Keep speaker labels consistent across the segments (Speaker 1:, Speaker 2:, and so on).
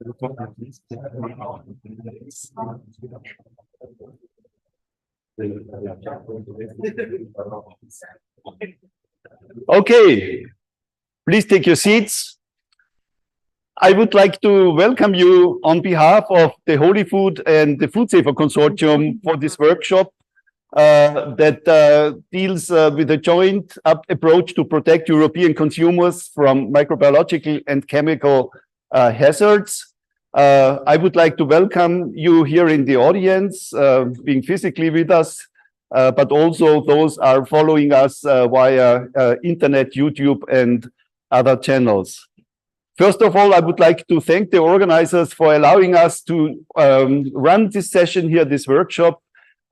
Speaker 1: Okay, please take your seats. I would like to welcome you on behalf of the Holifood and the Foodsafer Consortium for this workshop that deals with a joint approach to protect European consumers from microbiological and chemical hazards. I would like to welcome you here in the audience, being physically with us, but also those are following us via internet, YouTube, and other channels. First of all, I would like to thank the organizers for allowing us to run this session here, this workshop.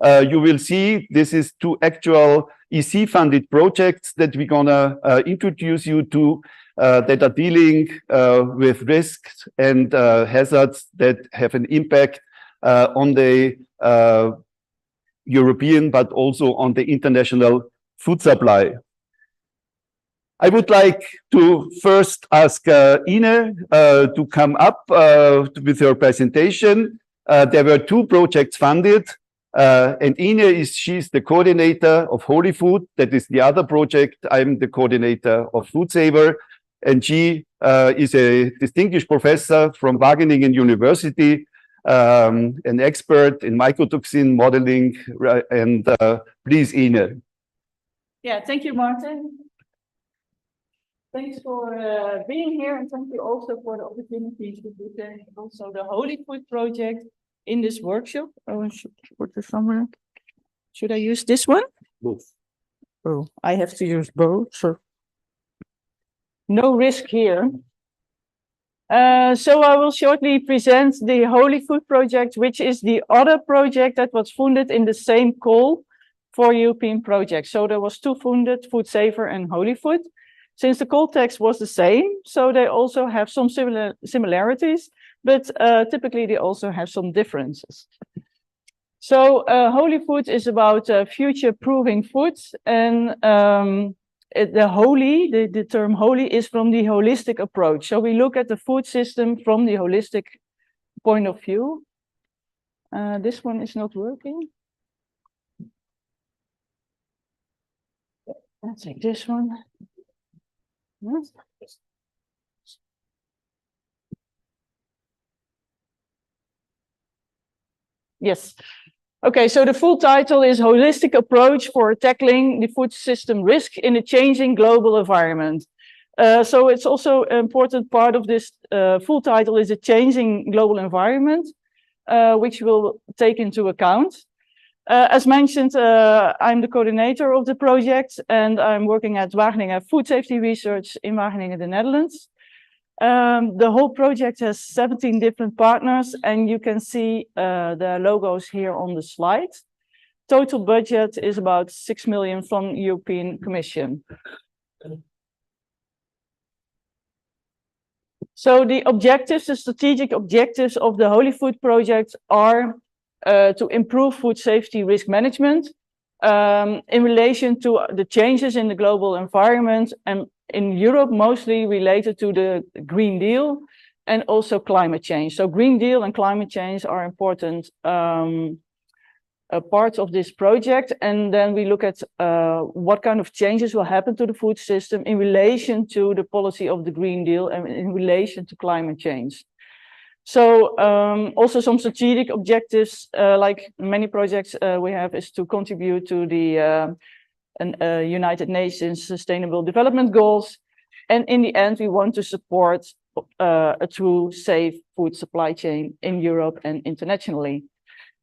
Speaker 1: You will see this is two actual EC-funded projects that we're gonna introduce you to that are dealing with risks and hazards that have an impact on the European, but also on the international food supply. I would like to first ask Ine to come up with her presentation. There were two projects funded, and Ine she's the coordinator of Holifood. That is the other project. I'm the coordinator of Foodsafer, and she is a distinguished professor from Wageningen University, an expert in mycotoxin modeling. And please, Ine.
Speaker 2: Yeah, thank you, Martin. Thanks for being here, and thank you also for the opportunity to present also the Holifood project in this workshop. Oh, I should put this somewhere. Should I use this one?
Speaker 1: Both.
Speaker 2: Oh, I have to use both. So no risk here. So I will shortly present the Holifood project, which is the other project that was funded in the same call for European projects. So there was two funded, Foodsafer and Holifood. Since the call text was the same, so they also have some similarities, but typically they also have some differences. So Holifood is about future-proofing foods, and the term holy is from the holistic approach. So we look at the food system from the holistic point of view. This one is not working. Let's take this one. Yes. Okay, so the full title is Holistic Approach for Tackling the Food System Risk in a Changing Global Environment. So it's also an important part of this full title is a changing global environment, which we'll take into account. As mentioned, I'm the coordinator of the project, and I'm working at Wageningen Food Safety Research in Wageningen, the Netherlands. The whole project has 17 different partners, and you can see the logos here on the slide. Total budget is about 6 million from European Commission. So the objectives, the strategic objectives of the Holifood project are to improve food safety risk management in relation to the changes in the global environment, and in Europe mostly related to the Green Deal and also climate change. So Green Deal and climate change are important parts of this project, and then we look at what kind of changes will happen to the food system in relation to the policy of the Green Deal and in relation to climate change. So also some strategic objectives, like many projects we have, is to contribute to the United Nations Sustainable Development Goals. And in the end, we want to support a true safe food supply chain in Europe and internationally.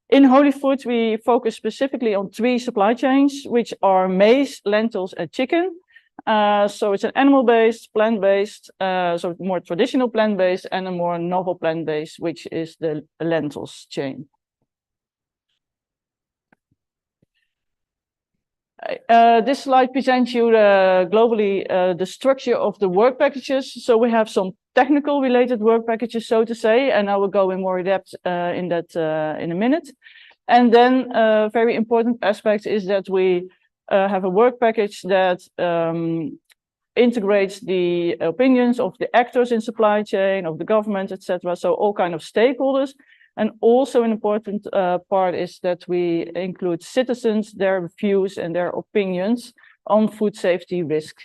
Speaker 2: In Holifood, we focus specifically on 3 supply chains, which are maize, lentils, and chicken. So it's an animal-based, plant-based, so more traditional plant-based, and a more novel plant-based, which is the lentils chain. This slide presents you globally the structure of the work packages. So we have some technical related work packages, so to say, and I will go in more depth in that in a minute. And then a very important aspect is that we have a work package that integrates the opinions of the actors in supply chain, of the government, etc. So all kind of stakeholders. And also an important part is that we include citizens, their views and their opinions on food safety risk.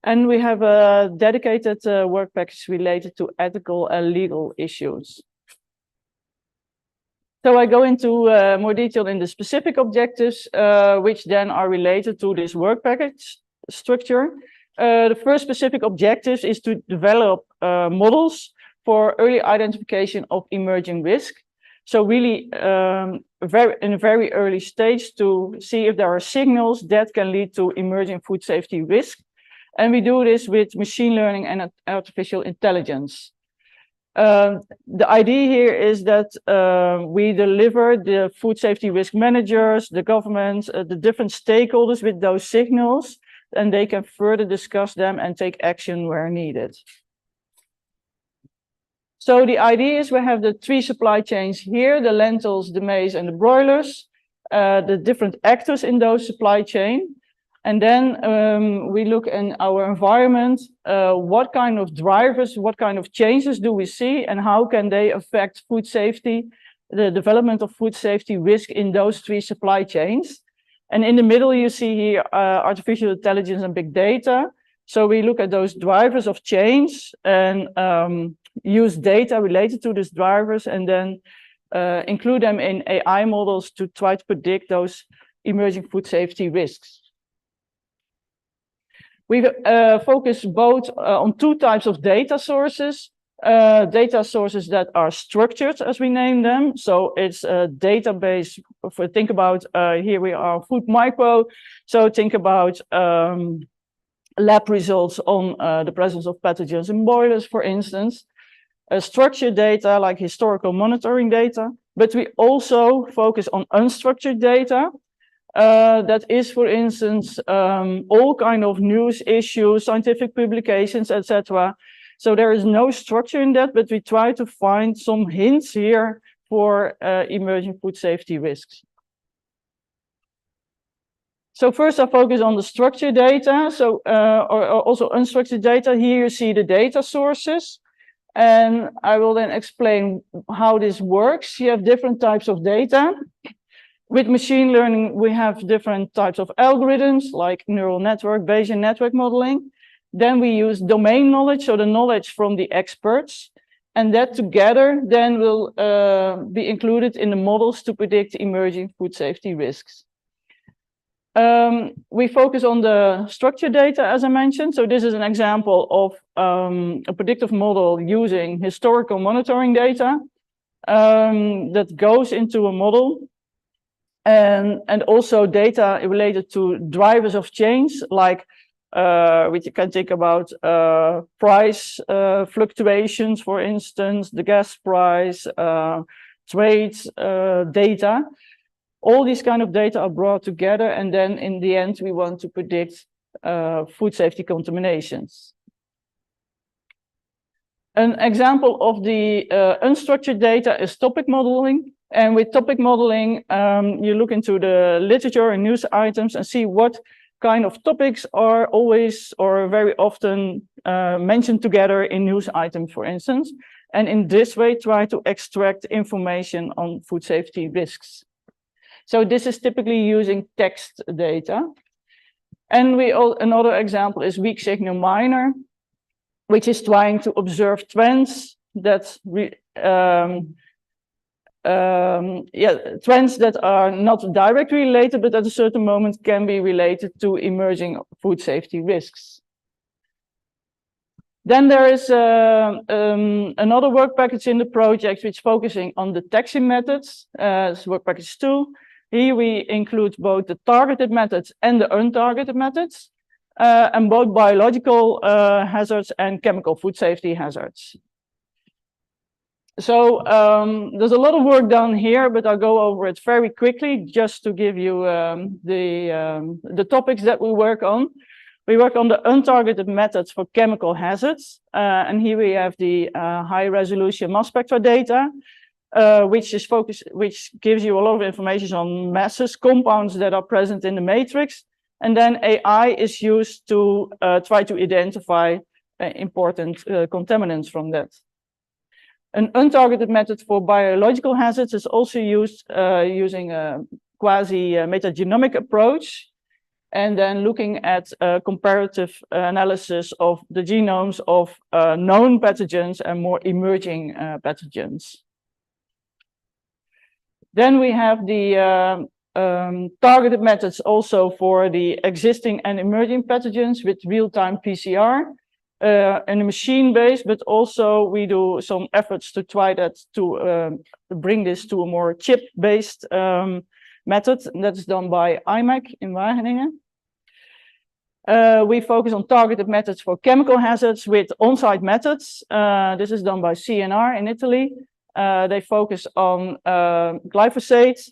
Speaker 2: And we have a dedicated work package related to ethical and legal issues. So I go into more detail in the specific objectives, which then are related to this work package structure. The first specific objective is to develop models for early identification of emerging risk. So really in a very early stage to see if there are signals that can lead to emerging food safety risk. And we do this with machine learning and artificial intelligence. The idea here is that we deliver the food safety risk managers, the government, the different stakeholders with those signals, and they can further discuss them and take action where needed. So the idea is we have the three supply chains here, the lentils, the maize, and the broilers, the different actors in those supply chain. And then we look in our environment, what kind of drivers, what kind of changes do we see, and how can they affect food safety, the development of food safety risk in those three supply chains. And in the middle, you see here artificial intelligence and big data. So we look at those drivers of change and use data related to these drivers and then include them in AI models to try to predict those emerging food safety risks. We focus both on two types of data sources that are structured, as we name them. So it's a database. Think about here we are food micro. So think about lab results on the presence of pathogens in boilers, for instance. Structured data like historical monitoring data, but we also focus on unstructured data. That is, for instance, all kind of news issues, scientific publications, etc. So there is no structure in that, but we try to find some hints here for emerging food safety risks. So first I focus on the structured data, so or also unstructured data. Here you see the data sources, and I will then explain how this works. You have different types of data. With machine learning, we have different types of algorithms like neural network, Bayesian network modeling. Then we use domain knowledge, so the knowledge from the experts. And that together then will be included in the models to predict emerging food safety risks. We focus on the structured data, as I mentioned. So this is an example of a predictive model using historical monitoring data that goes into a model. And also data related to drivers of change, like which you can think about price fluctuations, for instance, the gas price, trades data. All these kind of data are brought together, and then in the end, we want to predict food safety contaminations. An example of the unstructured data is topic modeling. And with topic modeling, you look into the literature and news items and see what kind of topics are always or very often mentioned together in news items, for instance. And in this way, try to extract information on food safety risks. So this is typically using text data. And another example is weak signal miner, which is trying to observe trends that trends that are not directly related, but at a certain moment can be related to emerging food safety risks. Then there is another work package in the project which is focusing on detection methods. It's work package 2. Here we include both the targeted methods and the untargeted methods, and both biological hazards and chemical food safety hazards. So there's a lot of work done here, but I'll go over it very quickly just to give you the topics that we work on. We work on the untargeted methods for chemical hazards, and here we have the high-resolution mass spectra data, which gives you a lot of information on masses, compounds that are present in the matrix, And then AI is used to try to identify important contaminants from that. An untargeted method for biological hazards is also used using a quasi-metagenomic approach, and then looking at comparative analysis of the genomes of known pathogens and more emerging pathogens. Then we have the targeted methods also for the existing and emerging pathogens with real-time PCR and a machine-based, but also we do some efforts to try that to bring this to a more chip-based method. That's done by IMEC in Wageningen. We focus on targeted methods for chemical hazards with on-site methods. This is done by CNR in Italy. They focus on glyphosate,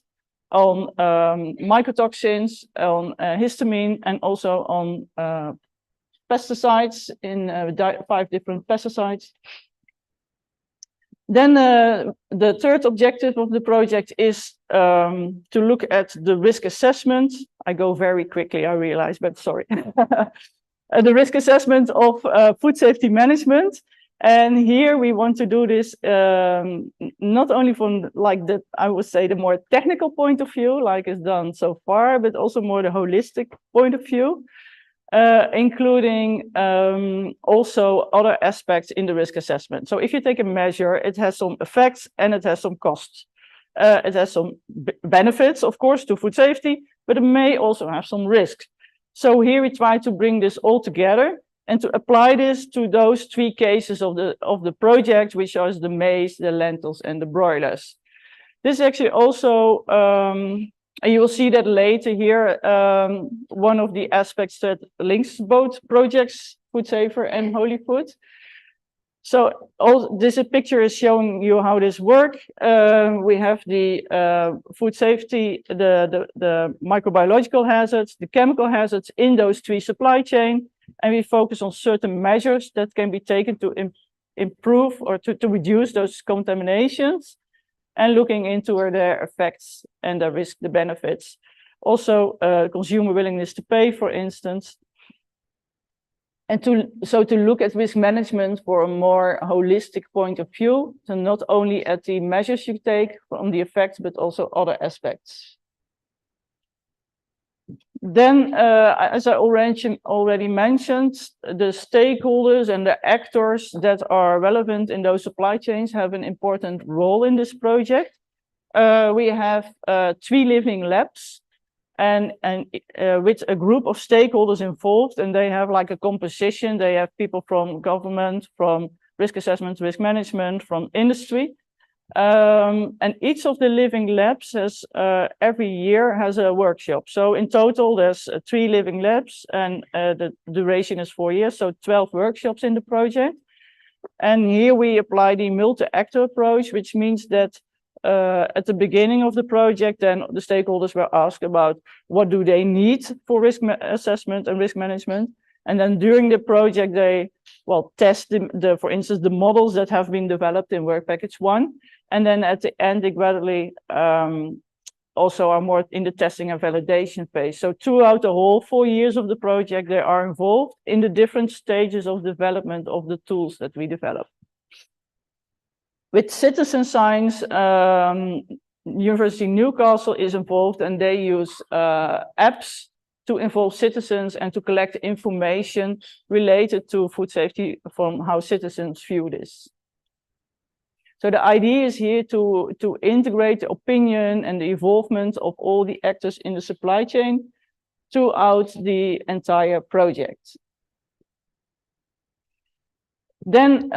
Speaker 2: on mycotoxins, on histamine, and also on pesticides in 5 different pesticides. Then the third objective of the project is to look at the risk assessment. I go very quickly, I realize, but sorry. The risk assessment of food safety management. And here we want to do this not only from like the, I would say, the more technical point of view, like is done so far, but also more the holistic point of view, including also other aspects in the risk assessment. So if you take a measure, it has some effects and it has some costs. It has some benefits, of course, to food safety, but it may also have some risks. So here we try to bring this all together and to apply this to those 3 cases of the project, which are the maize, the lentils, and the broilers. This is actually also, and you will see that later here, one of the aspects that links both projects, Foodsafer and Holifood. So this picture is showing you how this works. We have the food safety, the microbiological hazards, the chemical hazards in those 3 supply chains. And we focus on certain measures that can be taken to improve or to reduce those contaminations, and looking into their effects and the risk, the benefits. Also, consumer willingness to pay, for instance. And to look at risk management for a more holistic point of view, so not only at the measures you take from the effects, but also other aspects. Then, as I already mentioned, the stakeholders and the actors that are relevant in those supply chains have an important role in this project. We have 3 living labs and with a group of stakeholders involved, and they have like a composition. They have people from government, from risk assessment, risk management, from industry. And each of the living labs has every year has a workshop. So in total, there's 3 living labs, and the duration is 4 years, so 12 workshops in the project. And here we apply the multi-actor approach, which means that at the beginning of the project, then the stakeholders were asked about what do they need for risk assessment and risk management. And then during the project, they test for instance, the models that have been developed in work package 1. And then at the end, they gradually also are more in the testing and validation phase. So throughout the whole 4 years of the project, they are involved in the different stages of development of the tools that we develop. With citizen science, University of Newcastle is involved, and they use apps to involve citizens and to collect information related to food safety from how citizens view this. So the idea is here to integrate the opinion and the involvement of all the actors in the supply chain throughout the entire project. Then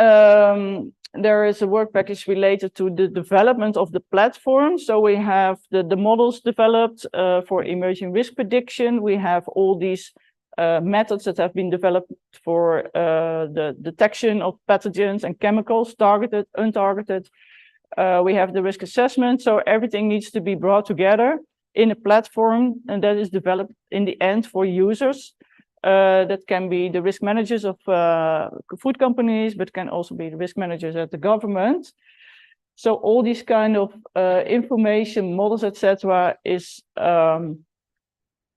Speaker 2: there is a work package related to the development of the platform. So we have the models developed for emerging risk prediction. We have all these methods that have been developed for the detection of pathogens and chemicals, targeted, untargeted. We have the risk assessment. So everything needs to be brought together in a platform, and that is developed in the end for users. That can be the risk managers of food companies, but can also be the risk managers at the government. So all these kind of information models, etc., is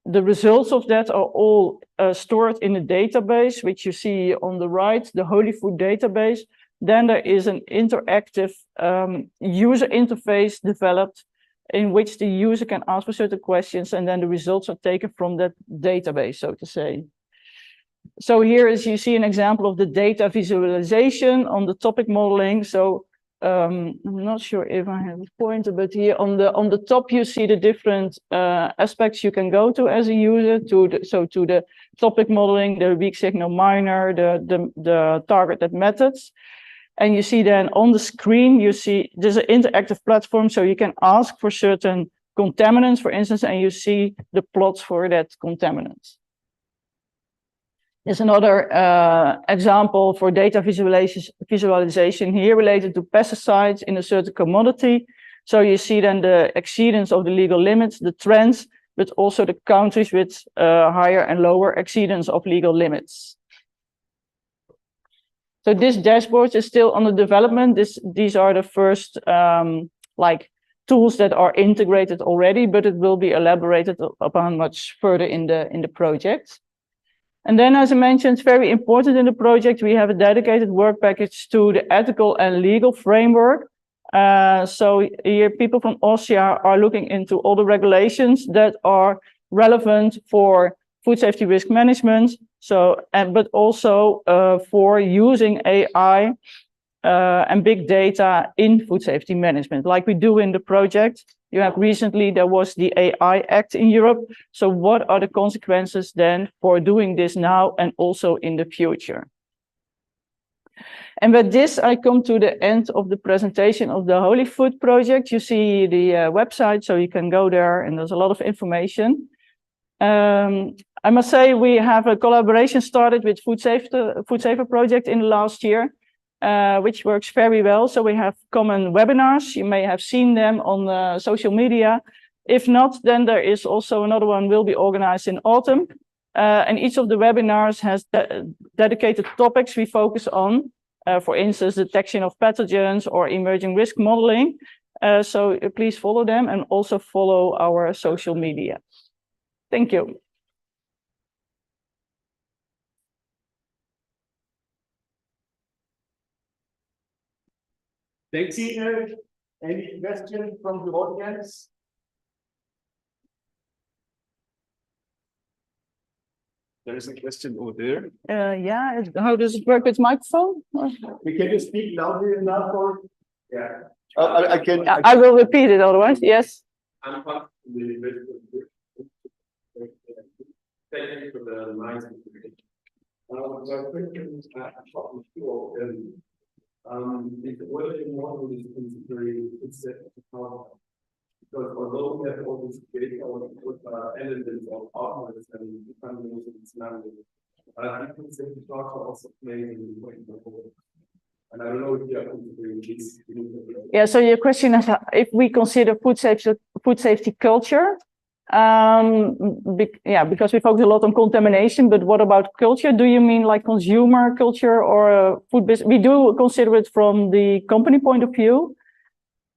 Speaker 2: the results of that are all stored in a database, which you see on the right, the Holifood database. Then there is an interactive user interface developed in which the user can ask for certain questions, and then the results are taken from that database, so to say. So here is, you see an example of the data visualization on the topic modeling. So I'm not sure if I have a pointer, but here on the top you see the different aspects you can go to as a user, to the topic modeling, the weak signal minor, the targeted methods. And you see then on the screen, you see there's an interactive platform, so you can ask for certain contaminants, for instance, and you see the plots for that contaminants. There's another example for data visualization here related to pesticides in a certain commodity. So you see then the exceedance of the legal limits, the trends, but also the countries with higher and lower exceedance of legal limits. So this dashboard is still under development. These are the first like tools that are integrated already, but it will be elaborated upon much further in the project. And then, as I mentioned, very important in the project, we have a dedicated work package to the ethical and legal framework. So here people from Austria are looking into all the regulations that are relevant for food safety risk management. So, but also for using AI and big data in food safety management, like we do in the project. You have recently, there was the AI Act in Europe. So what are the consequences then for doing this now and also in the future? And with this, I come to the end of the presentation of the Holifood project. You see the website, so you can go there, and there's a lot of information. I must say we have a collaboration started with Foodsafer project in the last year, which works very well. So we have common webinars. You may have seen them on social media. If not, then there is also another one will be organized in autumn. And each of the webinars has dedicated topics we focus on. For instance, detection of pathogens or emerging risk modeling. So please follow them and also follow our social media. Thank you.
Speaker 1: Thanks, Ine. Any questions from the audience? There is a question over there.
Speaker 2: Yeah, how does it work with microphone?
Speaker 1: Can you speak loudly enough? Or? Yeah. I
Speaker 2: will repeat it otherwise. Yes.
Speaker 3: I'm part of the thank you for the nice information. So question is if the working model is considering Foodsafer because although we have all this data or elements of partners and economies and scenarios, I think Foodsafer structure also plays an important role. And I don't know if you are considering this.
Speaker 2: Yeah, so your question is if we consider food safety culture. Because we focus a lot on contamination, but what about culture? Do you mean like consumer culture or food business? We do consider it from the company point of view,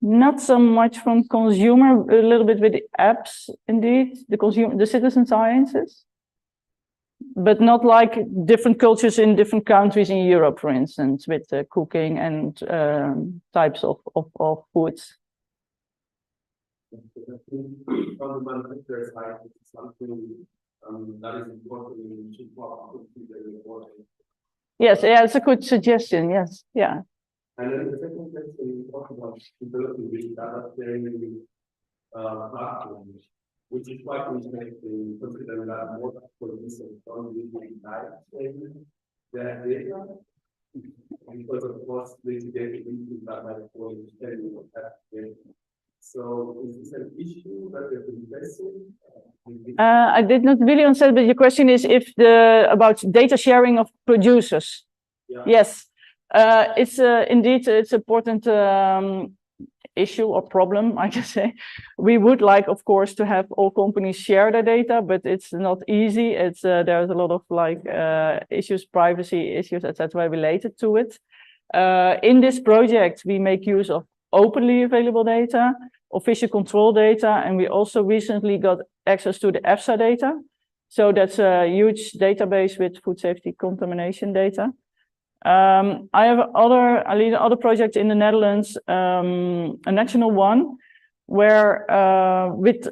Speaker 2: not so much from consumer, a little bit with the apps, indeed, the citizen sciences, but not like different cultures in different countries in Europe, for instance, with cooking and types of foods.
Speaker 3: From the manufacturer side, it's something that is important in the
Speaker 2: Yes, yeah, it's a good suggestion. Yes, yeah.
Speaker 3: And then the second question is talking about developing this data sharing platform, which is quite interesting, considering that more for instance, on using data sharing their data, because of course they get into that for understanding what that. So is this an issue that you're facing?
Speaker 2: I did not really understand, but your question is if about data sharing of producers.
Speaker 3: Yeah.
Speaker 2: Yes, it's indeed it's important issue or problem, I can say. We would like, of course, to have all companies share their data, but it's not easy. It's there's a lot of like issues, privacy issues, etc., related to it. In this project, we make use of openly available data. official control data, and we also recently got access to the EFSA data. So that's a huge database with food safety contamination data. I lead another project in the Netherlands, a national one, where with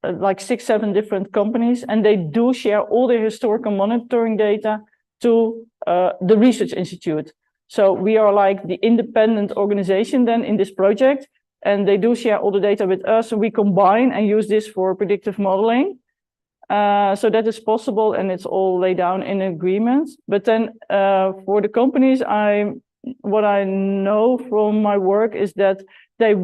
Speaker 2: like 6-7 different companies, and they do share all the historical monitoring data to the research institute. So we are like the independent organization then in this project, and they do share all the data with us, and we combine and use this for predictive modeling. So that is possible, and it's all laid down in agreements. But then for the companies, what I know from my work is that they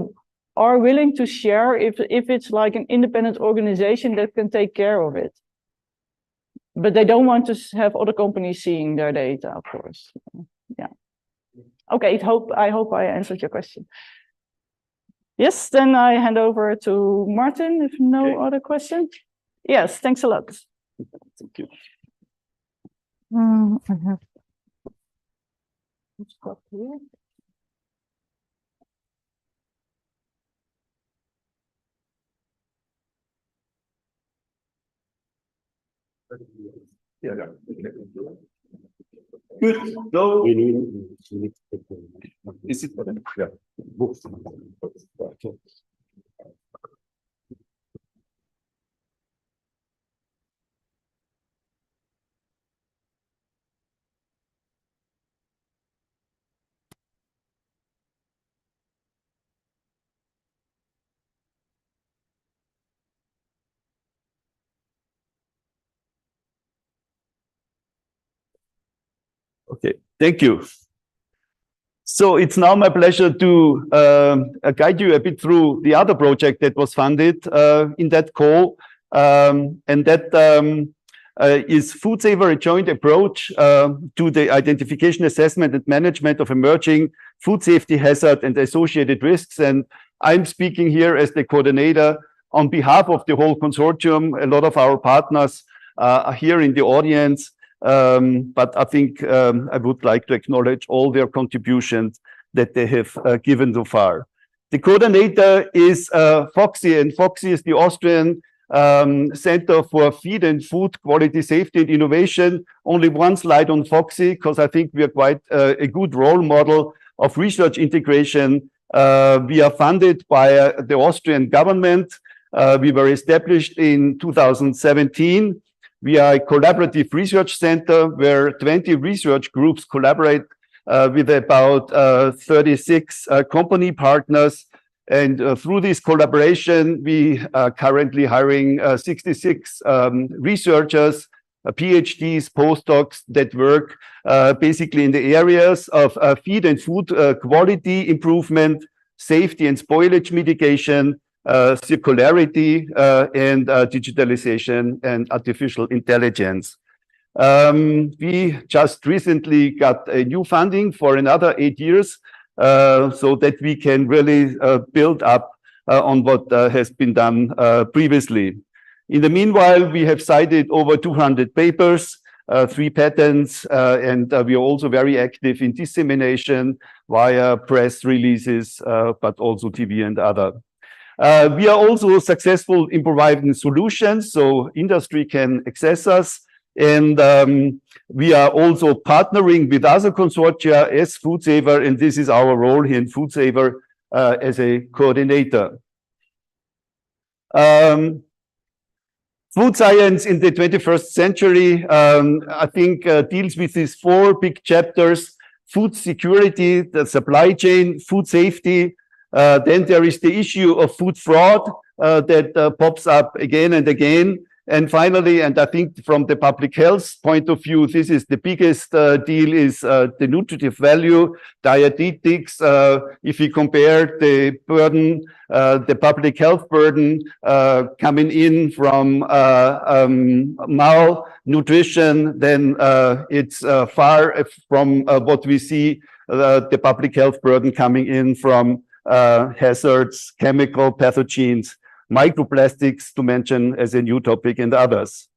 Speaker 2: are willing to share if it's like an independent organization that can take care of it. But they don't want to have other companies seeing their data, of course. Yeah. Okay, I hope I answered your question. Yes, then I hand over to Martin, if no other questions. Yes, thanks a lot.
Speaker 1: Thank you.
Speaker 2: I have stop here.
Speaker 1: Yeah. Good. So
Speaker 4: We need
Speaker 1: is it yeah.
Speaker 4: books.
Speaker 1: Okay, thank you. So it's now my pleasure to guide you a bit through the other project that was funded in that call, and that is Foodsafer, a joint approach to the identification, assessment, and management of emerging food safety hazard and associated risks. And I'm speaking here as the coordinator on behalf of the whole consortium. A lot of our partners are here in the audience. But I think I would like to acknowledge all their contributions that they have given so far. The coordinator is FOXI, and FOXI is the Austrian Center for Feed and Food Quality, Safety and Innovation. Only one slide on FOXI, because I think we are quite a good role model of research integration. We are funded by the Austrian government. We were established in 2017. We are a collaborative research center where 20 research groups collaborate with about 36 company partners. And through this collaboration, we are currently hiring 66 researchers, PhDs, postdocs that work basically in the areas of feed and food quality improvement, safety and spoilage mitigation, circularity, and digitalization and artificial intelligence. We just recently got a new funding for another 8 years, so that we can really build up on what has been done previously. In the meanwhile, we have cited over 200 papers, 3 patents, and we are also very active in dissemination via press releases, but also TV and other. We are also successful in providing solutions so industry can access us. And we are also partnering with other consortia as Foodsafer, and this is our role here in Foodsafer as a coordinator. Food science in the 21st century, I think, deals with these 4 big chapters: food security, the supply chain, food safety. Then there is the issue of food fraud that pops up again and again. And finally, and I think from the public health point of view, this is the biggest deal, is the nutritive value, dietetics. If you compare the burden, the public health burden coming in from malnutrition, then it's far from what we see, the public health burden coming in from hazards, chemical pathogens, microplastics, to mention as a new topic, and others.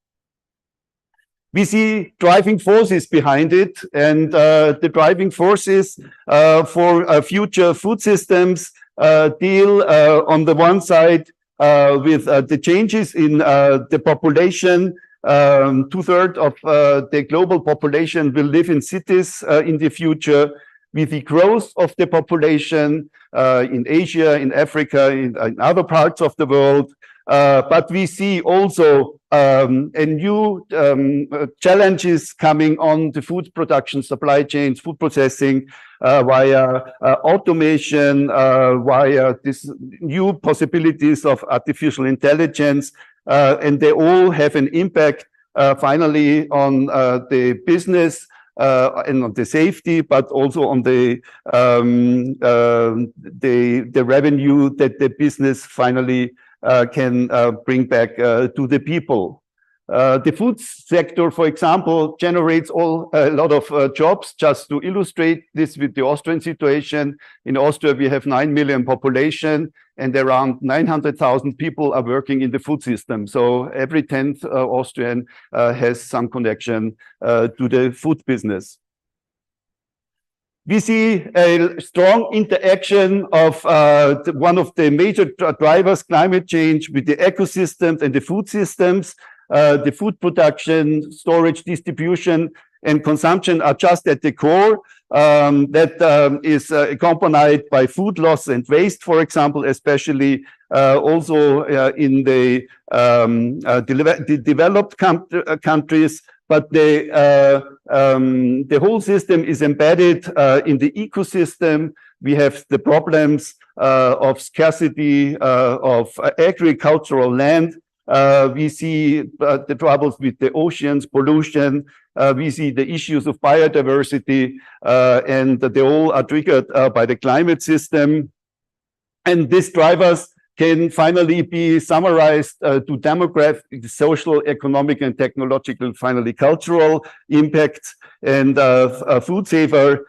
Speaker 1: We see driving forces behind it, and the driving forces for future food systems deal on the one side with the changes in the population. 2/3 of the global population will live in cities in the future. With the growth of the population in Asia, in Africa, in other parts of the world. But we see also a new challenges coming on the food production, supply chains, food processing, via automation, via this new possibilities of artificial intelligence, and they all have an impact finally on the business and on the safety, but also on the revenue that the business finally can bring back to the people. The food sector, for example, generates a lot of jobs. Just to illustrate this with the Austrian situation, in Austria we have 9 million population, and around 900,000 people are working in the food system. So every 10th Austrian has some connection to the food business. We see a strong interaction of one of the major drivers, climate change, with the ecosystems and the food systems. The food production, storage, distribution, and consumption are just at the core. That is accompanied by food loss and waste, for example, especially also in the developed countries. But the whole system is embedded in the ecosystem. We have the problems of scarcity of agricultural land. We see the troubles with the oceans, pollution. We see the issues of biodiversity, and they all are triggered by the climate system. And these drivers can finally be summarized to demographic, social, economic, and technological, finally cultural impacts. And Foodsafer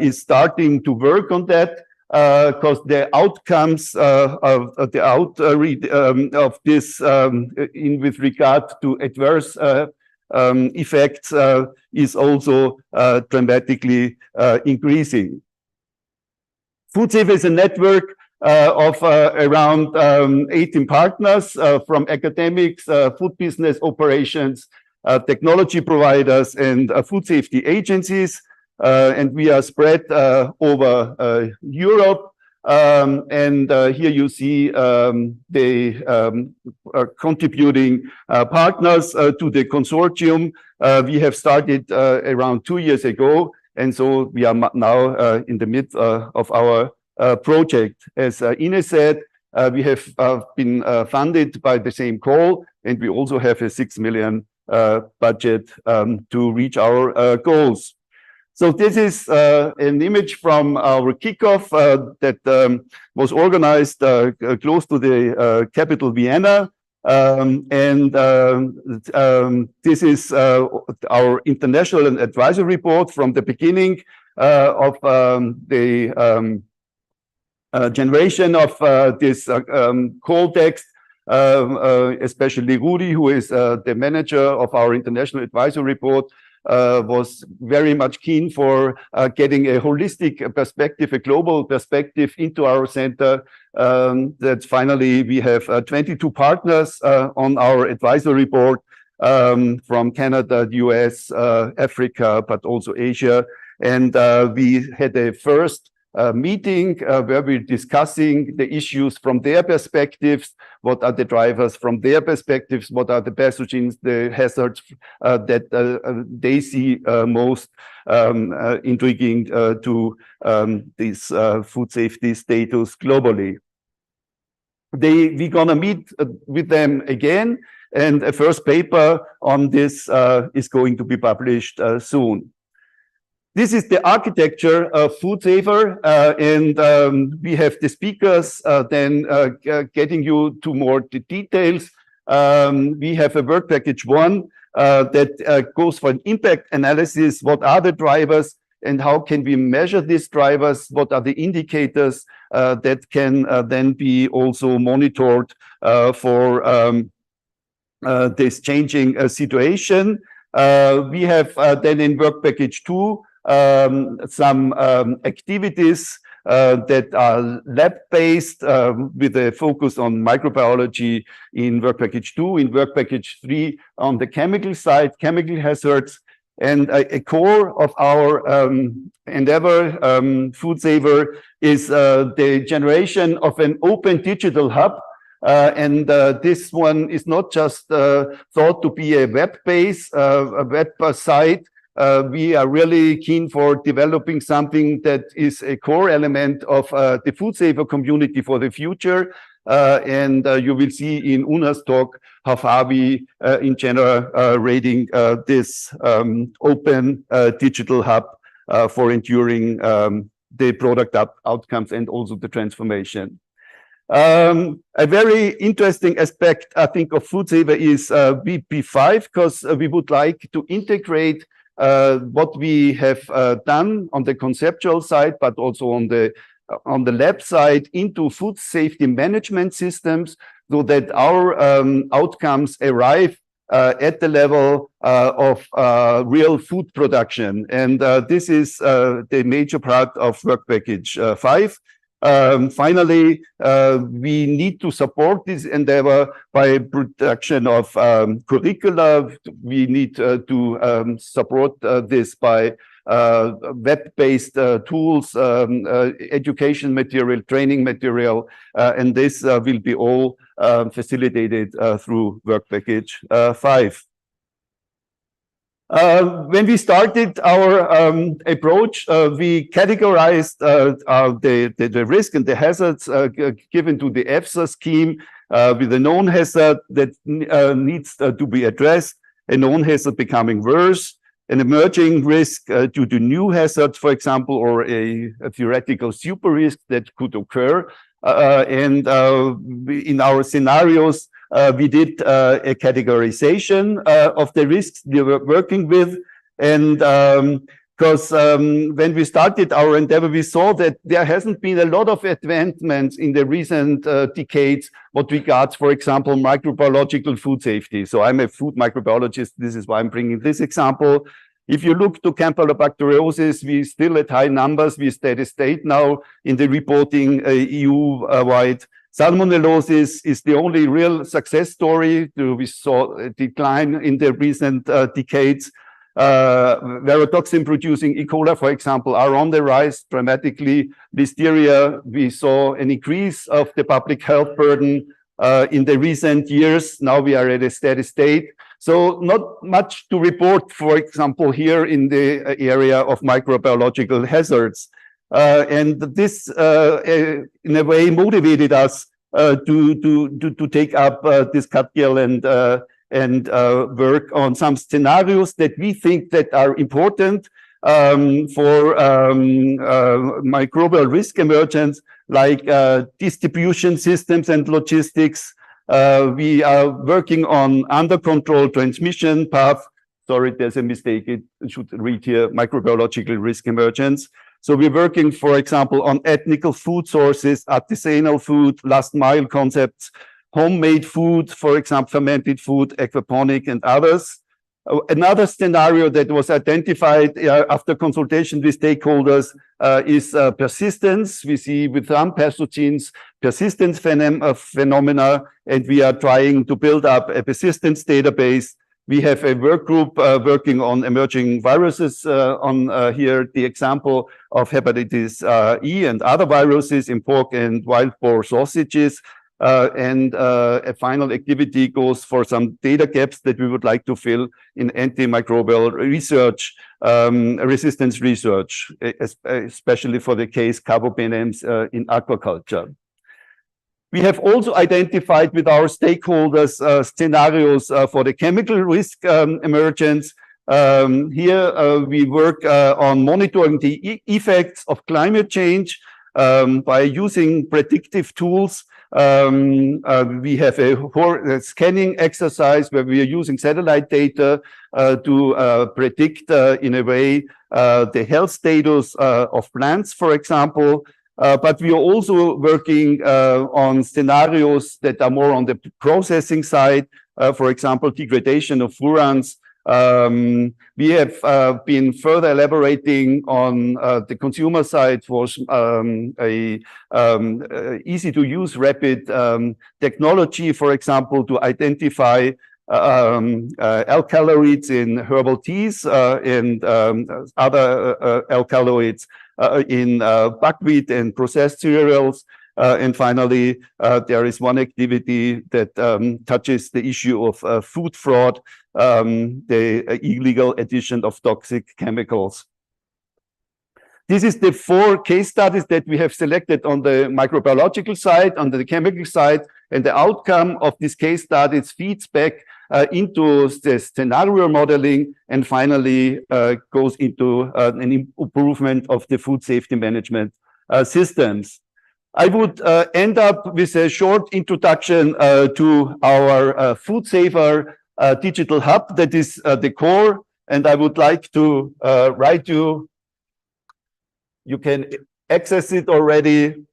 Speaker 1: is starting to work on that, because the outcomes of this with regard to adverse effects is also dramatically increasing. Foodsafer is a network of around 18 partners from academics, food business operations, technology providers, and food safety agencies. And we are spread over Europe. And here you see the contributing partners to the consortium. We have started around 2 years ago, and so we are now in the midst of our project. As Ines said, we have been funded by the same call, and we also have a 6 million budget to reach our goals. So this is an image from our kickoff that was organized close to the capital, Vienna. This is our international advisory board from the beginning of the generation of this call text, especially Rudi, who is the manager of our international advisory board, was very much keen for getting a holistic perspective, a global perspective into our center. That finally we have 22 partners on our advisory board from Canada, the US, Africa, but also Asia. And we had a first meeting where we're discussing the issues from their perspectives. What are the drivers from their perspectives? What are the pathogens, the hazards that they see most intriguing to this food safety status globally? We're gonna meet with them again, and a first paper on this is going to be published soon. This is the architecture of Foodsafer, and we have the speakers then getting you to more details. We have a work package 1 that goes for an impact analysis. What are the drivers and how can we measure these drivers? What are the indicators that can then be also monitored for this changing situation? We have then in work package 2 some activities that are lab-based with a focus on microbiology in work package 2, in work package 3 on the chemical side, chemical hazards. And a core of our endeavor, Foodsafer, is the generation of an open digital hub. And this one is not just thought to be a web-based, a web site. We are really keen for developing something that is a core element of the Foodsafer community for the future. And you will see in Una's talk how far we in general rating this open digital hub for enduring the product outcomes and also the transformation. A very interesting aspect, I think, of Foodsafer is BP5, because we would like to integrate what we have done on the conceptual side, but also on the lab side into food safety management systems, so that our outcomes arrive at the level of real food production. And this is the major part of work package 5. Finally, we need to support this endeavor by production of curricula. We need to support this by web-based tools, education material, training material, and this will be all facilitated through work package 5. When we started our approach, we categorized the risk and the hazards given to the EFSA scheme with a known hazard that needs to be addressed, a known hazard becoming worse, an emerging risk due to new hazards, for example, or a theoretical super risk that could occur. And in our scenarios, we did a categorization of the risks we were working with. And because when we started our endeavor, we saw that there hasn't been a lot of advancements in the recent decades what regards, for example, microbiological food safety. So I'm a food microbiologist. This is why I'm bringing this example. If you look to Campylobacteriosis, we still at high numbers. We steady state now in the reporting EU-wide. Salmonellosis is the only real success story. We saw a decline in the recent decades. Verotoxin-producing E. coli, for example, are on the rise dramatically. Listeria, we saw an increase of the public health burden in the recent years. Now we are at a steady state. So not much to report, for example, here in the area of microbiological hazards. And this, in a way, motivated us to take up this CATGIL and work on some scenarios that we think that are important for microbial risk emergence, like distribution systems and logistics. We are working on under control transmission path. Sorry, there's a mistake. It should read here microbiological risk emergence. So we're working, for example, on ethnical food sources, artisanal food, last mile concepts, homemade food, for example, fermented food, aquaponic, and others. Another scenario that was identified after consultation with stakeholders is persistence. We see with some pathogens persistence phenomena, and we are trying to build up a persistence database. We have a work group working on emerging viruses. On here, the example of hepatitis E and other viruses in pork and wild boar sausages. And a final activity goes for some data gaps that we would like to fill in antimicrobial research, resistance research, especially for the case carbapenems in aquaculture. We have also identified with our stakeholders scenarios for the chemical risk emergence. Here we work on monitoring the effects of climate change by using predictive tools. We have a scanning exercise where we are using satellite data to predict in a way the health status of plants, for example. But we are also working on scenarios that are more on the processing side, for example, degradation of furans We have been further elaborating on the consumer side for a easy to use rapid technology, for example, to identify alkaloids in herbal teas and other alkaloids in buckwheat and processed cereals. And finally, there is one activity that touches the issue of food fraud, the illegal addition of toxic chemicals. This is the 4 case studies that we have selected on the microbiological side, on the chemical side, and the outcome of these case studies feeds back into the scenario modeling, and finally goes into an improvement of the food safety management systems. I would end up with a short introduction to our Foodsafer digital hub that is the core, and I would like to write you. You can access it already.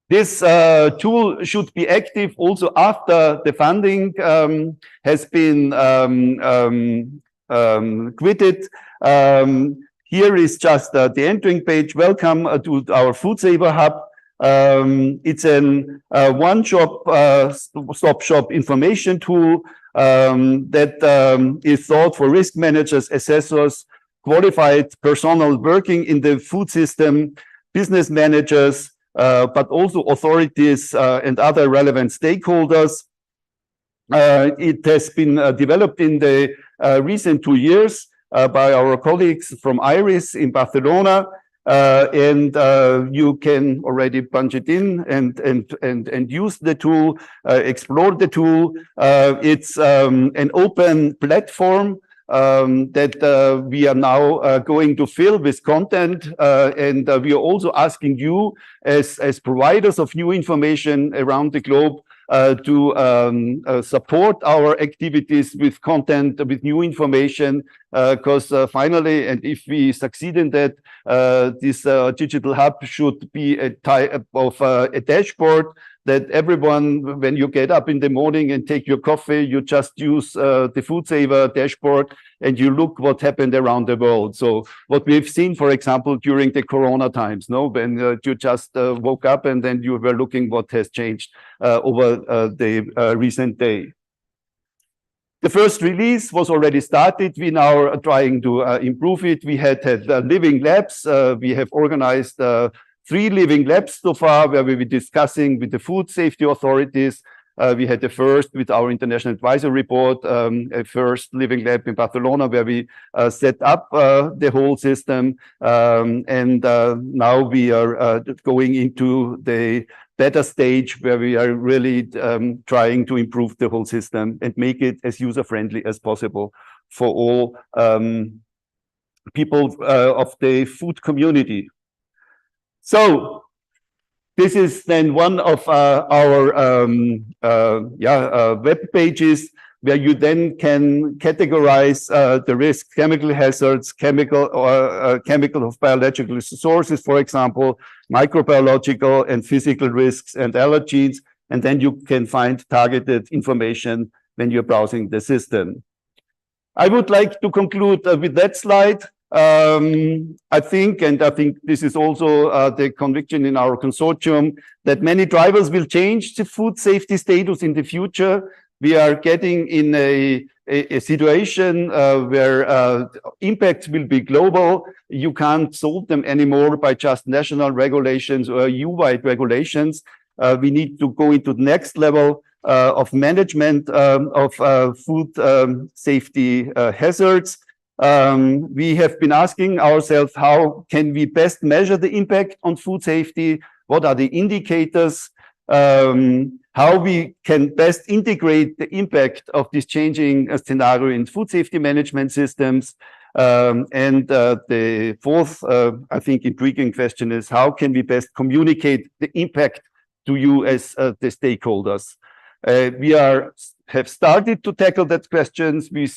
Speaker 1: This tool should be active also after the funding has been quitted. Here is just the entering page. Welcome to our Foodsafer hub. It's an one-stop shop information tool that is thought for risk managers, assessors, qualified personnel working in the food system, business managers, but also authorities and other relevant stakeholders. It has been developed in the recent 2 years by our colleagues from IRIS in Barcelona, and you can already punch it in and use the tool, explore the tool. It's an open platform that we are now going to fill with content, and we are also asking you as providers of new information around the globe to support our activities with content, with new information, because finally, and if we succeed in that, this digital hub should be a type of a dashboard that everyone, when you get up in the morning and take your coffee, you just use the Foodsafer dashboard and you look what happened around the world. So what we've seen, for example, during the Corona times, when you just woke up and then you were looking what has changed over the recent day. The first release was already started. We now are trying to improve it. We had living labs. We have organized 3 living labs so far, where we were discussing with the food safety authorities. We had the first with our international advisory board, a first living lab in Barcelona, where we set up the whole system. And now we are going into the beta stage, where we are really trying to improve the whole system and make it as user-friendly as possible for all people of the food community. So this is then one of our web pages, where you then can categorize the risk, chemical hazards, chemical of biological sources, for example, microbiological and physical risks and allergens, and then you can find targeted information when you're browsing the system. I would like to conclude with that slide. I think this is also the conviction in our consortium, that many drivers will change the food safety status in the future. We are getting in a situation where impacts will be global. You can't solve them anymore by just national regulations or EU-wide regulations. We need to go into the next level of management of food safety hazards. We have been asking ourselves, how can we best measure the impact on food safety? What are the indicators? How we can best integrate the impact of this changing scenario in food safety management systems? And the fourth, I think, intriguing question is, how can we best communicate the impact to you as the stakeholders? We have started to tackle that questions. We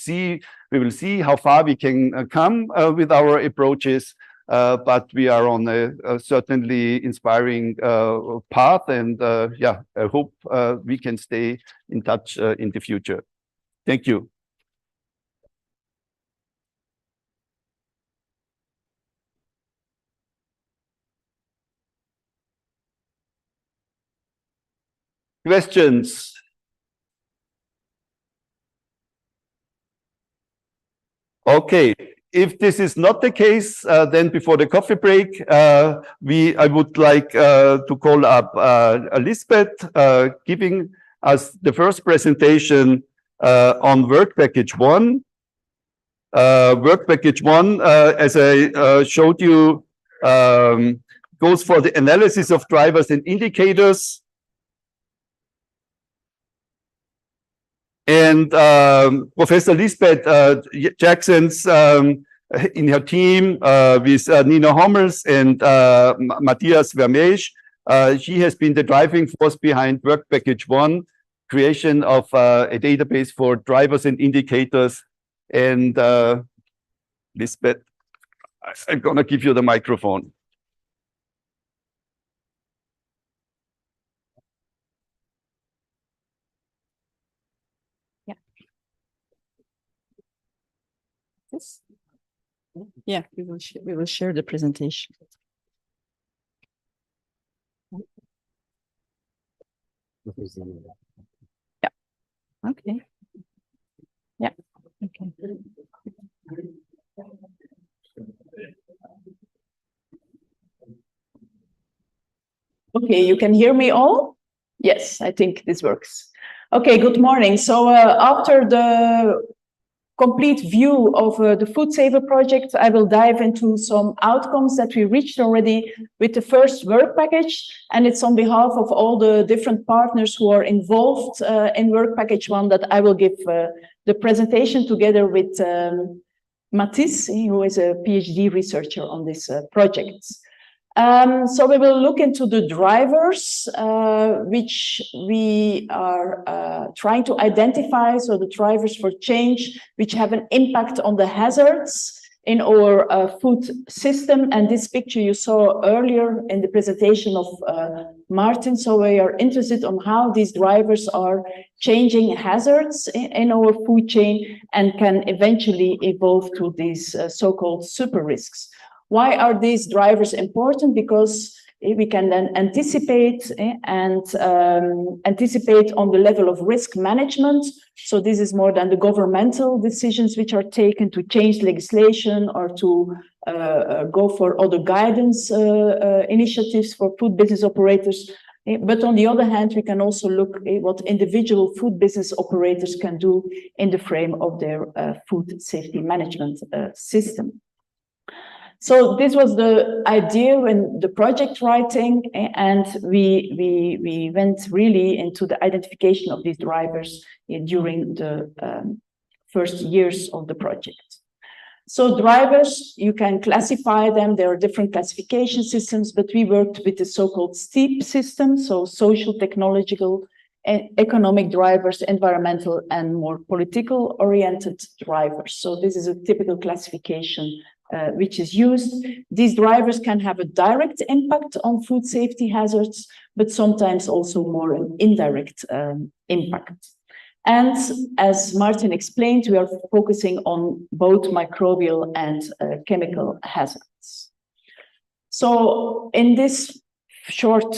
Speaker 1: will see how far we can come with our approaches, but we are on a certainly inspiring path, and yeah, I hope we can stay in touch in the future. Thank you. Questions? Okay, if this is not the case, then before the coffee break, I would like to call up Lisbeth, giving us the first presentation on Work Package 1. Work Package 1, as I showed you, goes for the analysis of drivers and indicators. And Professor Lisbeth Jackson's in her team with Nina Hommels and Matthias Vermeesch, she has been the driving force behind Work Package 1, creation of a database for drivers and indicators. And Lisbeth, I'm gonna give you the microphone.
Speaker 4: Yeah, we will share the presentation. Yeah. Okay. Yeah. Okay. Okay, you can hear me all? Yes, I think this works. Okay, good morning. So after the complete view of the Foodsafer project, I will dive into some outcomes that we reached already with the first work package, and it's on behalf of all the different partners who are involved in Work Package 1 that I will give the presentation together with Mathis, who is a PhD researcher on this project. So we will look into the drivers, which we are trying to identify. So the drivers for change, which have an impact on the hazards in our food system. And this picture you saw earlier in the presentation of Martin. So we are interested on how these drivers are changing hazards in our food chain and can eventually evolve to these so-called super risks. Why are these drivers important? Because we can then anticipate anticipate on the level of risk management. So this is more than the governmental decisions which are taken to change legislation or to go for other guidance initiatives for food business operators. But on the other hand, we can also look at what individual food business operators can do in the frame of their food safety management system. So this was the idea when the project writing, and we went really into the identification of these drivers during the first years of the project. So drivers, you can classify them. There are different classification systems, but we worked with the so-called STEEP system, so social, technological, and economic drivers, environmental, and more political oriented drivers. So this is a typical classification which is used. These drivers can have a direct impact on food safety hazards, but sometimes also more an indirect impact. And as Martin explained, we are focusing on both microbial and chemical hazards. So in this short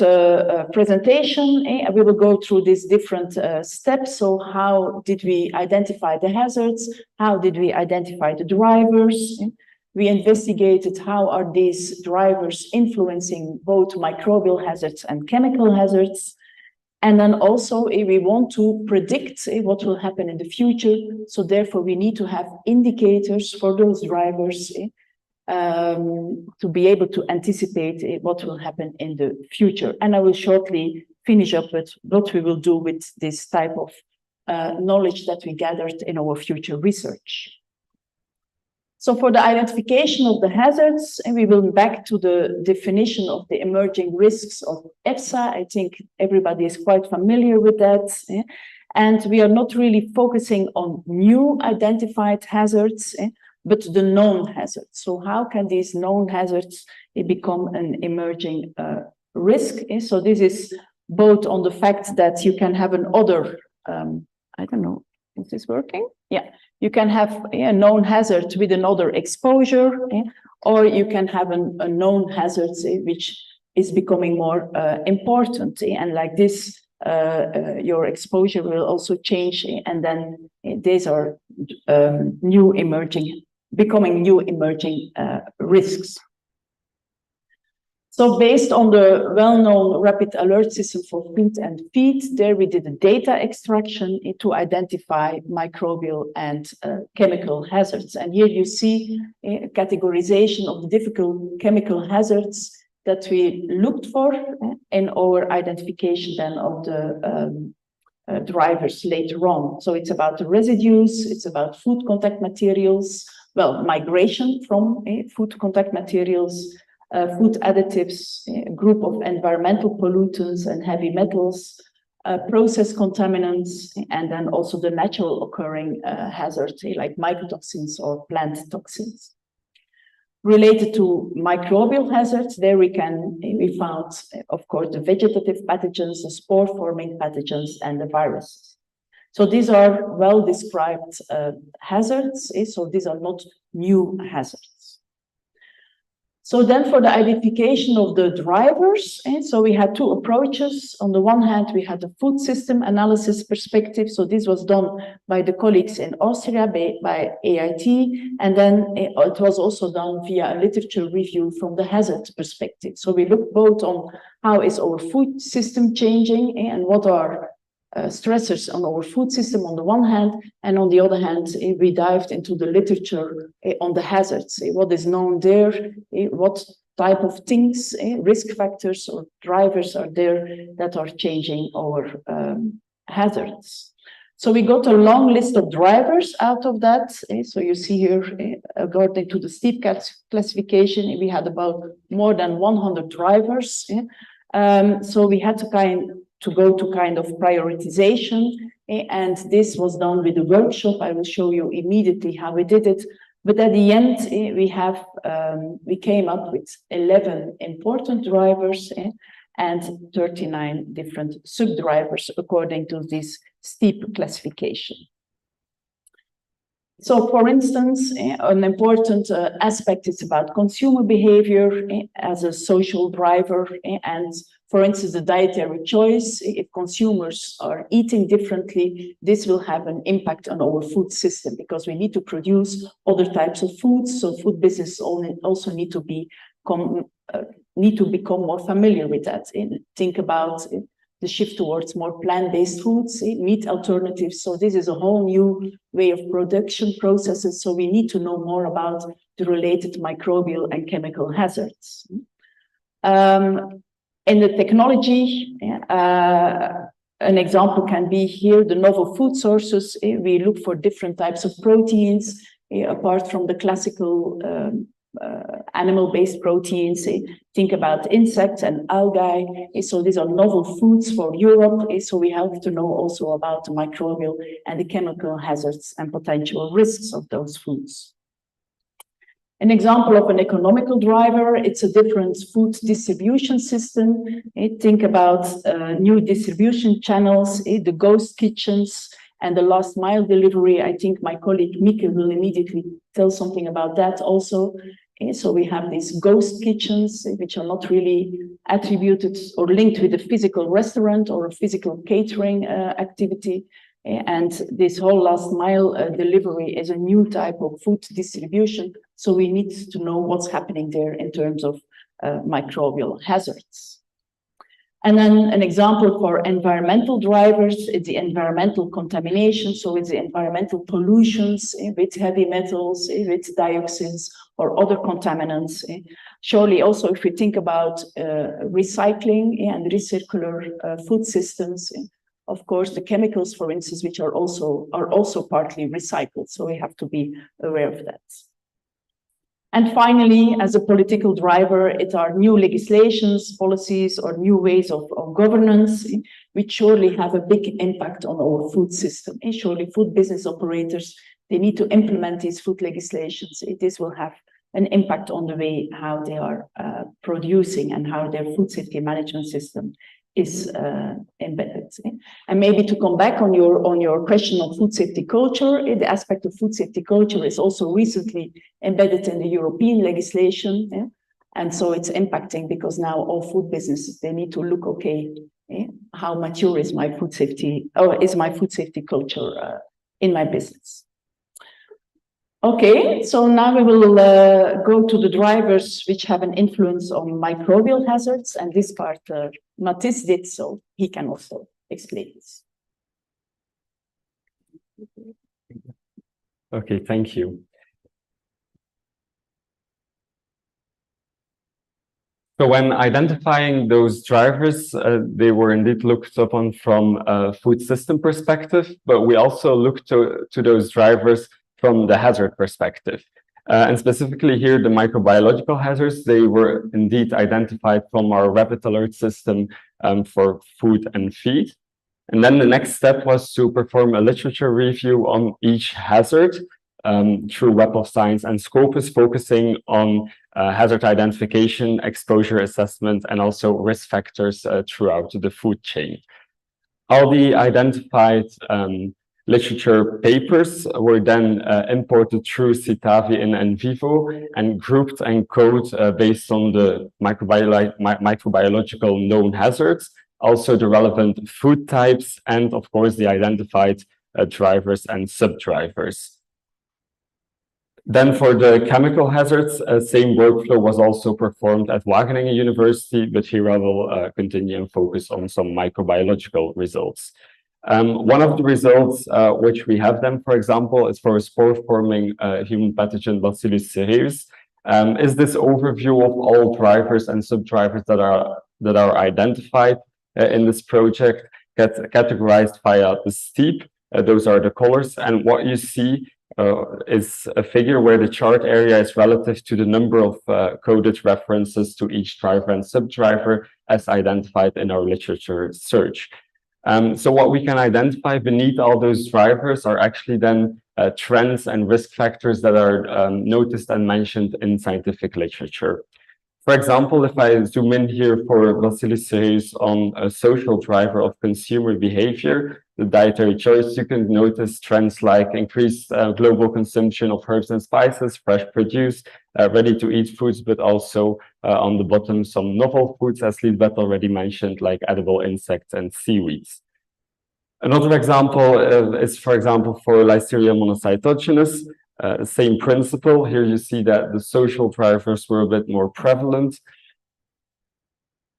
Speaker 4: presentation, we will go through these different steps. So how did we identify the hazards? How did we identify the drivers? We investigated how are these drivers influencing both microbial hazards and chemical hazards. And then also we want to predict what will happen in the future. So therefore we need to have indicators for those drivers to be able to anticipate what will happen in the future. And I will shortly finish up with what we will do with this type of knowledge that we gathered in our future research. So for the identification of the hazards, and we will be back to the definition of the emerging risks of EFSA. I think everybody is quite familiar with that. And we are not really focusing on new identified hazards, but the known hazards. So how can these known hazards become an emerging risk? So this is both on the fact that you can have an other, I don't know, is this working? Yeah, you can have a known hazard with another exposure, or you can have a known hazard which is becoming more important. And like this, your exposure will also change, and then these are becoming new emerging risks. So based on the well-known rapid alert system for food and feed, there we did a data extraction to identify microbial and chemical hazards. And here you see a categorization of the difficult chemical hazards that we looked for in our identification then of the drivers later on. So it's about the residues, it's about food contact materials, well, migration from food contact materials, food additives, a group of environmental pollutants and heavy metals, process contaminants, and then also the natural occurring hazards like mycotoxins or plant toxins. Related to microbial hazards, there we found, of course, the vegetative pathogens, the spore-forming pathogens, and the viruses. So these are well-described hazards, so these are not new hazards. So then for the identification of the drivers, so we had two approaches. On the one hand, we had the food system analysis perspective. So this was done by the colleagues in Austria, by AIT, and then it was also done via a literature review from the hazard perspective. So we looked both on how is our food system changing and what are stressors on our food system on the one hand, and on the other hand, we dived into the literature on the hazards. What is known there, what type of things, risk factors or drivers are there that are changing our hazards. So we got a long list of drivers out of that. So you see here, according to the STEEP classification, we had about more than 100 drivers. So we had to go to kind of prioritization, and this was done with a workshop. I will show you immediately how we did it. But at the end, we came up with 11 important drivers and 39 different sub-drivers according to this STEEP classification. So, for instance, an important aspect is about consumer behavior as a social driver, and for instance, the dietary choice. If consumers are eating differently, this will have an impact on our food system because we need to produce other types of foods. So food business also need to become more familiar with that. And think about the shift towards more plant-based foods, meat alternatives. So this is a whole new way of production processes. So we need to know more about the related microbial and chemical hazards. In the technology, an example can be here, the novel food sources. We look for different types of proteins, apart from the classical animal-based proteins. Think about insects and algae. So these are novel foods for Europe. So we have to know also about the microbial and the chemical hazards and potential risks of those foods. An example of an economical driver, it's a different food distribution system. Think about new distribution channels, the ghost kitchens, and the last mile delivery. I think my colleague Mieke will immediately tell something about that also. So we have these ghost kitchens, which are not really attributed or linked with a physical restaurant or a physical catering activity. And this whole last mile delivery is a new type of food distribution. So we need to know what's happening there in terms of microbial hazards. And then an example for environmental drivers, it's the environmental contamination. So it's the environmental pollutions with heavy metals, with dioxins or other contaminants. Surely also if we think about recycling and recircular food systems, of course, the chemicals, for instance, which are also partly recycled. So we have to be aware of that. And finally, as a political driver, it are new legislations, policies, or new ways of governance, which surely have a big impact on our food system. And surely food business operators, they need to implement these food legislations. This will have an impact on the way how they are producing and how their food safety management system is embedded. And maybe to come back on your question of food safety culture, the aspect of food safety culture is also recently embedded in the European legislation. And so it's impacting because now all food businesses, they need to look, okay, how mature is my food safety, or is my food safety culture in my business? Okay, so now we will go to the drivers which have an influence on microbial hazards, and this part Mathis did, so he can also explain this.
Speaker 5: Okay, thank you. So when identifying those drivers, they were indeed looked upon from a food system perspective, but we also looked to those drivers from the hazard perspective. And specifically here, the microbiological hazards, they were indeed identified from our rapid alert system for food and feed. And then the next step was to perform a literature review on each hazard through Web of Science and Scopus, focusing on hazard identification, exposure assessment, and also risk factors throughout the food chain. All the identified literature papers were then imported through Citavi in NVivo and grouped and coded based on the microbiological known hazards, also the relevant food types, and of course the identified drivers and sub-drivers. Then for the chemical hazards, same workflow was also performed at Wageningen University, but here I will continue and focus on some microbiological results. One of the results which we have then, for example, is for a spore-forming human pathogen Bacillus cereus, is this overview of all drivers and sub-drivers that are identified in this project, categorized via the STEEP. Those are the colors, and what you see is a figure where the chart area is relative to the number of coded references to each driver and sub-driver as identified in our literature search. So what we can identify beneath all those drivers are actually then trends and risk factors that are noticed and mentioned in scientific literature. For example, if I zoom in here for Bacillus cereus on a social driver of consumer behavior, the dietary choice, you can notice trends like increased global consumption of herbs and spices, fresh produce, ready-to-eat foods, but also on the bottom, some novel foods, as Liesbeth already mentioned, like edible insects and seaweeds. Another example is, for example, for Listeria monocytogenes, same principle. Here you see that the social drivers were a bit more prevalent.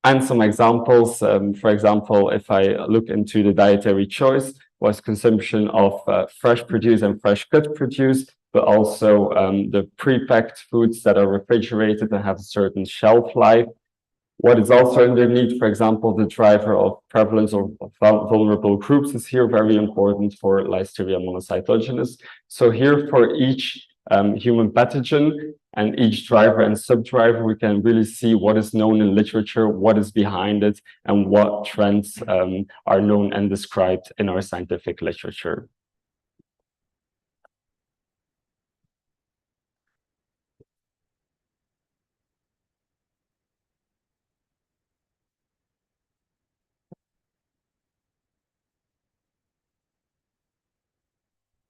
Speaker 5: And some examples, for example, if I look into the dietary choice, was consumption of fresh produce and fresh cut produce, but also the pre-packed foods that are refrigerated and have a certain shelf life. What is also underneath, for example, the driver of prevalence of vulnerable groups is here very important for Listeria monocytogenes. So here for each human pathogen and each driver and sub-driver, we can really see what is known in literature, what is behind it, and what trends are known and described in our scientific literature.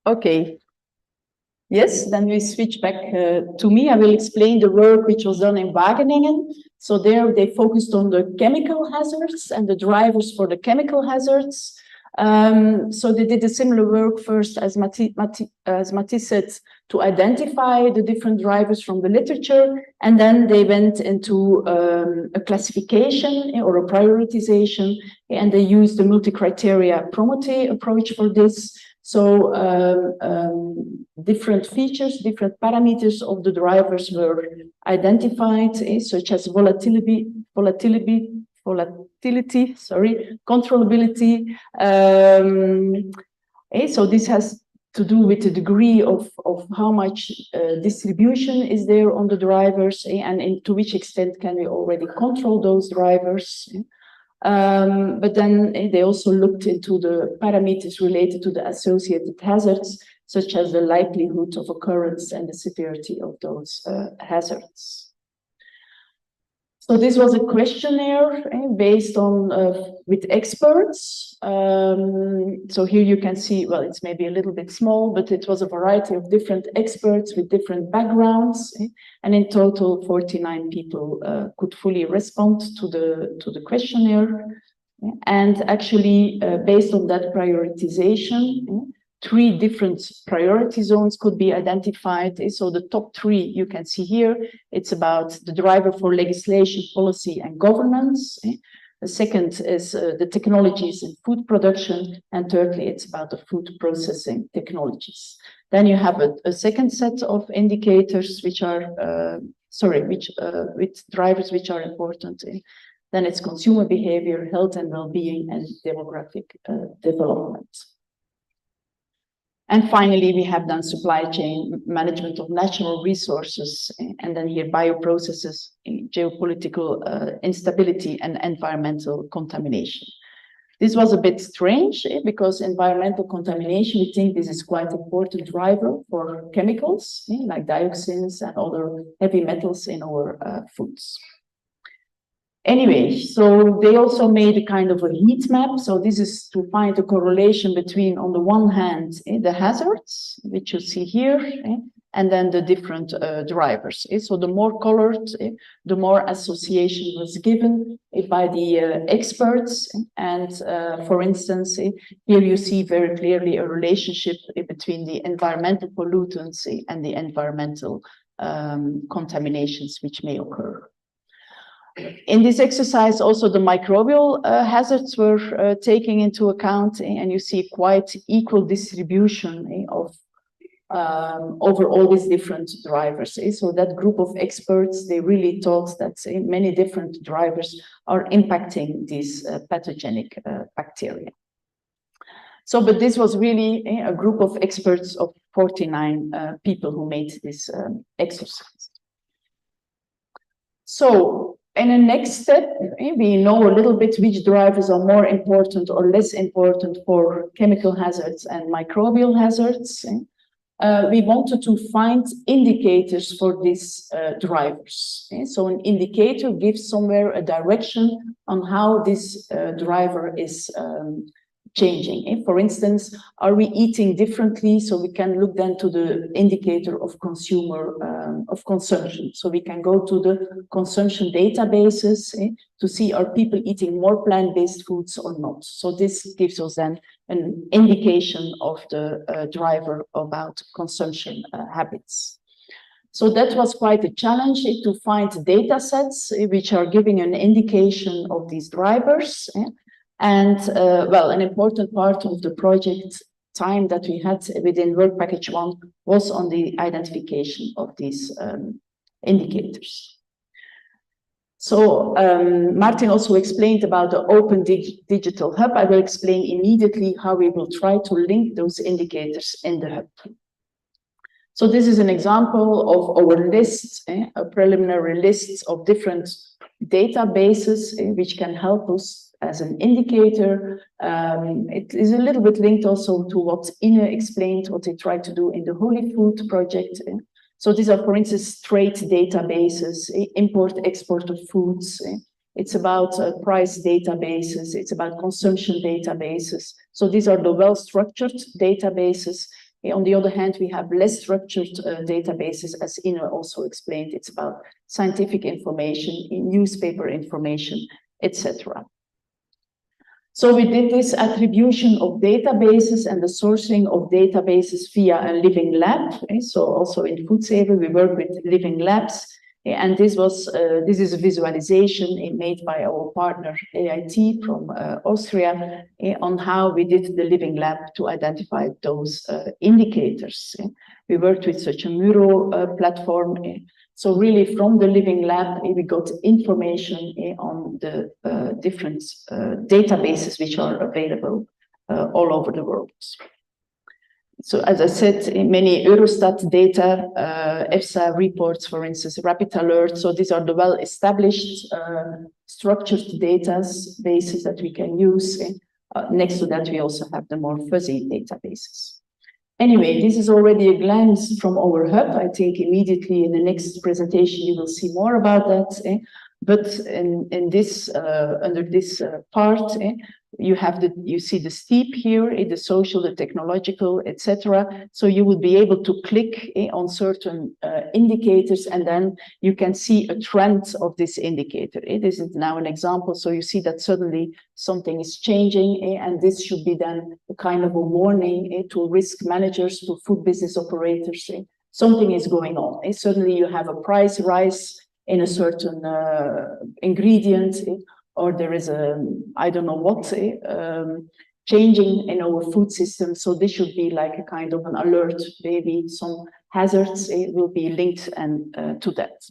Speaker 4: Okay. Yes, then we switch back to me. I will explain the work which was done in Wageningen. So there they focused on the chemical hazards and the drivers for the chemical hazards. So they did a similar work first, as Mathis said, to identify the different drivers from the literature. And then they went into a classification or a prioritization, and they used the multi-criteria Promote approach for this. So different features, different parameters of the drivers were identified, such as volatility, controllability. So this has to do with the degree of how much distribution is there on the drivers, and to which extent can we already control those drivers. But then they also looked into the parameters related to the associated hazards, such as the likelihood of occurrence and the severity of those hazards. So this was a questionnaire based on with experts. So here you can see, well, it's maybe a little bit small, but it was a variety of different experts with different backgrounds, and in total, 49 people could fully respond to the questionnaire. And actually, based on that prioritization, 3 different priority zones could be identified. So the top 3 you can see here, it's about the driver for legislation, policy, and governance. The second is the technologies in food production, and thirdly, it's about the food processing technologies. Then you have a second set of indicators which are, with drivers which are important. Then it's consumer behavior, health and well-being, and demographic development. And finally, we have done supply chain management of natural resources, and then here bioprocesses, geopolitical instability, and environmental contamination. This was a bit strange because environmental contamination, we think this is quite an important driver for chemicals like dioxins and other heavy metals in our foods. Anyway, so they also made a kind of a heat map. So this is to find a correlation between, on the one hand, the hazards, which you see here, and then the different drivers. So the more colored, the more association was given by the experts. And for instance, here you see very clearly a relationship between the environmental pollutants and the environmental contaminations which may occur. In this exercise, also the microbial hazards were taken into account, and you see quite equal distribution of over all these different drivers. So that group of experts, they really thought that many different drivers are impacting these pathogenic bacteria. So, but this was really a group of experts of 49 people who made this exercise. So, in the next step, we know a little bit which drivers are more important or less important for chemical hazards and microbial hazards. We wanted to find indicators for these drivers. So an indicator gives somewhere a direction on how this driver is changing. For instance, are we eating differently? So we can look then to the indicator of of consumption. So we can go to the consumption databases to see, are people eating more plant-based foods or not? So this gives us then an indication of the driver about consumption habits. So that was quite a challenge to find data sets which are giving an indication of these drivers. And well, an important part of the project time that we had within work package 1 was on the identification of these indicators. So Martin also explained about the open digital hub. I will explain immediately how we will try to link those indicators in the hub. So this is an example of our list, a preliminary list of different databases which can help us as an indicator. It is a little bit linked also to what Ine explained, what they tried to do in the Holifood project. So these are, for instance, trade databases, import-export of foods. It's about price databases. It's about consumption databases. So these are the well-structured databases. On the other hand, we have less structured databases, as Ine also explained. It's about scientific information, newspaper information, etc. So we did this attribution of databases and the sourcing of databases via a living lab. So also in Foodsafer, we work with living labs. And this is a visualization made by our partner AIT from Austria on how we did the living lab to identify those indicators. We worked with such a Muro platform. So really from the living lab, we got information on the different databases which are available all over the world. So as I said, in many Eurostat data, EFSA reports, for instance, rapid alert. So these are the well-established structured data bases that we can use. Next to that, we also have the more fuzzy databases. Anyway, this is already a glance from our hub. I think immediately in the next presentation, you will see more about that. But in this, under this part, you see the steep here, the social, the technological, etc. So you will be able to click on certain indicators, and then you can see a trend of this indicator. This is now an example. So you see that suddenly something is changing, and this should be then a kind of a warning to risk managers, to food business operators. Something is going on. Suddenly you have a price rise in a certain ingredient, or there is a, I don't know what, changing in our food system. So this should be like a kind of an alert, maybe some hazards will be linked to that.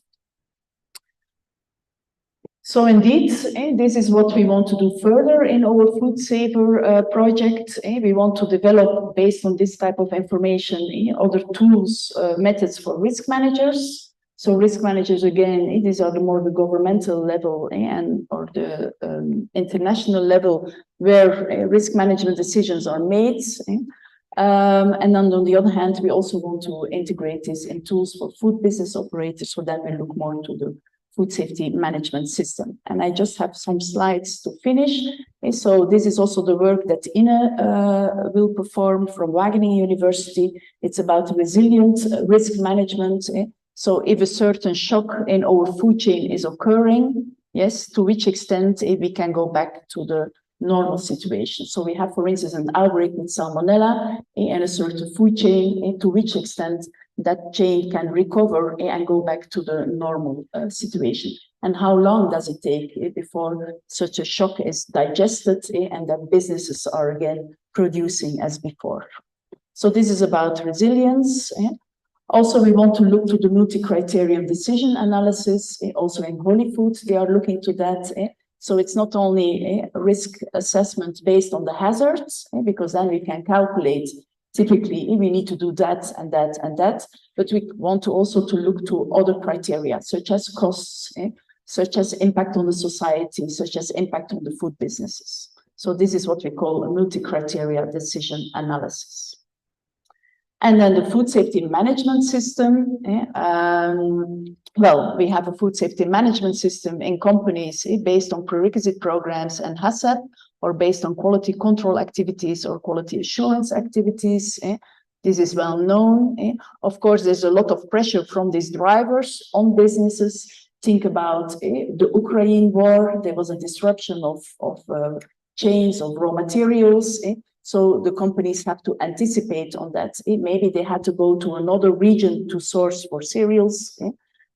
Speaker 4: So indeed, this is what we want to do further in our Foodsafer project. We want to develop, based on this type of information, other tools, methods for risk managers. So risk managers, again, these are the more the governmental level or the international level where risk management decisions are made. And then on the other hand, we also want to integrate this in tools for food business operators. So then we look more into the food safety management system. And I just have some slides to finish. So this is also the work that Ine will perform from Wageningen University. It's about resilient risk management. So if a certain shock in our food chain is occurring, yes, to which extent we can go back to the normal situation. So we have, for instance, an outbreak with salmonella in a certain food chain, to which extent that chain can recover and go back to the normal situation. And how long does it take before such a shock is digested and that businesses are again producing as before? So this is about resilience. Also, we want to look to the multi-criterion decision analysis. Also in Holifood, they are looking to that. So it's not only a risk assessment based on the hazards, because then we can calculate, typically we need to do that and that and that, but we want to also to look to other criteria, such as costs, such as impact on the society, such as impact on the food businesses. So this is what we call a multi-criteria decision analysis. And then the food safety management system. Well, we have a food safety management system in companies based on prerequisite programs and HACCP, or based on quality control activities or quality assurance activities. This is well known. Of course, there's a lot of pressure from these drivers on businesses. Think about the Ukraine war. There was a disruption of chains of raw materials. So the companies have to anticipate on that. Maybe they had to go to another region to source for cereals.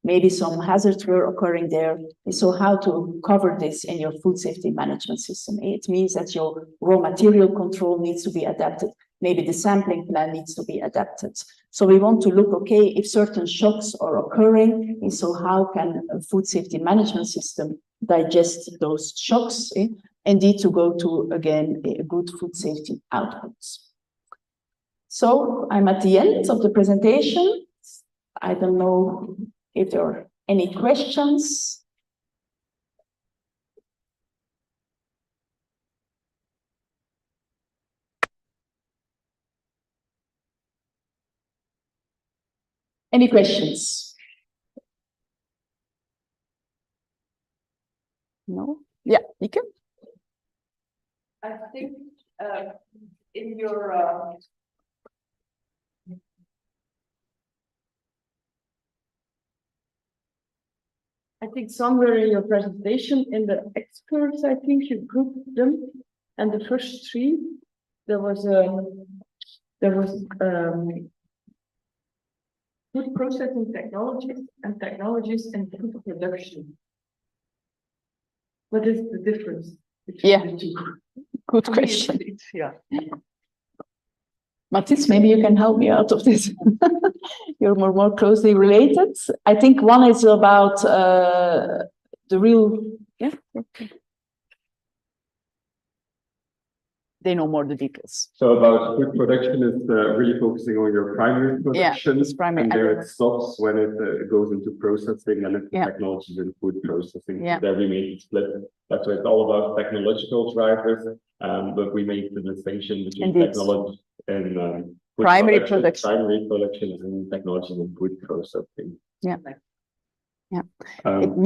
Speaker 4: Maybe some hazards were occurring there. So how to cover this in your food safety management system? It means that your raw material control needs to be adapted. Maybe the sampling plan needs to be adapted. So we want to look, okay, if certain shocks are occurring, so how can a food safety management system digest those shocks? Indeed, to go to, again, a good food safety outcomes. So I'm at the end of the presentation. I don't know if there are any questions. Any questions? No? Yeah, Nieke?
Speaker 2: I think in your I think somewhere in your presentation, in the experts, I think you grouped them, and the first three, there was food processing technologies and technologies in food production. What is the difference between the two?
Speaker 4: Good question.
Speaker 2: Yeah.
Speaker 4: Mathis, maybe you can help me out of this. You're more closely related. I think one is about the real. Yeah. Okay. they know more the details.
Speaker 5: So about food production is really focusing on your primary production,
Speaker 4: it's primary.
Speaker 5: and there it stops when it goes into processing and it's
Speaker 4: Yeah.
Speaker 5: technologies in food processing.
Speaker 4: Yeah.
Speaker 5: There we make it split. That's why it's all about technological drivers, but we make the distinction between
Speaker 4: Indeed.
Speaker 5: technology and food
Speaker 4: Primary production.
Speaker 5: primary production and technologies in food processing.
Speaker 4: Yeah. Yeah.
Speaker 5: Um,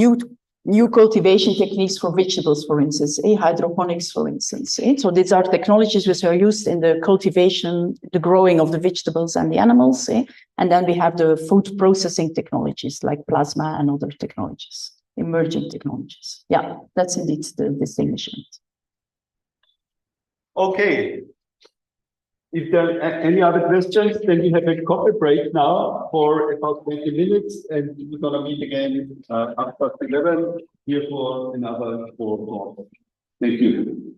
Speaker 4: New cultivation techniques for vegetables, for instance, hydroponics, for instance. So these are technologies which are used in the cultivation, the growing of the vegetables and the animals. And then we have the food processing technologies like plasma and other technologies, emerging technologies. Yeah, that's indeed the distinguishment.
Speaker 1: Okay. If there are any other questions, then we have a coffee break now for about 20 minutes, and we're gonna meet again after 11 here for another 4 o'clock. Thank you.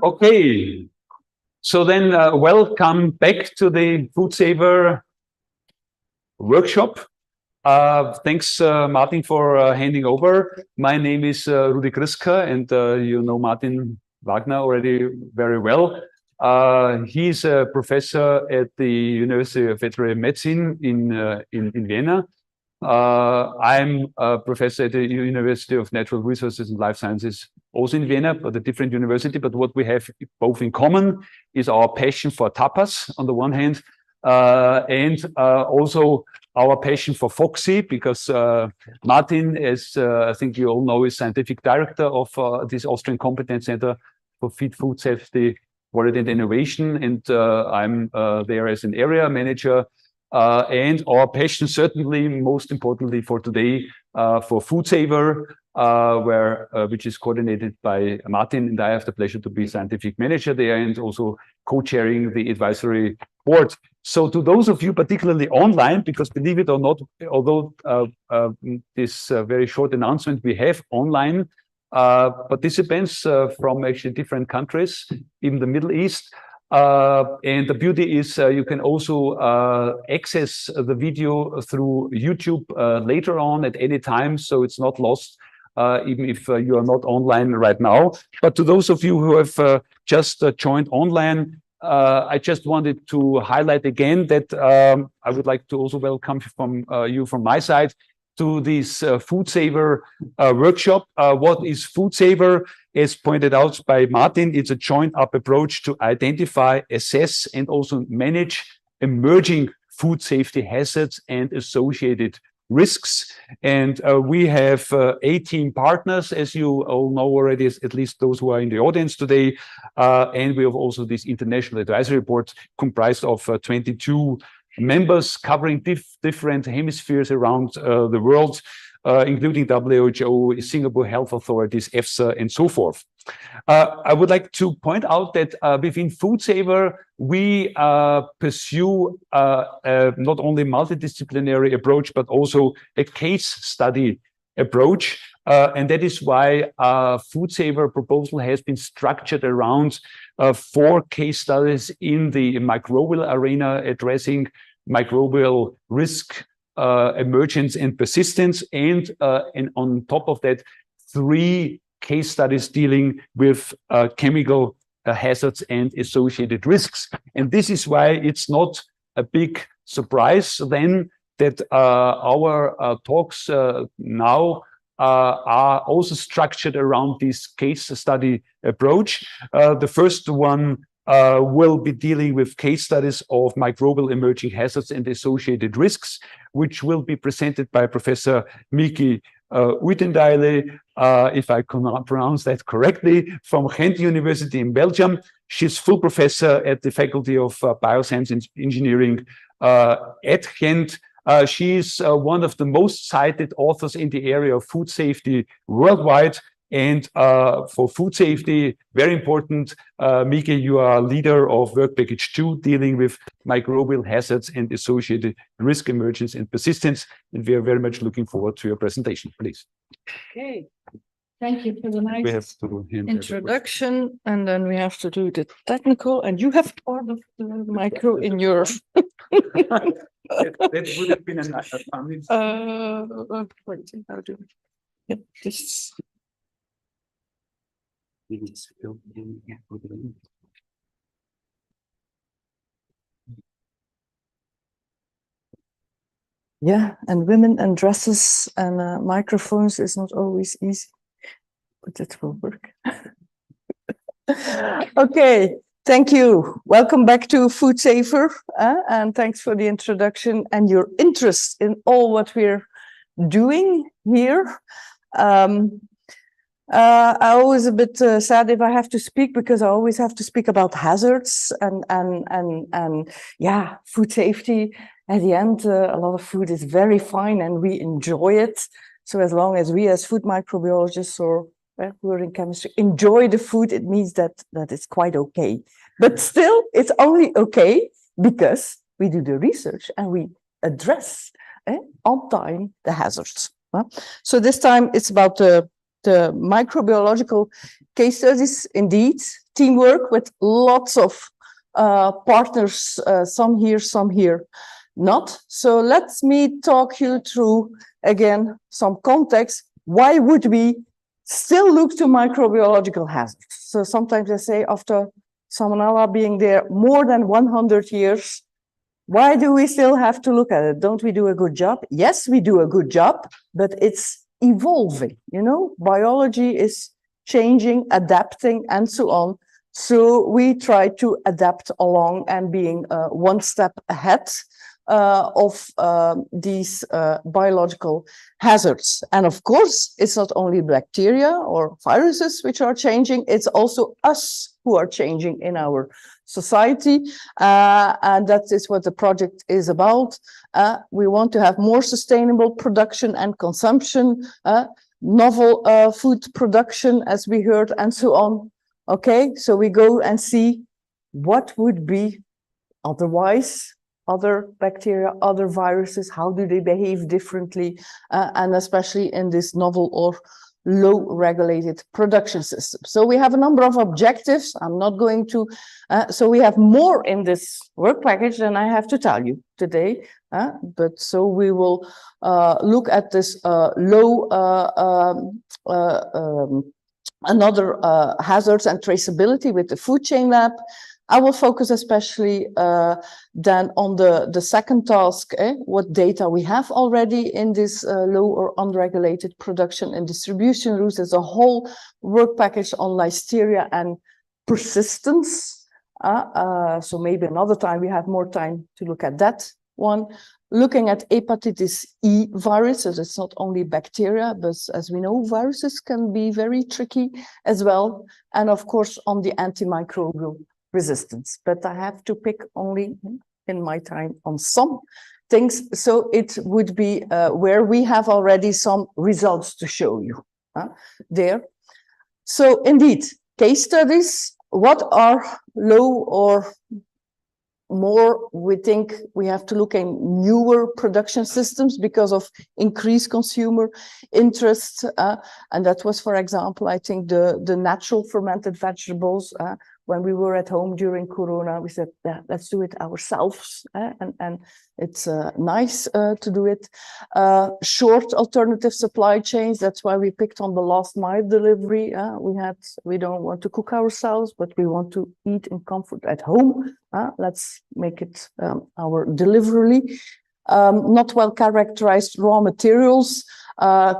Speaker 6: Okay, so then welcome back to the Foodsafer workshop. Thanks, Martin, for handing over. My name is Rudi Kriska, and you know Martin Wagner already very well. He's a professor at the University of Veterinary Medicine in Vienna. I'm a professor at the University of Natural Resources and Life Sciences, also in Vienna, but a different university. But what we have both in common is our passion for tapas on the one hand, and also our passion for Foxy, because Martin, as I think you all know, is scientific director of this Austrian Competence Center for Feed Food Safety, Quality and Innovation, and I'm there as an area manager. And our passion, certainly most importantly for today, for Foodsafer, which is coordinated by Martin, and I have the pleasure to be scientific manager there and also co-chairing the advisory board. So to those of you particularly online, because believe it or not, although this very short announcement, we have online participants from actually different countries in the Middle East. And the beauty is you can also access the video through YouTube later on at any time, so it's not lost, even if you are not online right now. But to those of you who have just joined online, I just wanted to highlight again that I would like to also welcome you from my side to this Foodsafer workshop. What is Foodsafer? As pointed out by Martin, it's a joined-up approach to identify, assess, and also manage emerging food safety hazards and associated risks. And we have 18 partners, as you all know already, at least those who are in the audience today. And we have also this international advisory board comprised of 22 members covering different hemispheres around the world, including WHO, Singapore health authorities, EFSA, and so forth. I would like to point out that within Foodsafer, we pursue not only multidisciplinary approach, but also a case study approach. And that is why Foodsafer proposal has been structured around 4 case studies in the microbial arena, addressing microbial risk, emergence and persistence, and on top of that, 3 case studies dealing with chemical hazards and associated risks. And this is why it's not a big surprise then that our talks now are also structured around this case study approach. The first one will be dealing with case studies of microbial emerging hazards and associated risks, which will be presented by Professor Mieke Uitendaele, if I cannot pronounce that correctly, from Ghent University in Belgium. She's full professor at the Faculty of Bioscience and Engineering at Ghent. She is one of the most cited authors in the area of food safety worldwide. And for food safety, very important, Mieke, you are leader of work package 2, dealing with microbial hazards and associated risk emergence and persistence. And we are very much looking forward to your presentation, please.
Speaker 2: Okay, thank you for the nice
Speaker 6: We have to
Speaker 2: introduction, and then we have to do the technical, and you have part of the micro in your...
Speaker 6: that would have been a nice...
Speaker 2: wait, how do we get this? Yeah, and women and dresses and microphones is not always easy, but it will work. Okay, thank you. Welcome back to Foodsafer, and thanks for the introduction and your interest in all what we're doing here. I always a bit sad if I have to speak, because I always have to speak about hazards and yeah, food safety. At the end, a lot of food is very fine and we enjoy it. So as long as we as food microbiologists or who are in chemistry enjoy the food, it means that it's quite okay. But still, it's only okay because we do the research and we address on time the hazards. So this time it's about the microbiological case studies, indeed, teamwork with lots of partners, some here, not. So let me talk you through, again, some context. Why would we still look to microbiological hazards? So sometimes I say, after Salmonella being there more than 100 years, why do we still have to look at it? Don't we do a good job? Yes, we do a good job, but it's evolving, you know, biology is changing, adapting, and so on. So we try to adapt along and being one step ahead of these biological hazards. And of course, it's not only bacteria or viruses which are changing, it's also us who are changing in our society. And that is what the project is about. We want to have more sustainable production and consumption, novel food production, as we heard, and so on. Okay, so we go and see what would be otherwise, other bacteria, other viruses, how do they behave differently, and especially in this novel or low regulated production system. So we have a number of objectives. I'm not going to, so we have more in this work package than I have to tell you today. But so we will look at this another hazards and traceability with the food chain lab. I will focus especially then on the second task, what data we have already in this low or unregulated production and distribution routes. There's a whole work package on Listeria and persistence. So maybe another time we have more time to look at that one. Looking at hepatitis E viruses, it's not only bacteria, but as we know, viruses can be very tricky as well. And of course, on the antimicrobial resistance, but I have to pick only in my time on some things. So it would be where we have already some results to show you there. So indeed, case studies, what are low or more, we think we have to look at newer production systems because of increased consumer interest. And that was, for example, I think the natural fermented vegetables. When we were at home during Corona, we said, yeah, let's do it ourselves. And it's nice to do it. Short alternative supply chains, that's why we picked on the last mile delivery. We don't want to cook ourselves, but we want to eat in comfort at home. Let's make it our delivery. Not well characterized raw materials,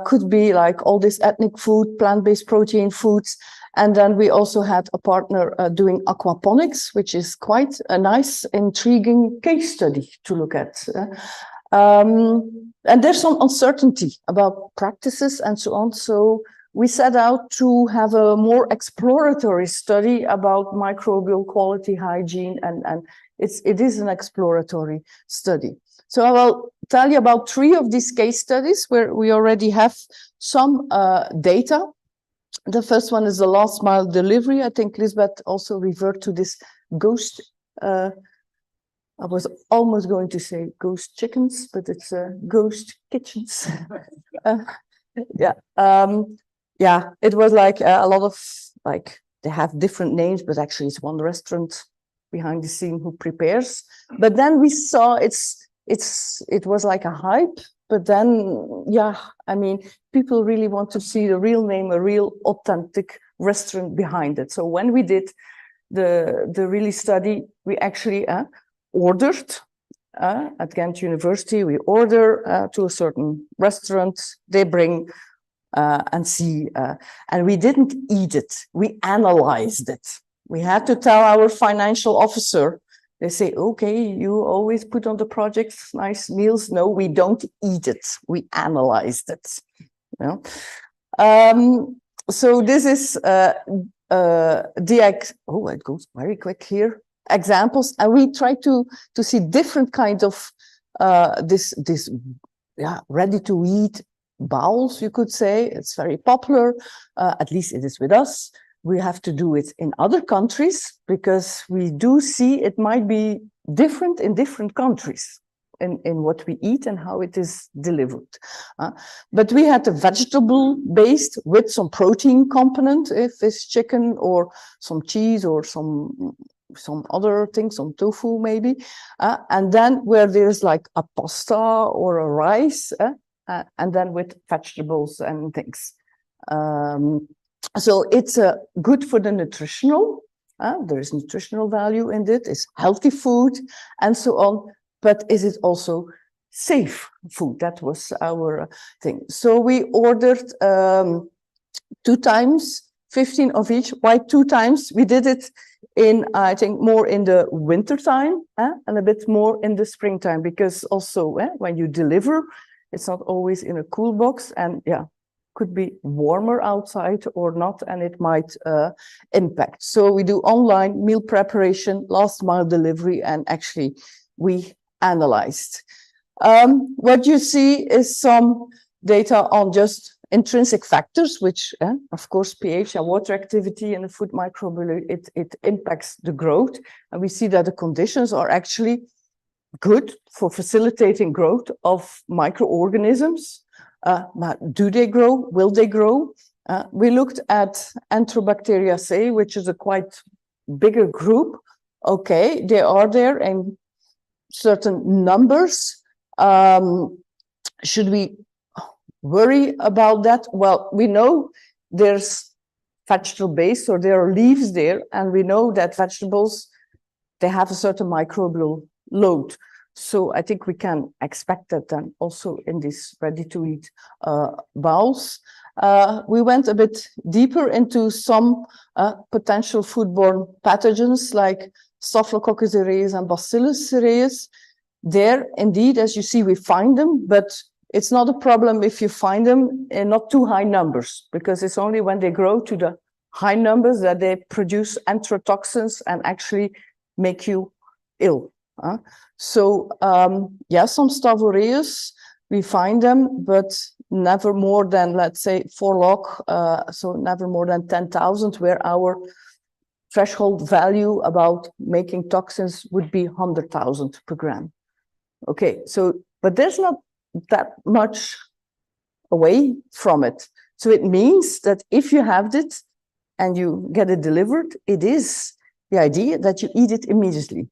Speaker 2: could be like all this ethnic food, plant-based protein foods. And then we also had a partner doing aquaponics, which is quite a nice, intriguing case study to look at. And there's some uncertainty about practices and so on. So we set out to have a more exploratory study about microbial quality hygiene, and it is an exploratory study. So I will tell you about 3 of these case studies where we already have some data. The first one is the last mile delivery. I think Lisbeth also referred to this ghost. I was almost going to say ghost chickens, but it's ghost kitchens. Yeah, it was like a lot of, like, they have different names, but actually it's one restaurant behind the scene who prepares. But then we saw it was like a hype. But then, yeah, I mean, people really want to see the real name, a real authentic restaurant behind it. So when we did the really study, we actually ordered at Ghent University, we order to a certain restaurant, they bring and see, and we didn't eat it, we analyzed it. We had to tell our financial officer. They say, okay, you always put on the projects nice meals. No, we don't eat it. We analyzed it. You know? So this is oh, it goes very quick here. Examples, and we try to see different kinds of this ready to eat bowls, you could say. It's very popular, at least it is with us. We have to do it in other countries because we do see it might be different in different countries in what we eat and how it is delivered. But we had a vegetable based with some protein component, if it's chicken or some cheese or some other things, some tofu maybe. And then where there's like a pasta or a rice, and then with vegetables and things. So it's good for the nutritional. There is nutritional value in it. It's healthy food and so on. But is it also safe food? That was our thing. So we ordered 2 times, 15 of each. Why 2 times? We did it in, I think, more in the winter time and a bit more in the springtime, because also when you deliver, it's not always in a cool box, and could be warmer outside or not, and it might impact. So we do online meal preparation, last mile delivery, and actually we analyzed. What you see is some data on just intrinsic factors, which of course pH and water activity and the food microbiology, it impacts the growth, and we see that the conditions are actually good for facilitating growth of microorganisms. Do they grow? Will they grow? We looked at Enterobacteriaceae, which is a quite bigger group. Okay, they are there in certain numbers. Should we worry about that? Well, we know there's vegetable base, so there are leaves there, and we know that vegetables, they have a certain microbial load. So I think we can expect that then also in these ready-to-eat bowls. We went a bit deeper into some potential foodborne pathogens like Staphylococcus aureus and Bacillus cereus. There, indeed, as you see, we find them, but it's not a problem if you find them in not too high numbers, because it's only when they grow to the high numbers that they produce enterotoxins and actually make you ill. So, some Staph aureus, we find them, but never more than, let's say, 4 log, so never more than 10,000, where our threshold value about making toxins would be 100,000 per gram. Okay, so, but there's not that much away from it. So it means that if you have it and you get it delivered, it is the idea that you eat it immediately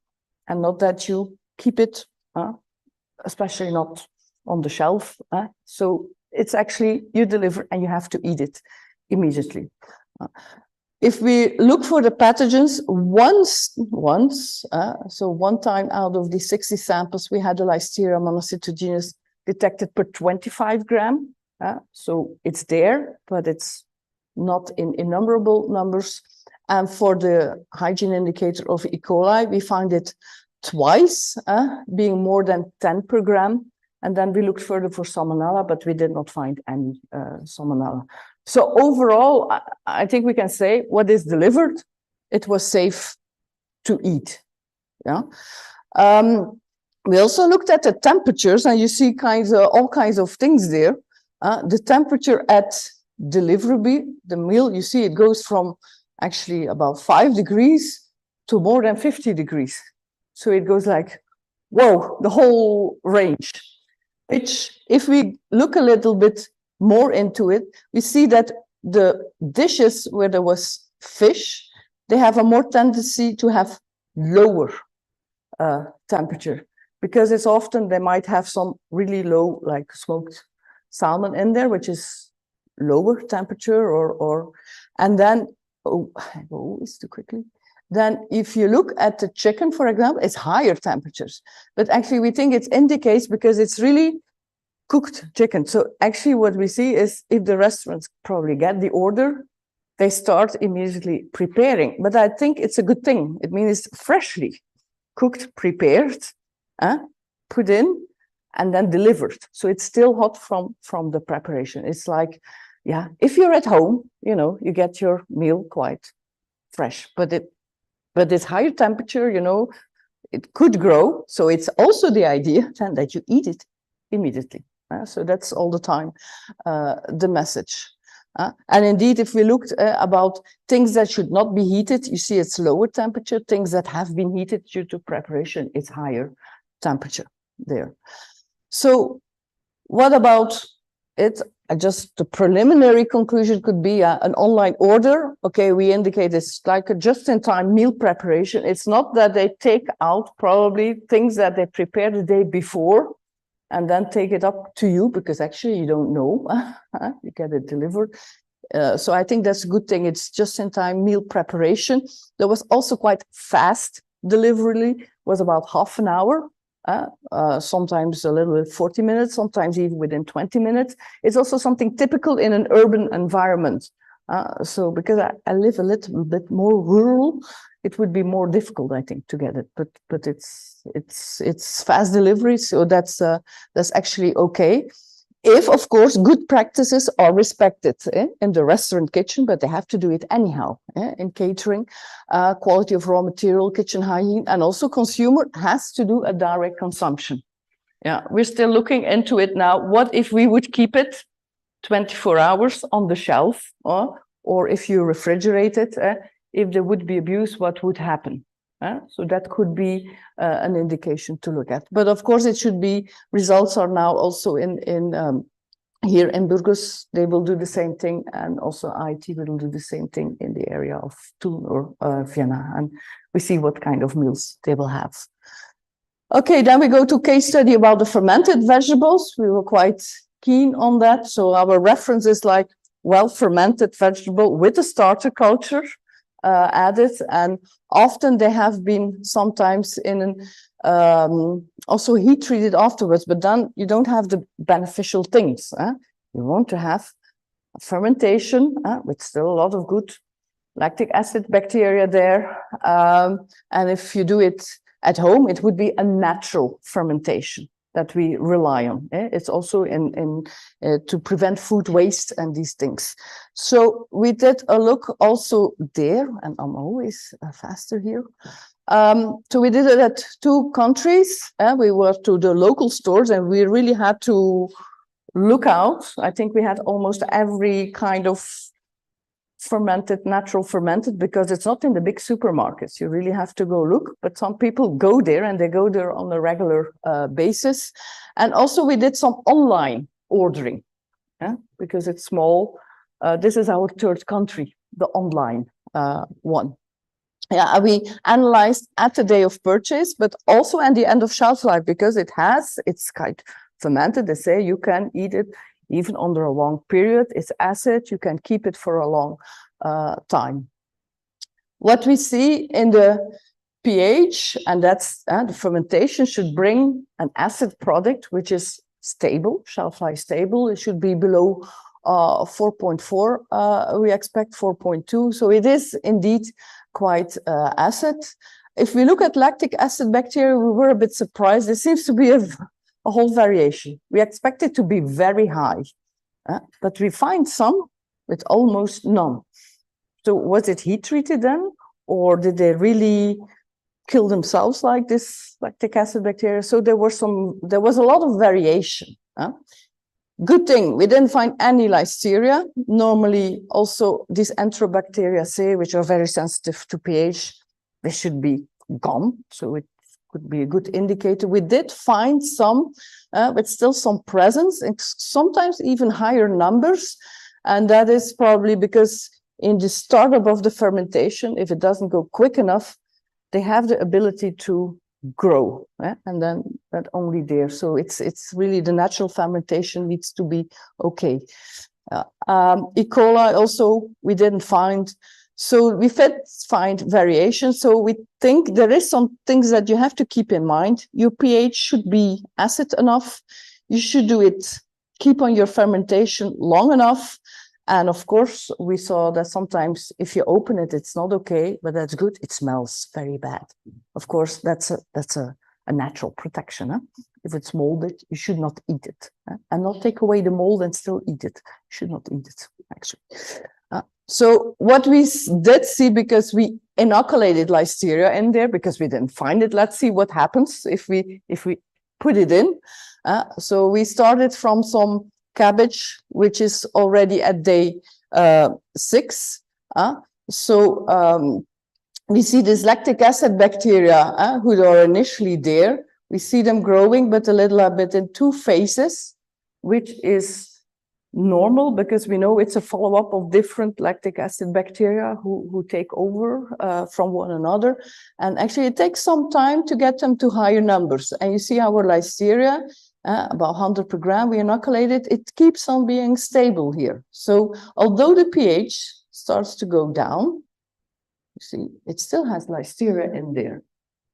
Speaker 2: and not that you keep it, especially not on the shelf. So it's actually, you deliver and you have to eat it immediately. If we look for the pathogens, so one time out of the 60 samples, we had the Listeria monocytogenes detected per 25 gram. So it's there, but it's not in innumerable numbers. And for the hygiene indicator of E. coli, we find it twice, being more than 10 per gram. And then we looked further for Salmonella, but we did not find any Salmonella. So overall, I think we can say what is delivered, it was safe to eat. Yeah. We also looked at the temperatures, and you see all kinds of things there. The temperature at delivery, the meal, you see it goes from actually about 5 degrees to more than 50 degrees. So it goes like, whoa, the whole range. Which, if we look a little bit more into it, we see that the dishes where there was fish, they have a more tendency to have lower temperature, because it's often they might have some really low, like smoked salmon in there, which is lower temperature, and then, it's too quickly. Then if you look at the chicken, for example, it's higher temperatures, but actually we think it indicates because it's really cooked chicken. So actually what we see is if the restaurants probably get the order, they start immediately preparing. But I think it's a good thing. It means it's freshly cooked, prepared, put in, and then delivered. So it's still hot from the preparation. It's like, yeah, if you're at home, you know, you get your meal quite fresh, but it's higher temperature, you know, it could grow. So it's also the idea then that you eat it immediately. So that's all the time the message. And indeed, if we looked about things that should not be heated, you see it's lower temperature. Things that have been heated due to preparation, it's higher temperature there. So what about it? Just the preliminary conclusion could be an online order. Okay, we indicate it's like a just-in-time meal preparation. It's not that they take out probably things that they prepared the day before and then take it up to you, because actually you don't know. You get it delivered. So I think that's a good thing. It's just-in-time meal preparation. There was also quite fast delivery, was about half an hour. Sometimes a little bit 40 minutes, sometimes even within 20 minutes. It's also something typical in an urban environment. So because I live a little bit more rural, it would be more difficult, I think, to get it. But it's fast delivery, so that's actually okay. If, of course, good practices are respected in the restaurant kitchen, but they have to do it anyhow in catering, quality of raw material, kitchen hygiene, and also consumer has to do a direct consumption. Yeah, we're still looking into it now. What if we would keep it 24 hours on the shelf, or if you refrigerate it, if there would be abuse, what would happen? So that could be an indication to look at. But of course, it should be, results are now also in here in Burgos, they will do the same thing, and also IT will do the same thing in the area of Thun or Vienna, and we see what kind of meals they will have. Okay, then we go to case study about the fermented vegetables. We were quite keen on that. So our reference is like well-fermented vegetable with a starter culture added, and often they have been sometimes in an also heat treated afterwards, but then you don't have the beneficial things. You want to have fermentation with still a lot of good lactic acid bacteria there, and if you do it at home, it would be a natural fermentation that we rely on. It's also to prevent food waste and these things. So we did a look also there, and I'm always faster here. So we did it at 2 countries. We were to the local stores, and we really had to look out. I think we had almost every kind of fermented, natural fermented, because it's not in the big supermarkets. You really have to go look, but some people go there, and they go there on a regular basis. And also we did some online ordering, because it's small. This is our 3rd country, the online one. Yeah, we analyzed at the day of purchase, but also at the end of shelf life, because it's kind of fermented. They say you can eat it even under a long period. It's acid, you can keep it for a long time. What we see in the pH, and that's the fermentation should bring an acid product which is stable, shelf life stable. It should be below 4.4, we expect 4.2. So it is indeed quite acid. If we look at lactic acid bacteria, we were a bit surprised. There seems to be a whole variation. We expect it to be very high, but we find some with almost none. So was it heat treated then, or did they really kill themselves like this lactic acid bacteria? So there was a lot of variation. Good thing, we didn't find any Listeria. Normally also these Enterobacteriaceae, which are very sensitive to pH, they should be gone. So it could be a good indicator. We did find some, but still some presence, and sometimes even higher numbers. And that is probably because in the startup of the fermentation, if it doesn't go quick enough, they have the ability to grow, and then that only there. So it's really the natural fermentation needs to be okay. E. coli also we didn't find. So we find variation. So we think there is some things that you have to keep in mind. Your pH should be acid enough. You should do it, keep on your fermentation long enough. And of course, we saw that sometimes if you open it, it's not okay, but that's good. It smells very bad. Of course, that's a natural protection. If it's molded, you should not eat it, and not take away the mold and still eat it. You should not eat it, actually. So what we did see, because we inoculated Listeria in there, because we didn't find it, let's see what happens if we put it in. So we started from some cabbage, which is already at day 6. We see these lactic acid bacteria who are initially there. We see them growing, but a little bit in 2 phases, which is normal because we know it's a follow-up of different lactic acid bacteria who take over from one another. And actually, it takes some time to get them to higher numbers. And you see our Listeria, about 100 per gram, we inoculate it, it keeps on being stable here. So although the pH starts to go down, you see, it still has Listeria in there.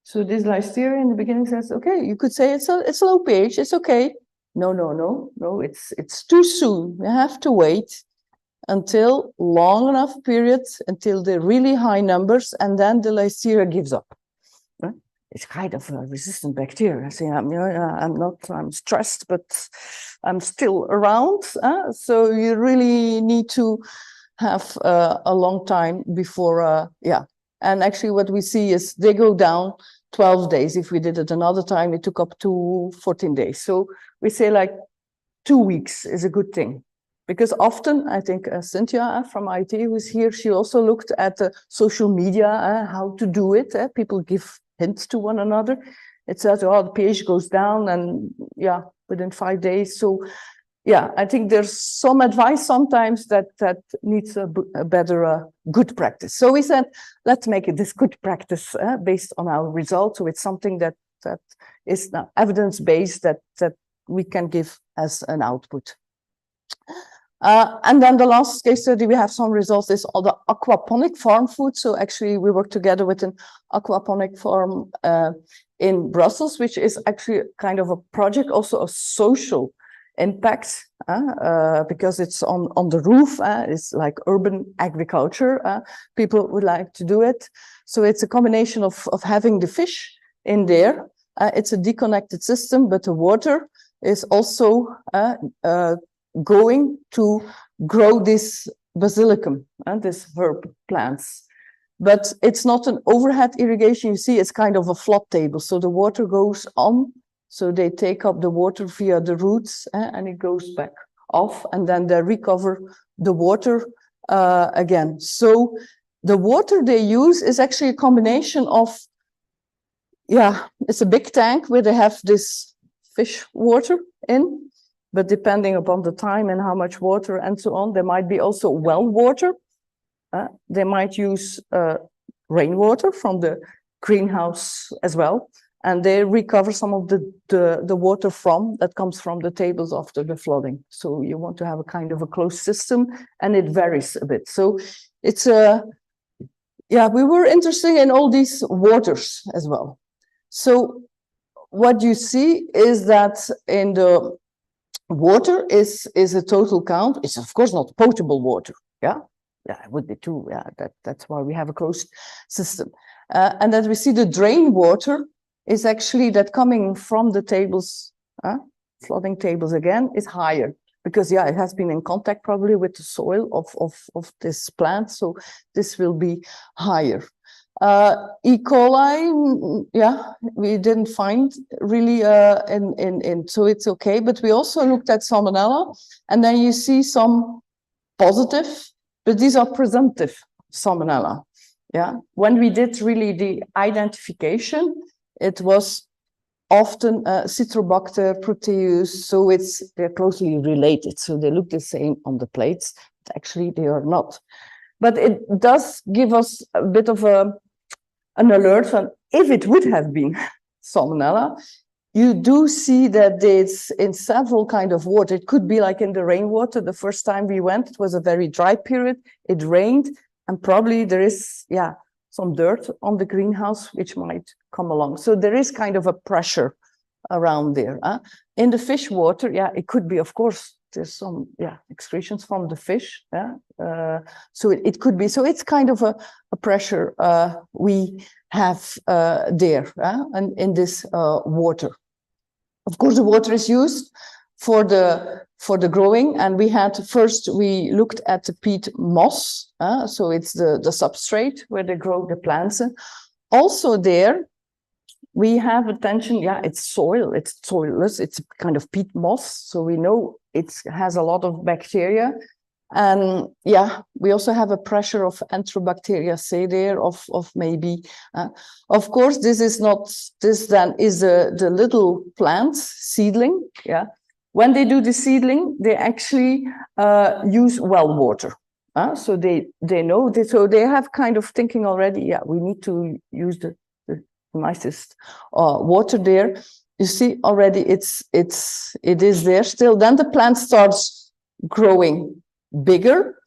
Speaker 2: So this Listeria in the beginning says, okay, you could say it's low pH, it's okay. No, it's too soon. You have to wait until long enough periods, until the really high numbers, and then the Listeria gives up. Right? It's kind of a resistant bacteria. See, I'm stressed, but I'm still around. So you really need to have a long time before, And actually what we see is they go down 12 days. If we did it another time, it took up to 14 days. So we say like 2 weeks is a good thing. Because often, I think Cynthia from IT, who's here, she also looked at social media, how to do it. People give hints to one another. It says, oh, the pH goes down and within 5 days. So I think there's some advice sometimes that needs a better good practice. So we said, let's make it this good practice based on our results. So it's something that is now evidence-based that we can give as an output. And then the last case study, we have some results, is on the aquaponic farm food. So actually we work together with an aquaponic farm in Brussels, which is actually kind of a project, also a social impact, because it's on the roof. It's like urban agriculture. People would like to do it. So it's a combination of having the fish in there. It's a deconnected system, but the water is also going to grow this basilicum, this herb plants. But it's not an overhead irrigation. You see, it's kind of a flood table. So the water goes on. So they take up the water via the roots and it goes back off, and then they recover the water again. So the water they use is actually a combination of, it's a big tank where they have this fish water in, but depending upon the time and how much water and so on, there might be also well water. They might use rainwater from the greenhouse as well. And they recover some of the water that comes from the tables after the flooding. So you want to have a kind of a closed system, and it varies a bit. So it's we were interested in all these waters as well. So what you see is that in the water is a total count. It's of course not potable water. Yeah, it would be too. Yeah, that's why we have a closed system. And that we see the drain water is actually that coming from the tables, flooding tables again, is higher because it has been in contact probably with the soil of this plant, so this will be higher. E. coli, we didn't find really so it's okay, but we also looked at salmonella, and then you see some positive, but these are presumptive salmonella. When we did really the identification, it was often Citrobacter, Proteus, so they're closely related. So they look the same on the plates, but actually they are not. But it does give us a bit of an alert on if it would have been Salmonella. You do see that it's in several kind of water. It could be like in the rainwater. The first time we went, it was a very dry period. It rained, and probably there is, some dirt on the greenhouse, which might come along. So there is kind of a pressure around there. In the fish water, it could be, of course, there's some excretions from the fish. So it could be. So it's kind of a pressure we have there and in this water.
Speaker 7: Of course, the water is used for the growing, and we looked at the peat moss, so it's the substrate where they grow the plants. Also there, we have attention, it's soil, it's soilless, it's a kind of peat moss, so we know it has a lot of bacteria. And we also have a pressure of Enterobacteriaceae there of maybe, of course, this then is the little plant seedling. When they do the seedling, they actually use well water. So they know this, so they have kind of thinking already, we need to use the nicest water there. You see already it is there still. Then the plant starts growing bigger.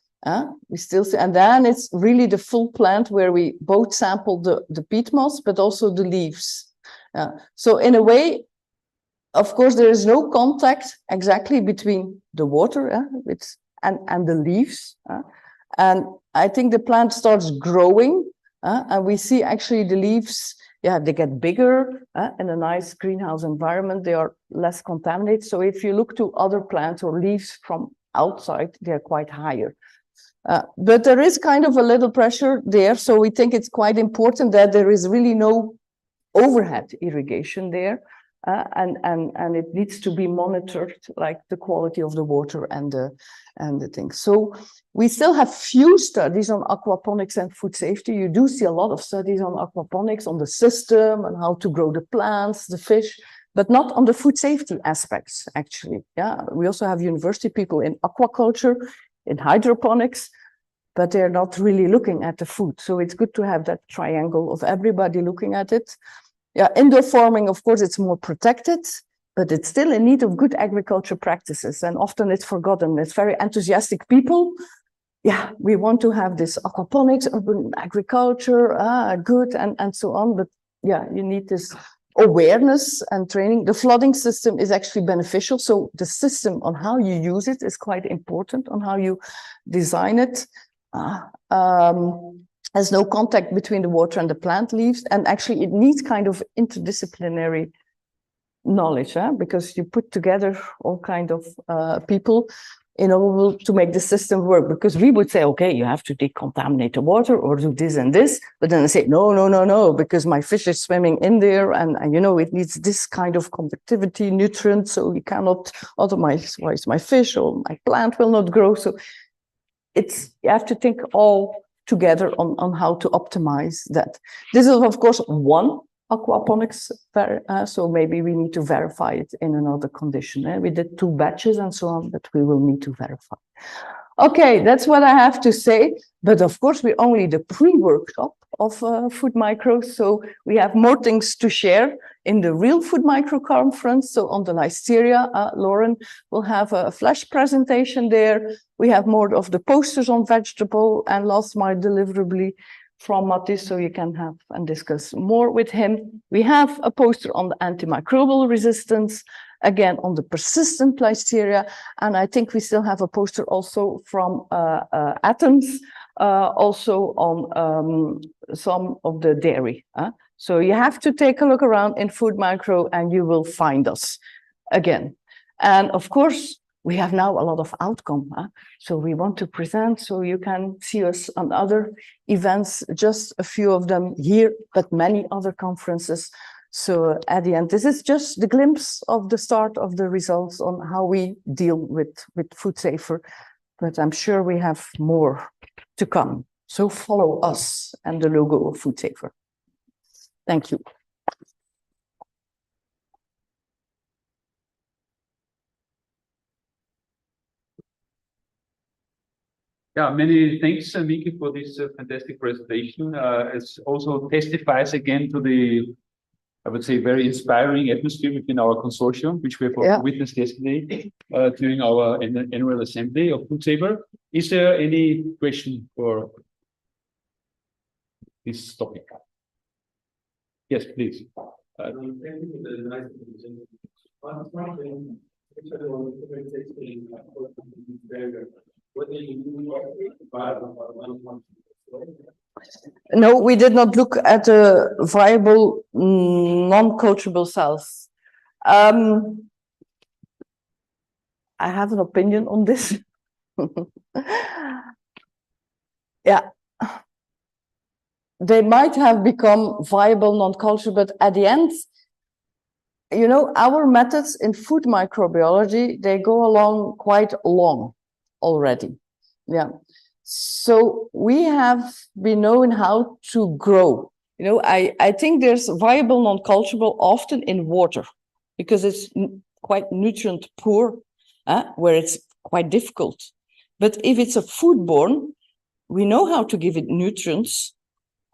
Speaker 7: We still see, and then it's really the full plant where we both sample the peat moss, but also the leaves. So in a way, of course, there is no contact exactly between the water and the leaves. And I think the plant starts growing, and we see actually the leaves, they get bigger in a nice greenhouse environment. They are less contaminated. So if you look to other plants or leaves from outside, they're quite higher. But there is kind of a little pressure there. So we think it's quite important that there is really no overhead irrigation there. And it needs to be monitored, like the quality of the water and the things. So we still have few studies on aquaponics and food safety. You do see a lot of studies on aquaponics, on the system and how to grow the plants, the fish, but not on the food safety aspects, actually. We also have university people in aquaculture, in hydroponics, but they're not really looking at the food. So it's good to have that triangle of everybody looking at it. Indoor farming, of course, it's more protected, but it's still in need of good agriculture practices. And often it's forgotten. It's very enthusiastic people. We want to have this aquaponics, urban agriculture, good, and so on. But you need this awareness and training. The flooding system is actually beneficial. So the system on how you use it is quite important, on how you design it. There's no contact between the water and the plant leaves, and actually it needs kind of interdisciplinary knowledge, because you put together all kind of people in order to make the system work. Because we would say, okay, you have to decontaminate the water or do this and this, but then they say, no, because my fish is swimming in there, and it needs this kind of conductivity, nutrients, so you cannot, otherwise my fish or my plant will not grow. So you have to think all together on how to optimize that. This is, of course, one aquaponics, so maybe we need to verify it in another condition. We did 2 batches and so on, but we will need to verify. Okay, that's what I have to say. But of course, we're only the pre-workshop of Food Micro, so we have more things to share in the real Food Micro conference. So on the Listeria, Lauren will have a flash presentation there. We have more of the posters on vegetable and last mile deliverably from Matthis, so you can have and discuss more with him. We have a poster on the antimicrobial resistance, again on the persistent Listeria, and I think we still have a poster also from Atoms, also on some of the dairy. So you have to take a look around in Food Micro and you will find us again. And of course, we have now a lot of outcome. So we want to present, so you can see us on other events, just a few of them here, but many other conferences. So at the end, this is just the glimpse of the start of the results on how we deal with Foodsafer, but I'm sure we have more to come. So follow us and the logo of Foodsafer. Thank you.
Speaker 6: Many thanks, Miki, for this fantastic presentation. It also testifies again to the, I would say, very inspiring atmosphere within our consortium, which we have witnessed yesterday during our annual assembly of Foodsafer. Is there any question for this topic? Yes, please.
Speaker 3: Thank you for the nice presentation. One question, which I want to say, whether you
Speaker 7: No, we did not look at viable non-culturable cells. I have an opinion on this. Yeah. They might have become viable non-culture, but at the end, you know, our methods in food microbiology, they go along quite long already. Yeah. So we have been known how to grow. You know, I think there's viable non-culturable often in water because it's quite nutrient poor, where it's quite difficult. But if it's a foodborne, we know how to give it nutrients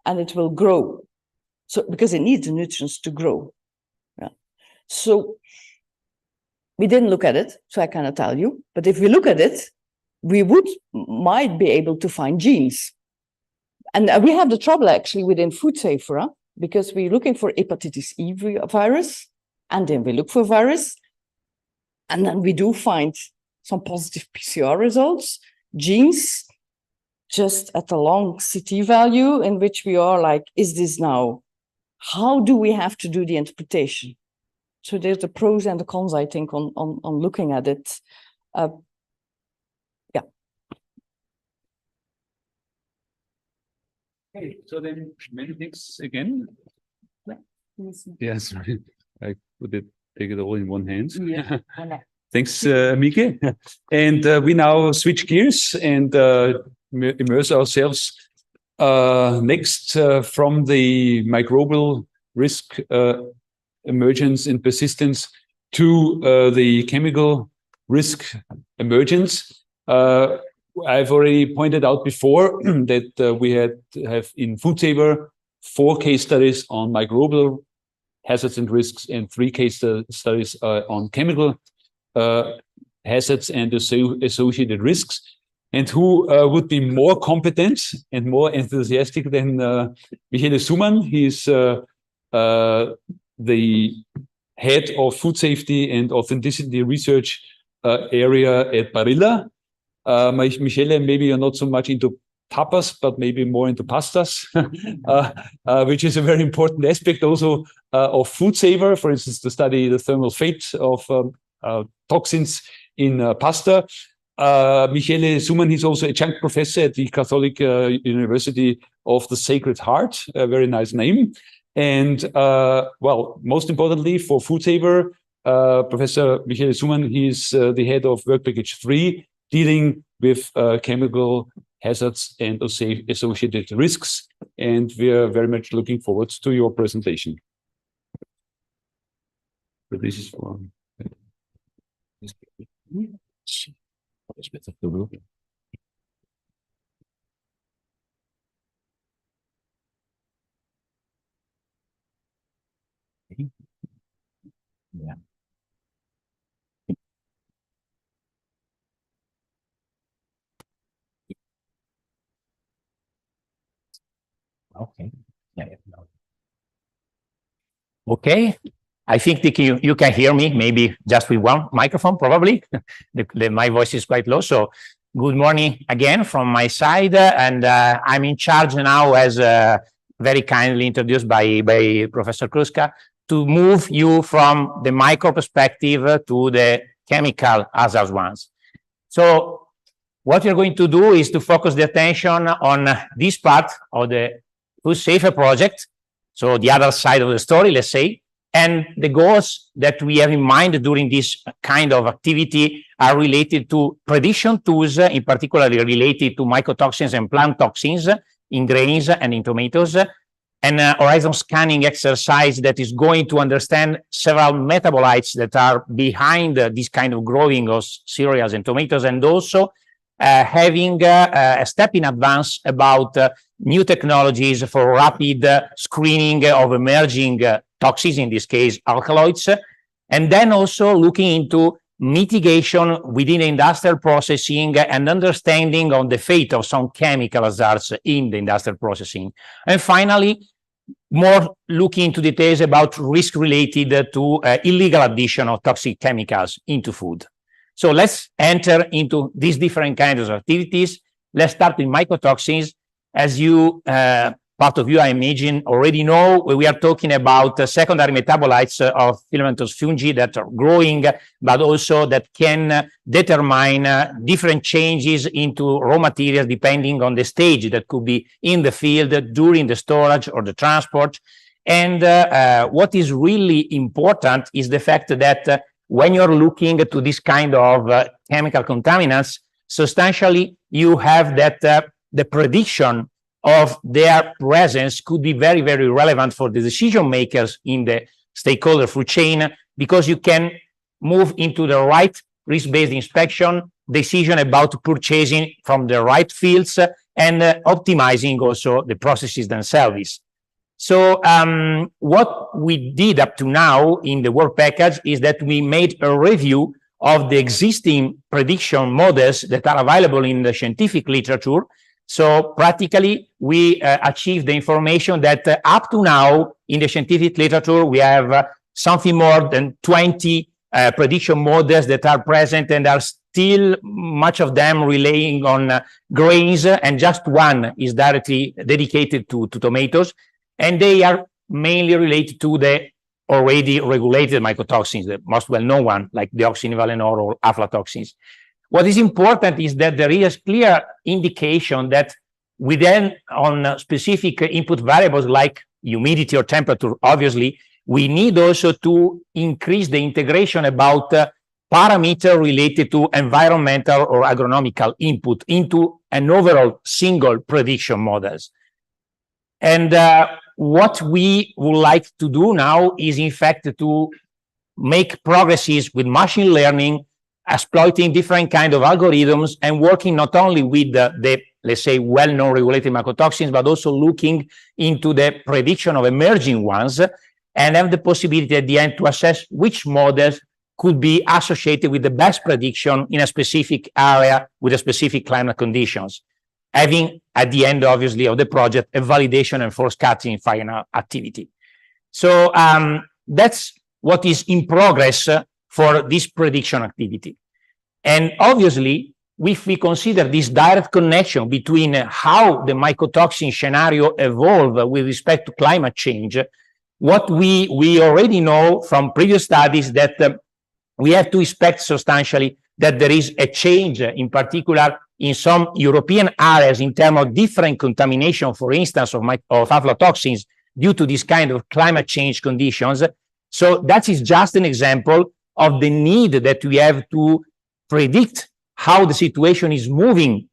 Speaker 7: and it will grow. So because it needs the nutrients to grow. Yeah. So we didn't look at it, so I cannot tell you. But if we look at it, we might be able to find genes. And we have the trouble actually within Foodsafer, because we're looking for hepatitis E virus, and then we look for virus, and then we do find some positive PCR results, genes, just at a long CT value, in which we are like, is this now? How do we have to do the interpretation? So there's the pros and the cons, I think, on looking at it. Yeah.
Speaker 6: Okay, so then many thanks again. Yes, I would take it all in one hand.
Speaker 7: Yeah.
Speaker 6: Thanks, Mike. And we now switch gears and immerse ourselves next from the microbial risk emergence and persistence to the chemical risk emergence. I've already pointed out before that we have in Foodsafer 4 case studies on microbial hazards and risks and 3 case studies on chemical hazards and associated risks. And who would be more competent and more enthusiastic than Michele Sumann? He's the head of food safety and authenticity research area at Barilla. Michele, maybe you're not so much into tapas, but maybe more into pastas, which is a very important aspect also of Foodsafer. For instance, to study the thermal fate of toxins in pasta. Michele Sumann, he's also adjunct professor at the Catholic University of the Sacred Heart, a very nice name. And well, most importantly for Foodsafer, Professor Michele Sumann, he's the head of work package 3, dealing with chemical hazards and associated risks. And we are very much looking forward to your presentation. So this is for...
Speaker 8: Yeah. Okay. Yeah. Okay. I think you can hear me, maybe just with one microphone, probably. My voice is quite low. So good morning again from my side. And I'm in charge now, as very kindly introduced by Professor Kruska, to move you from the micro perspective to the chemical hazards ones. So what we're going to do is to focus the attention on this part of the Foodsafer project. So the other side of the story, let's say. And the goals that we have in mind during this kind of activity are related to prediction tools, in particular related to mycotoxins and plant toxins in grains and in tomatoes, and horizon scanning exercise that is going to understand several metabolites that are behind this kind of growing of cereals and tomatoes, and also having a step in advance about new technologies for rapid screening of emerging toxins, in this case alkaloids, and then also looking into mitigation within industrial processing and understanding on the fate of some chemical hazards in the industrial processing. And finally, more looking into details about risk related to illegal addition of toxic chemicals into food. So let's enter into these different kinds of activities. Let's start with mycotoxins. As you part of you, I imagine, already know, we are talking about secondary metabolites of filamentous fungi that are growing, but also that can determine different changes into raw materials depending on the stage that could be in the field, during the storage or the transport. And what is really important is the fact that when you're looking to this kind of chemical contaminants, substantially you have that the prediction of their presence could be very, very relevant for the decision makers in the stakeholder food chain, because you can move into the right risk-based inspection decision about purchasing from the right fields and optimizing also the processes themselves. So what we did up to now in the work package is that we made a review of the existing prediction models that are available in the scientific literature. So practically, we achieved the information that up to now in the scientific literature, we have something more than 20 prediction models that are present, and are still much of them relying on grains, and just one is directly dedicated to tomatoes. And they are mainly related to the already regulated mycotoxins, the most well-known one, like deoxynivalenol or aflatoxins. What is important is that there is clear indication that we then, on specific input variables like humidity or temperature, obviously, we need also to increase the integration about parameter related to environmental or agronomical input into an overall single prediction models. And what we would like to do now is, in fact, to make progresses with machine learning, exploiting different kind of algorithms, and working not only with the let's say, well-known regulated mycotoxins, but also looking into the prediction of emerging ones, and have the possibility at the end to assess which models could be associated with the best prediction in a specific area with a specific climate conditions, having at the end, obviously, of the project, a validation and forecasting final activity. So that's what is in progress for this prediction activity. And obviously, if we consider this direct connection between how the mycotoxin scenario evolve with respect to climate change, what we already know from previous studies that we have to expect substantially that there is a change, in particular in some European areas, in terms of different contamination, for instance, of aflatoxins due to this kind of climate change conditions. So that is just an example of the need that we have to predict how the situation is moving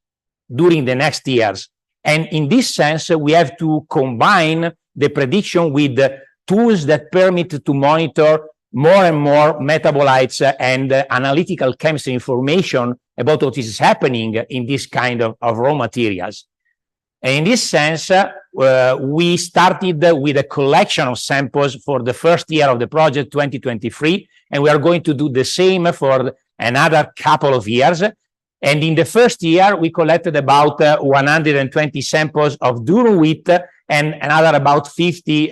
Speaker 8: during the next years. And in this sense, we have to combine the prediction with the tools that permit to monitor more and more metabolites and analytical chemistry information about what is happening in this kind of raw materials. And in this sense, we started with a collection of samples for the first year of the project, 2023, and we are going to do the same for another couple of years. And in the first year, we collected about 120 samples of durum wheat and another about 50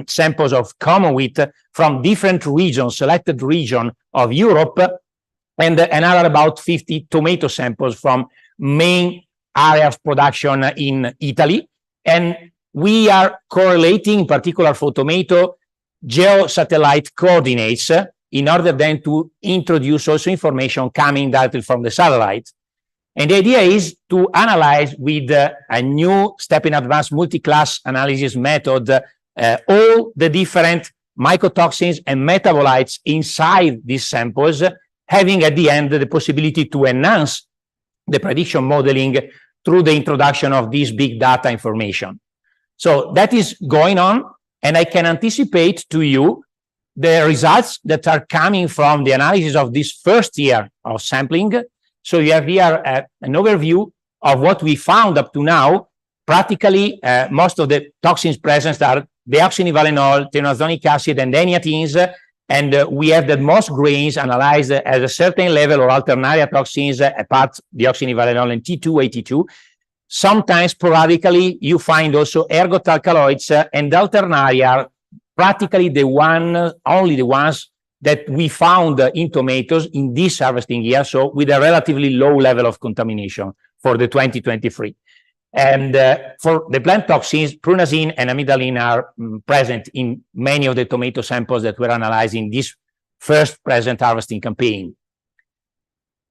Speaker 8: samples of common wheat from different regions, selected region of Europe, and another about 50 tomato samples from main area of production in Italy. And we are correlating, in particular for tomato, geosatellite coordinates in order then to introduce also information coming directly from the satellite. And the idea is to analyze with a new step in advanced multi-class analysis method all the different mycotoxins and metabolites inside these samples, having at the end the possibility to enhance the prediction modeling through the introduction of this big data information. So that is going on, and I can anticipate to you the results that are coming from the analysis of this first year of sampling. So you have here an overview of what we found up to now. Practically, most of the toxins present are deoxynivalenol, tenoazoic acid, and eniatins, and we have that most grains analyzed at a certain level of alternaria toxins, apart deoxynivalenol and T282. Sometimes, sporadically, you find also ergot alkaloids, and alternaria are practically only the ones that we found in tomatoes in this harvesting year, so with a relatively low level of contamination for the 2023. And for the plant toxins, prunazine and amidalin are present in many of the tomato samples that were analyzed in this first present harvesting campaign.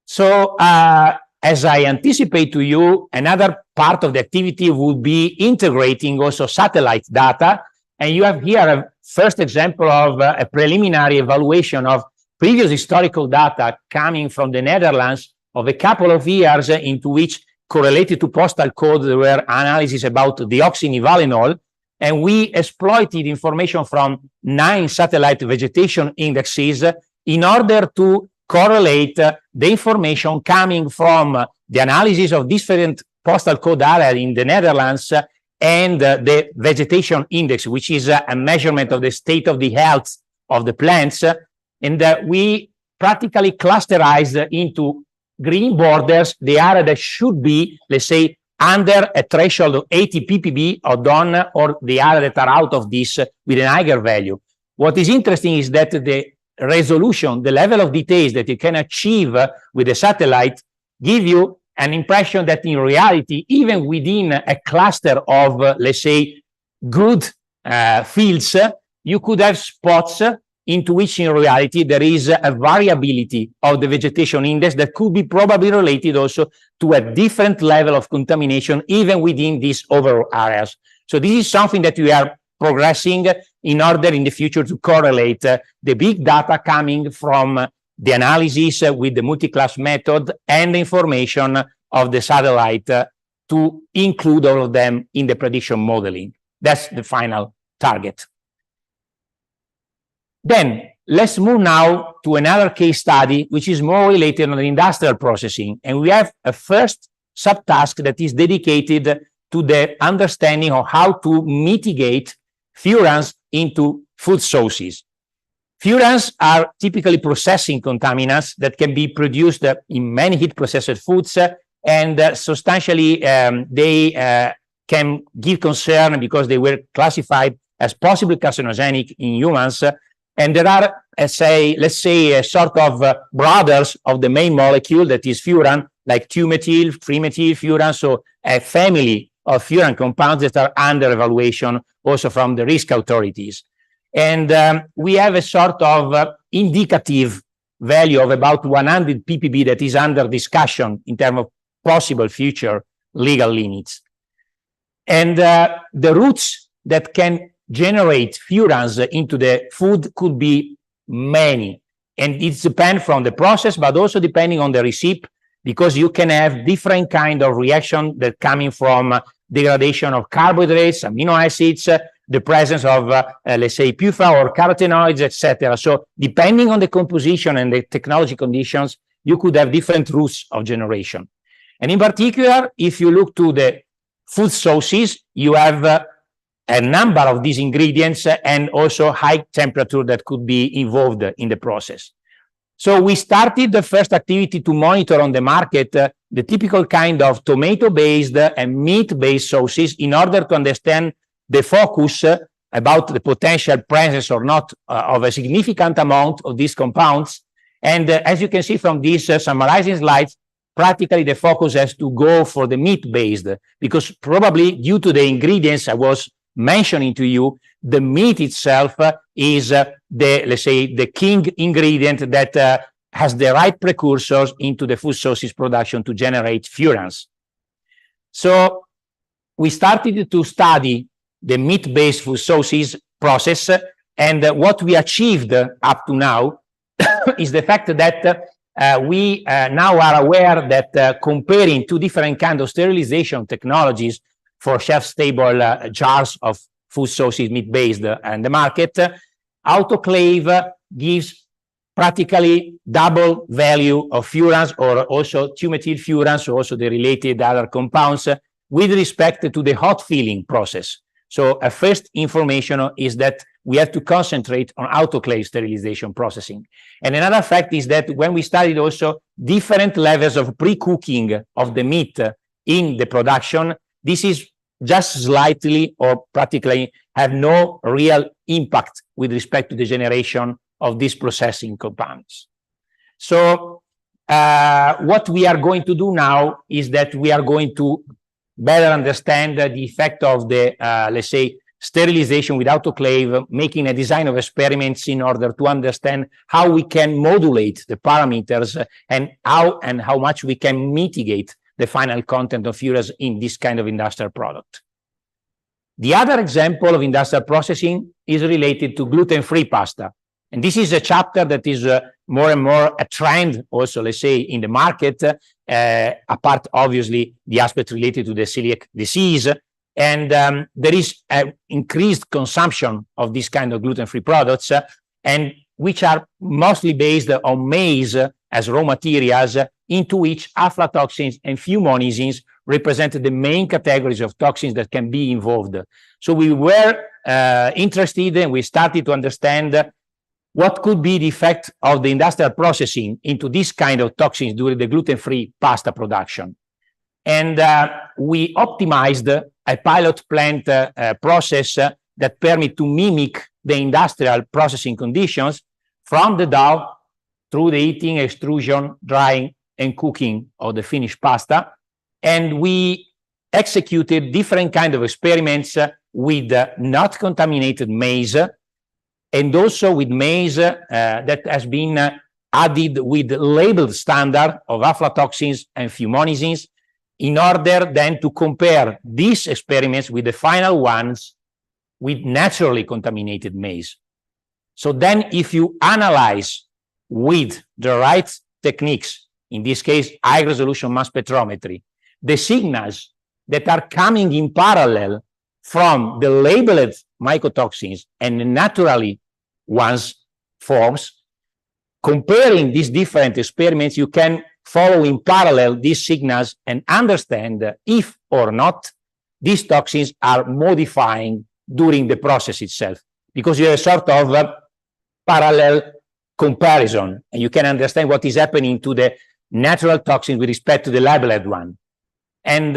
Speaker 8: So as I anticipate to you, another part of the activity would be integrating also satellite data. And you have here a first example of a preliminary evaluation of previous historical data coming from the Netherlands of a couple of years into which correlated to postal code there were analyses about deoxynivalenol, and we exploited information from 9 satellite vegetation indexes in order to correlate the information coming from the analysis of different postal code areas in the Netherlands and the vegetation index, which is a measurement of the state of the health of the plants. And we practically clusterized into green borders the area that should be, let's say, under a threshold of 80 ppb or DON, or the area that are out of this with an higher value. What is interesting is that the resolution, the level of details that you can achieve with the satellite give you an impression that in reality, even within a cluster of, let's say, good fields, you could have spots into which in reality there is a variability of the vegetation index that could be probably related also to a different level of contamination even within these overall areas. So this is something that we are progressing in order in the future to correlate the big data coming from the analysis with the multi-class method and the information of the satellite to include all of them in the prediction modeling. That's the final target. Then let's move now to another case study, which is more related on the industrial processing. And we have a first subtask that is dedicated to the understanding of how to mitigate furans into food sources. Furans are typically processing contaminants that can be produced in many heat processed foods, and substantially they can give concern because they were classified as possibly carcinogenic in humans. And there are, let's say, a sort of brothers of the main molecule that is furan, like 2-methyl, 3-methyl furan, so a family of furan compounds that are under evaluation also from the risk authorities. And we have a sort of indicative value of about 100 ppb that is under discussion in terms of possible future legal limits. And the routes that can generate furans into the food could be many, and it depends from the process, but also depending on the recipe, because you can have different kind of reaction that coming from degradation of carbohydrates, amino acids, the presence of let's say PUFA or carotenoids, etc. So depending on the composition and the technology conditions, you could have different routes of generation. And in particular, if you look to the food sources, you have a number of these ingredients and also high temperature that could be involved in the process. So we started the first activity to monitor on the market the typical kind of tomato-based and meat-based sources in order to understand the focus about the potential presence or not of a significant amount of these compounds. And as you can see from these summarizing slides, practically the focus has to go for the meat-based, because probably due to the ingredients I was mentioning to you, the meat itself is let's say, the king ingredient that has the right precursors into the food sources production to generate furans. So we started to study the meat-based food sources process, and what we achieved up to now is the fact that we now are aware that comparing two different kinds of sterilization technologies for shelf-stable jars of food sources meat-based in the market, autoclave gives practically double value of furans, or also 2-methyl furans, or also the related other compounds, with respect to the hot filling process. So a first information is that we have to concentrate on autoclave sterilization processing. And another fact is that when we studied also different levels of pre-cooking of the meat in the production, this is just slightly or practically have no real impact with respect to the generation of these processing compounds. So what we are going to do now is that we are going to better understand the effect of the, let's say, sterilization with autoclave, making a design of experiments in order to understand how we can modulate the parameters and how much we can mitigate the final content of furans in this kind of industrial product. The other example of industrial processing is related to gluten-free pasta. And this is a chapter that is more and more a trend also, let's say, in the market, apart, obviously, the aspect related to the celiac disease. And there is an increased consumption of this kind of gluten-free products, and which are mostly based on maize as raw materials, into which aflatoxins and fumonisins represent the main categories of toxins that can be involved. So we were interested, and we started to understand what could be the effect of the industrial processing into this kind of toxins during the gluten-free pasta production. And we optimized a pilot plant process that permit to mimic the industrial processing conditions from the dough through the heating, extrusion, drying, and cooking of the finished pasta. And we executed different kind of experiments with not contaminated maize, and also with maize that has been added with labeled standard of aflatoxins and fumonisins, in order then to compare these experiments with the final ones with naturally contaminated maize. So then if you analyze with the right techniques, in this case, high-resolution mass spectrometry, the signals that are coming in parallel from the labeled mycotoxins and the naturally ones forms, comparing these different experiments, you can follow in parallel these signals and understand if or not these toxins are modifying during the process itself, because you have a sort of parallel comparison, and you can understand what is happening to the natural toxins with respect to the labeled one. And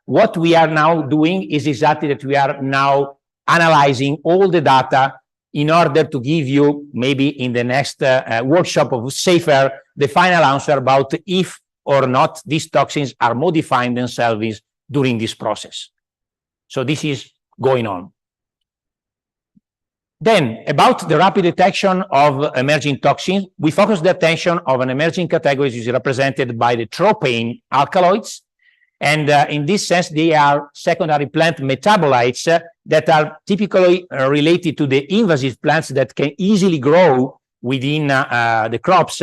Speaker 8: what we are now doing is exactly that we are now analyzing all the data in order to give you, maybe in the next workshop of Foodsafer, the final answer about if or not these toxins are modifying themselves during this process. So this is going on. Then, about the rapid detection of emerging toxins, we focus the attention of an emerging category which is represented by the tropane alkaloids. And in this sense, they are secondary plant metabolites that are typically related to the invasive plants that can easily grow within the crops.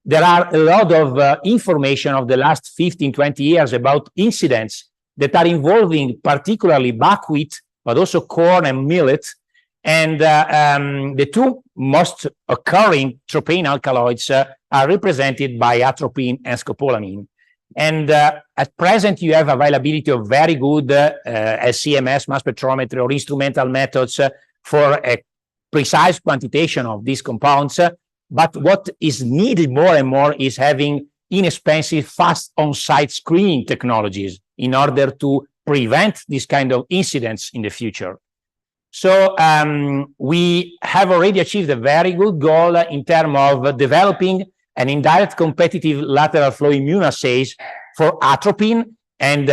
Speaker 8: There are a lot of information of the last 15, 20 years about incidents that are involving particularly buckwheat, but also corn and millet. And the two most occurring tropane alkaloids are represented by atropine and scopolamine. And at present, you have availability of very good CMS, mass spectrometry, or instrumental methods for a precise quantitation of these compounds. But what is needed more and more is having inexpensive, fast on-site screening technologies in order to prevent this kind of incidents in the future. So we have already achieved a very good goal in terms of developing an indirect competitive lateral flow immunoassays for atropine, and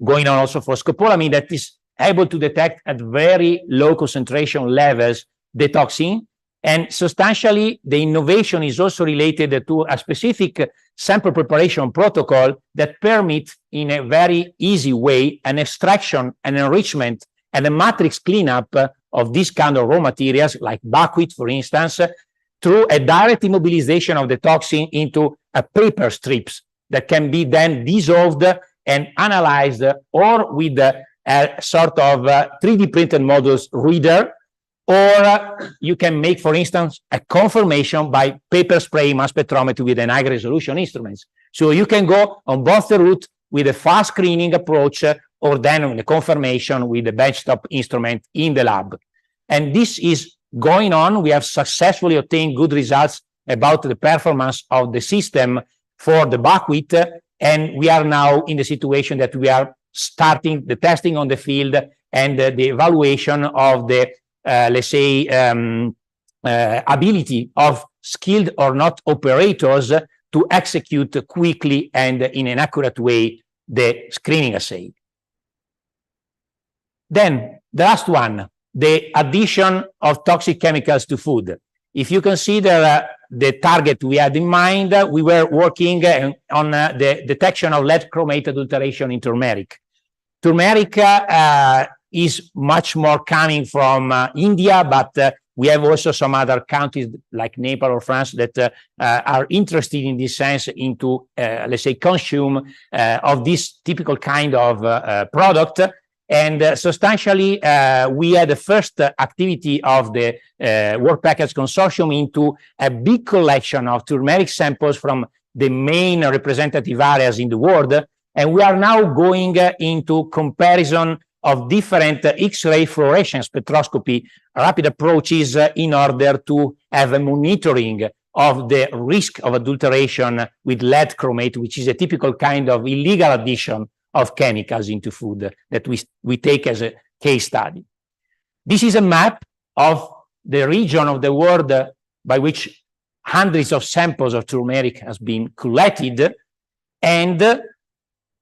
Speaker 8: going on also for scopolamine, that is able to detect at very low concentration levels the toxin. And substantially, the innovation is also related to a specific sample preparation protocol that permits in a very easy way an extraction, an enrichment, and a matrix cleanup of this kind of raw materials, like buckwheat, for instance, through a direct immobilization of the toxin into a paper strips that can be then dissolved and analyzed, or with a sort of 3D printed models reader, or you can make, for instance, a confirmation by paper spray mass spectrometry with an high resolution instruments. So you can go on both the route with a fast screening approach, or then on the confirmation with the benchtop instrument in the lab. And this is going on. We have successfully obtained good results about the performance of the system for the buckwheat, and we are now in the situation that we are starting the testing on the field and the evaluation of the, let's say, ability of skilled or not operators to execute quickly and in an accurate way the screening assay. Then the last one, the addition of toxic chemicals to food. If you consider the target we had in mind, we were working on the detection of lead chromate adulteration in turmeric. Turmeric is much more coming from India, but we have also some other countries like Nepal or France that are interested in this sense into, let's say, consume of this typical kind of product. And substantially, we had the first activity of the Work Package Consortium into a big collection of turmeric samples from the main representative areas in the world. And we are now going into comparison of different X-ray fluorescence spectroscopy rapid approaches in order to have a monitoring of the risk of adulteration with lead chromate, which is a typical kind of illegal addition of chemicals into food that we take as a case study. This is a map of the region of the world by which hundreds of samples of turmeric has been collected. And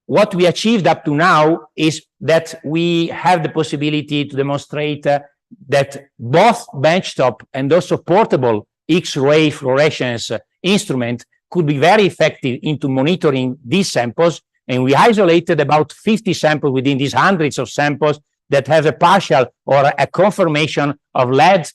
Speaker 8: what we achieved up to now is that we have the possibility to demonstrate that both benchtop and also portable X-ray fluorescence instrument could be very effective into monitoring these samples. And we isolated about 50 samples within these hundreds of samples that have a partial or a confirmation of lead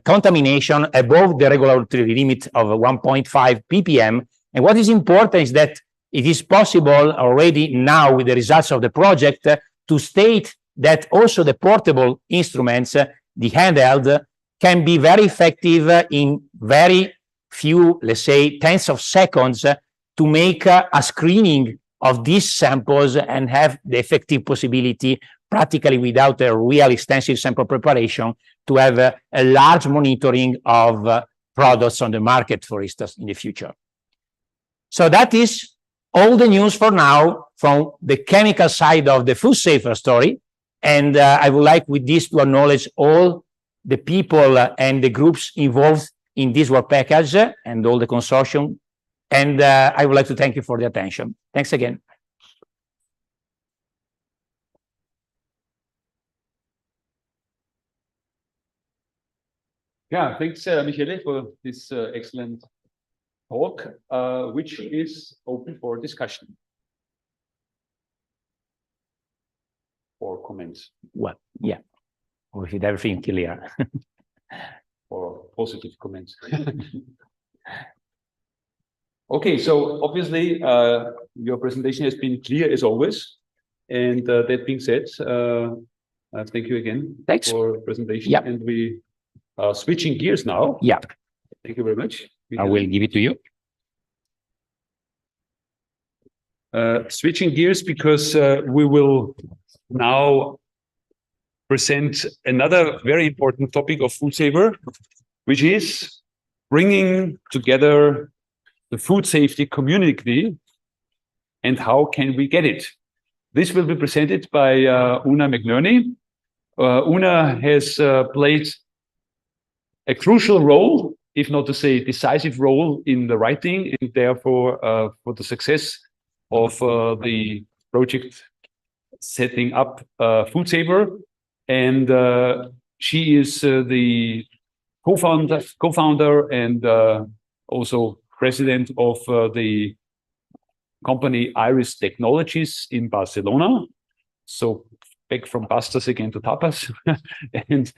Speaker 8: contamination above the regulatory limit of 1.5 ppm. And what is important is that it is possible already now with the results of the project to state that also the portable instruments, the handheld, can be very effective in very few, let's say, tens of seconds to make a screening of these samples and have the effective possibility, practically without a real extensive sample preparation, to have a large monitoring of products on the market, for instance, in the future. So that is all the news for now from the chemical side of the Foodsafer story. And I would like with this to acknowledge all the people and the groups involved in this work package and all the consortium. And I would like to thank you for the attention. Thanks again.
Speaker 6: Yeah, thanks, Michele, for this excellent talk, which is open for discussion or comments.
Speaker 8: Well, yeah, with everything clear.
Speaker 6: Or positive comments. Okay, so obviously your presentation has been clear as always. And that being said, thank you again for presentation.
Speaker 8: Yep.
Speaker 6: And we are switching gears now.
Speaker 8: Yeah.
Speaker 6: Thank you very much.
Speaker 8: I will give it to you.
Speaker 6: Switching gears because we will now present another very important topic of Foodsafer, which is bringing together the food safety community and how can we get it. This will be presented by Una McNerney. Una has played a crucial role, if not to say decisive role, in the writing and therefore for the success of the project setting up Foodsafer. And she is the co-founder and also president of the company Iris Technologies in Barcelona. So back from pastas again to tapas. And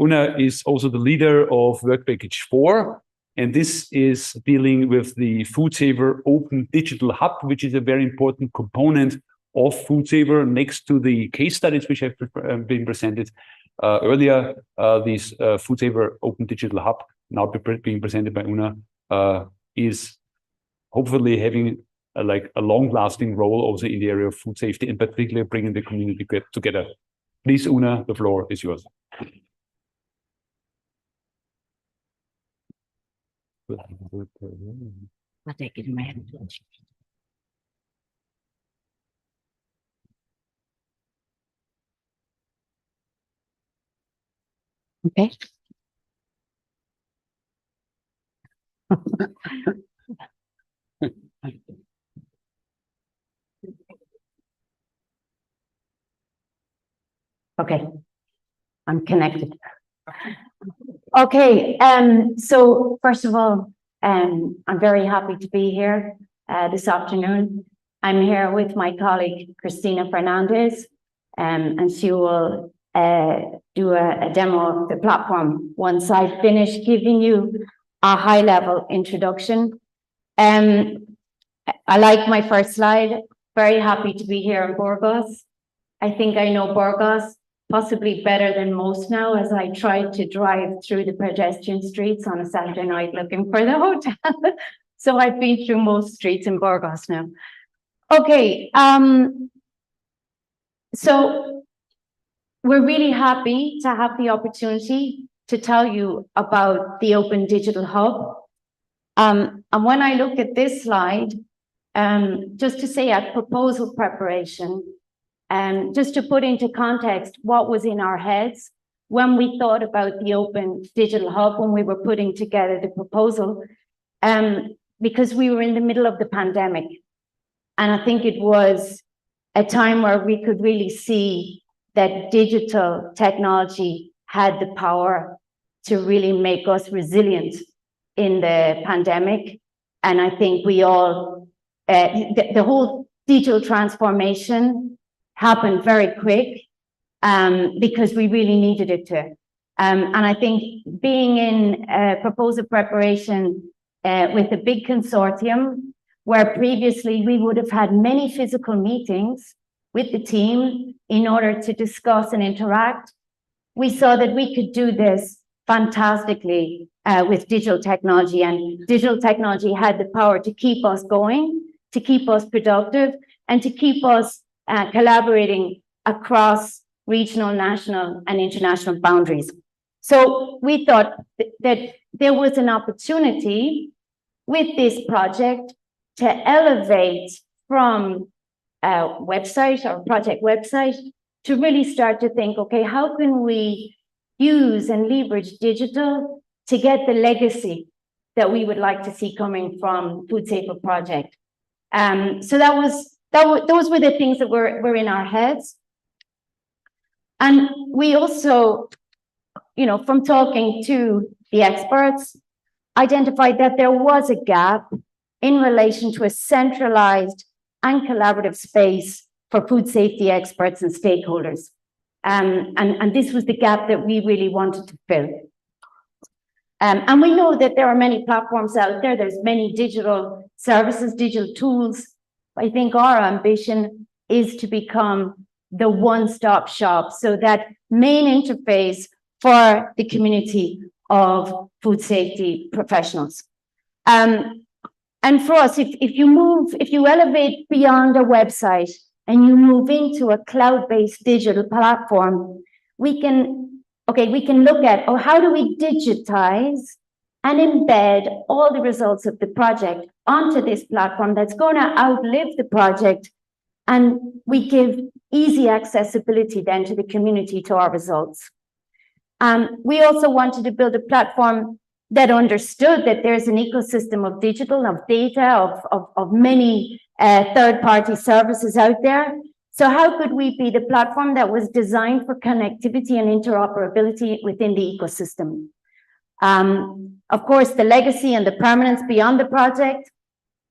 Speaker 6: Una is also the leader of Work Package 4. And this is dealing with the Foodsafer Open Digital Hub, which is a very important component of Foodsafer next to the case studies which have been presented earlier. This Foodsafer Open Digital Hub, now being presented by Una, is hopefully having a long-lasting role also in the area of food safety, and particularly bringing the community together. Please, Una, the floor is yours.
Speaker 9: I'll take it in my hand. Okay. Okay, I'm connected. Okay, so first of all, I'm very happy to be here this afternoon. I'm here with my colleague, Cristina Fernandez, and she will do a demo of the platform once I finish giving you a high-level introduction. I like my first slide. Very happy to be here in Burgos. I think I know Burgos possibly better than most now, as I tried to drive through the pedestrian streets on a Saturday night looking for the hotel. So I've been through most streets in Burgos now. Okay, so we're really happy to have the opportunity to tell you about the Open Digital Hub. And when I look at this slide, just to say at proposal preparation, just to put into context what was in our heads when we thought about the Open Digital Hub, when we were putting together the proposal, because we were in the middle of the pandemic. And I think it was a time where we could really see that digital technology had the power to really make us resilient in the pandemic. And I think we all, the whole digital transformation happened very quick because we really needed it to. And I think being in proposal preparation with a big consortium, where previously we would have had many physical meetings with the team in order to discuss and interact, we saw that we could do this fantastically with digital technology, and digital technology had the power to keep us going, to keep us productive, and to keep us collaborating across regional, national, and international boundaries. So we thought that there was an opportunity with this project to elevate from a website or project website to really start to think, okay, how can we use and leverage digital to get the legacy that we would like to see coming from Foodsafer project? So those were the things that were in our heads. And we also, from talking to the experts, identified that there was a gap in relation to a centralized and collaborative space for food safety experts and stakeholders. And this was the gap that we really wanted to fill. And we know that there are many platforms out there. There's many digital services, digital tools. I think our ambition is to become the one-stop shop, so that main interface for the community of food safety professionals. And for us, if you elevate beyond a website and you move into a cloud-based digital platform, we can look at, how do we digitize and embed all the results of the project onto this platform that's going to outlive the project, and we give easy accessibility then to the community to our results. We also wanted to build a platform that understood that there's an ecosystem of digital, of data, of many third-party services out there. So how could we be the platform that was designed for connectivity and interoperability within the ecosystem? Of course, the legacy and the permanence beyond the project.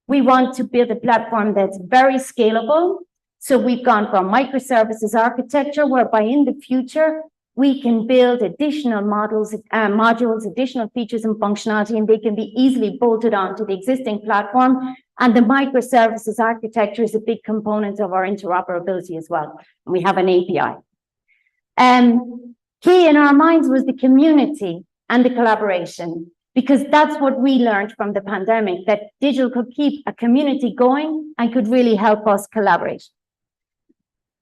Speaker 9: We want to build a platform that's very scalable. So we've gone from microservices architecture, whereby in the future, we can build additional modules, additional features and functionality, and they can be easily bolted onto the existing platform. And the microservices architecture is a big component of our interoperability as well. And we have an API. Key in our minds was the community and the collaboration, because that's what we learned from the pandemic, that digital could keep a community going and could really help us collaborate.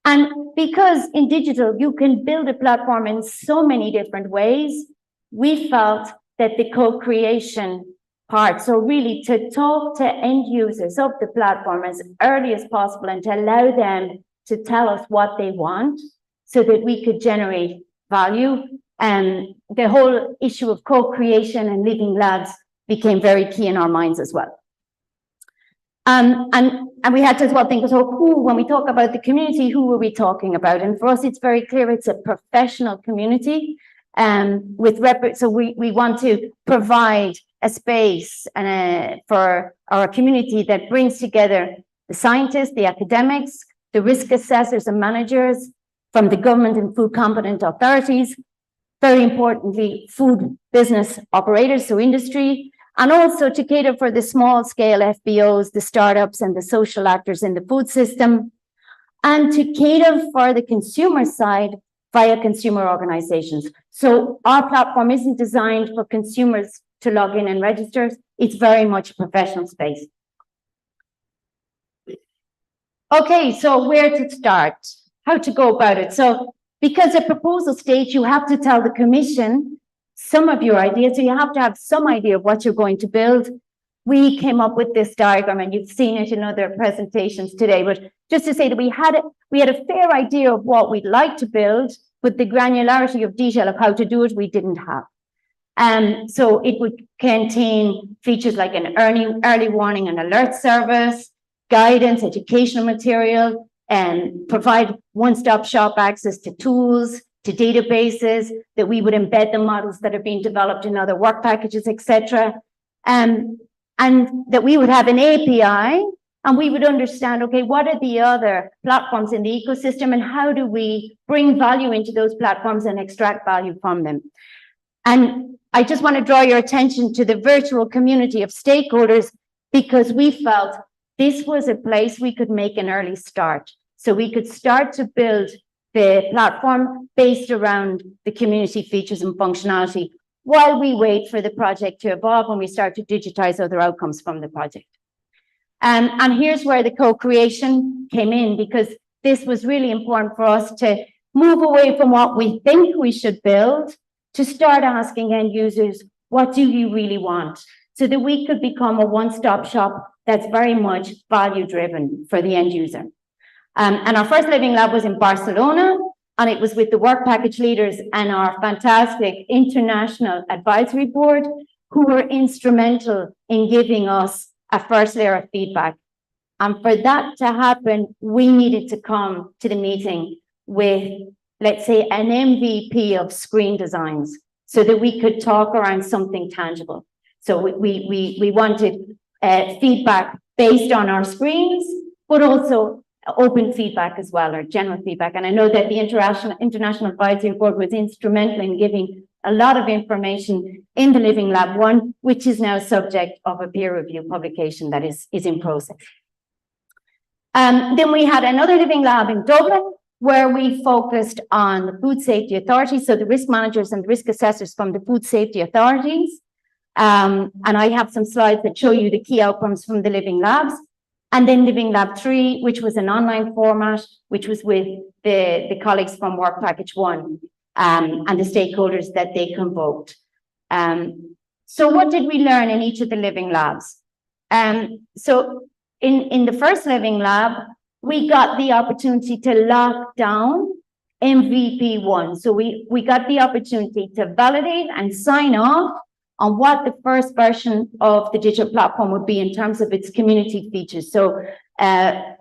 Speaker 9: And because in digital, you can build a platform in so many different ways, we felt that the co-creation part, so really to talk to end users of the platform as early as possible and to allow them to tell us what they want so that we could generate value. And the whole issue of co-creation and living labs became very key in our minds as well. And we had to as well think, so who, when we talk about the community, who are we talking about? And for us, it's very clear it's a professional community. So we want to provide a space for our community that brings together the scientists, the academics, the risk assessors and managers from the government and food competent authorities, very importantly, food business operators, so industry, and also to cater for the small scale FBOs, the startups and the social actors in the food system, and to cater for the consumer side via consumer organizations. So our platform isn't designed for consumers to log in and register. It's very much a professional space. Okay, so where to start? How to go about it? So because at proposal stage, you have to tell the Commission some of your ideas. So you have to have some idea of what you're going to build. We came up with this diagram, and you've seen it in other presentations today, but just to say that we had a fair idea of what we'd like to build, but the granularity of detail of how to do it, we didn't have. So it would contain features like an early warning and alert service, guidance, educational material, and provide one-stop shop access to tools, to databases, that we would embed the models that are being developed in other work packages, etc. And that we would have an API, and we would understand, okay, what are the other platforms in the ecosystem, and how do we bring value into those platforms and extract value from them? And I just want to draw your attention to the virtual community of stakeholders, because we felt this was a place we could make an early start. So we could start to build the platform based around the community features and functionality while we wait for the project to evolve and we start to digitize other outcomes from the project. And here's where the co-creation came in, because this was really important for us to move away from what we think we should build to start asking end users, what do you really want? So that we could become a one-stop shop that's very much value-driven for the end user. And our first Living Lab was in Barcelona, and it was with the work package leaders and our fantastic international advisory board, who were instrumental in giving us a first layer of feedback. And for that to happen, we needed to come to the meeting with, let's say, an MVP of screen designs so that we could talk around something tangible. So we wanted feedback based on our screens, but also open feedback as well, or general feedback. And I know that the International Advisory Board was instrumental in giving a lot of information in the Living Lab 1, which is now subject of a peer review publication that is in process. Then we had another Living Lab in Dublin, where we focused on the food safety authorities, so the risk managers and the risk assessors from the food safety authorities. And I have some slides that show you the key outcomes from the Living Labs. And then Living Lab 3, which was an online format, which was with the colleagues from Work Package 1 and the stakeholders that they convoked. So what did we learn in each of the Living Labs? So in the first Living Lab, we got the opportunity to lock down MVP 1. So we got the opportunity to validate and sign off on what the first version of the digital platform would be in terms of its community features. So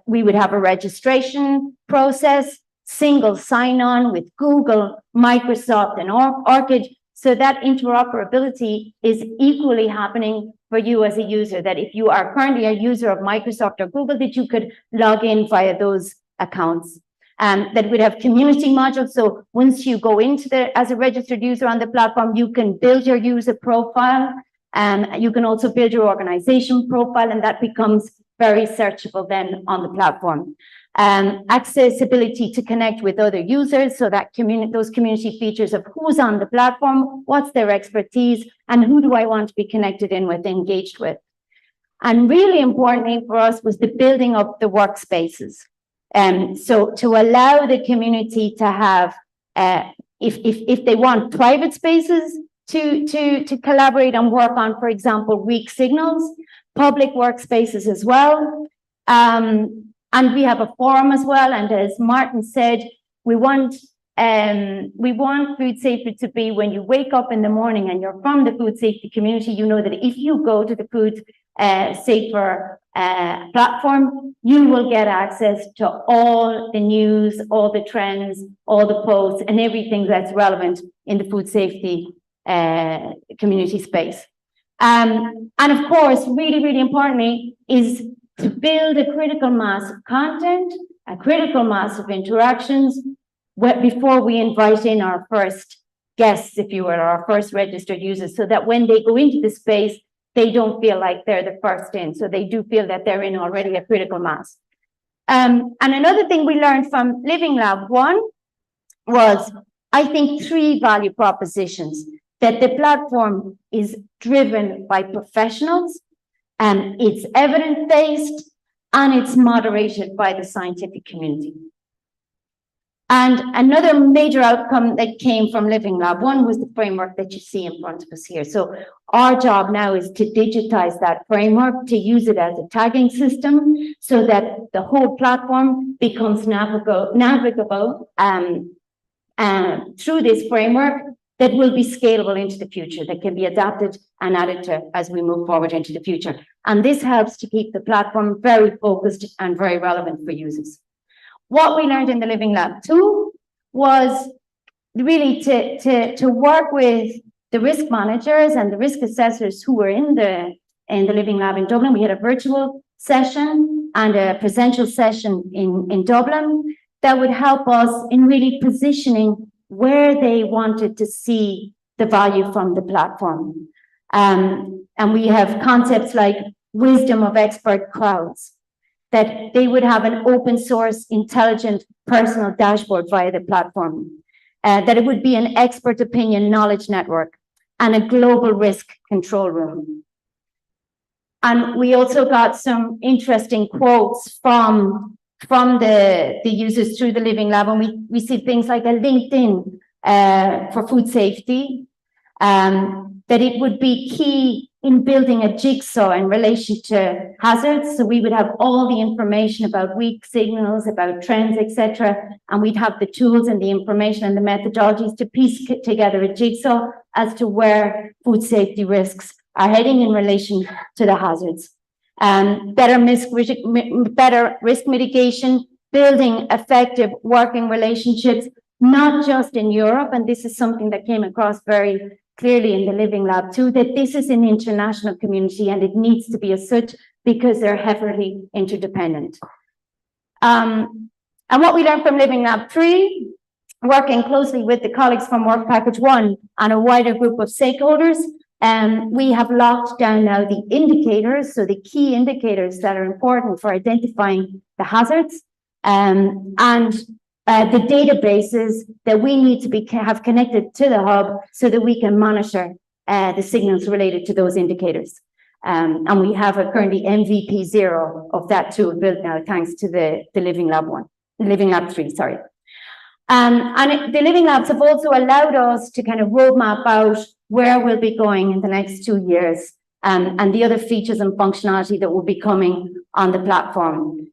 Speaker 9: we would have a registration process, single sign-on with Google, Microsoft, and Orchid. So that interoperability is equally happening for you as a user, that if you are currently a user of Microsoft or Google, that you could log in via those accounts. That would have community modules. So once you go into as a registered user on the platform, you can build your user profile, and you can also build your organization profile, and that becomes very searchable then on the platform. Accessibility to connect with other users, so that those community features of who's on the platform, what's their expertise, and who do I want to be connected in with, engaged with. And really importantly for us was the building of the workspaces. So to allow the community to have, if they want private spaces to collaborate and work on, for example, weak signals, public workspaces as well. And we have a forum as well. And as Martin said, we want Foodsafer to be, when you wake up in the morning and you're from the food safety community, you know that if you go to the food Foodsafer platform, you will get access to all the news, all the trends, all the posts, and everything that's relevant in the food safety community space. And of course, really, really importantly, is to build a critical mass of content, a critical mass of interactions before we invite in our first guests, if you will, or our first registered users, so that when they go into the space, they don't feel like they're the first in. So they do feel that they're in already a critical mass. And another thing we learned from Living Lab 1 was, I think, 3 value propositions. That the platform is driven by professionals, and it's evidence-based, and it's moderated by the scientific community. And another major outcome that came from Living Lab 1 was the framework that you see in front of us here. So our job now is to digitize that framework, to use it as a tagging system so that the whole platform becomes navigable through this framework that will be scalable into the future, that can be adapted and added to as we move forward into the future. And this helps to keep the platform very focused and very relevant for users. What we learned in the Living Lab 2 was really to work with the risk managers and the risk assessors who were in the Living Lab in Dublin. We had a virtual session and a presential session in Dublin that would help us in really positioning where they wanted to see the value from the platform. And we have concepts like wisdom of expert crowds, that they would have an open source, intelligent, personal dashboard via the platform, that it would be an expert opinion knowledge network, and a global risk control room. And we also got some interesting quotes from the users through the Living Lab, and we see things like a LinkedIn for food safety, that it would be key in building a jigsaw in relation to hazards. So we would have all the information about weak signals, about trends, etc., and we'd have the tools and the information and the methodologies to piece together a jigsaw as to where food safety risks are heading in relation to the hazards. Better risk mitigation, building effective working relationships, not just in Europe, and this is something that came across very clearly in the Living Lab too, that this is an international community and it needs to be as such because they're heavily interdependent. And what we learned from Living Lab 3, working closely with the colleagues from Work Package 1 and a wider group of stakeholders, we have locked down now the indicators, so the key indicators that are important for identifying the hazards, and the databases that we need to have connected to the hub so that we can monitor the signals related to those indicators. And we have a currently MVP 0 of that tool built now, thanks to the Living Lab 3, sorry. The Living Labs have also allowed us to kind of roadmap out where we'll be going in the next 2 years, and the other features and functionality that will be coming on the platform.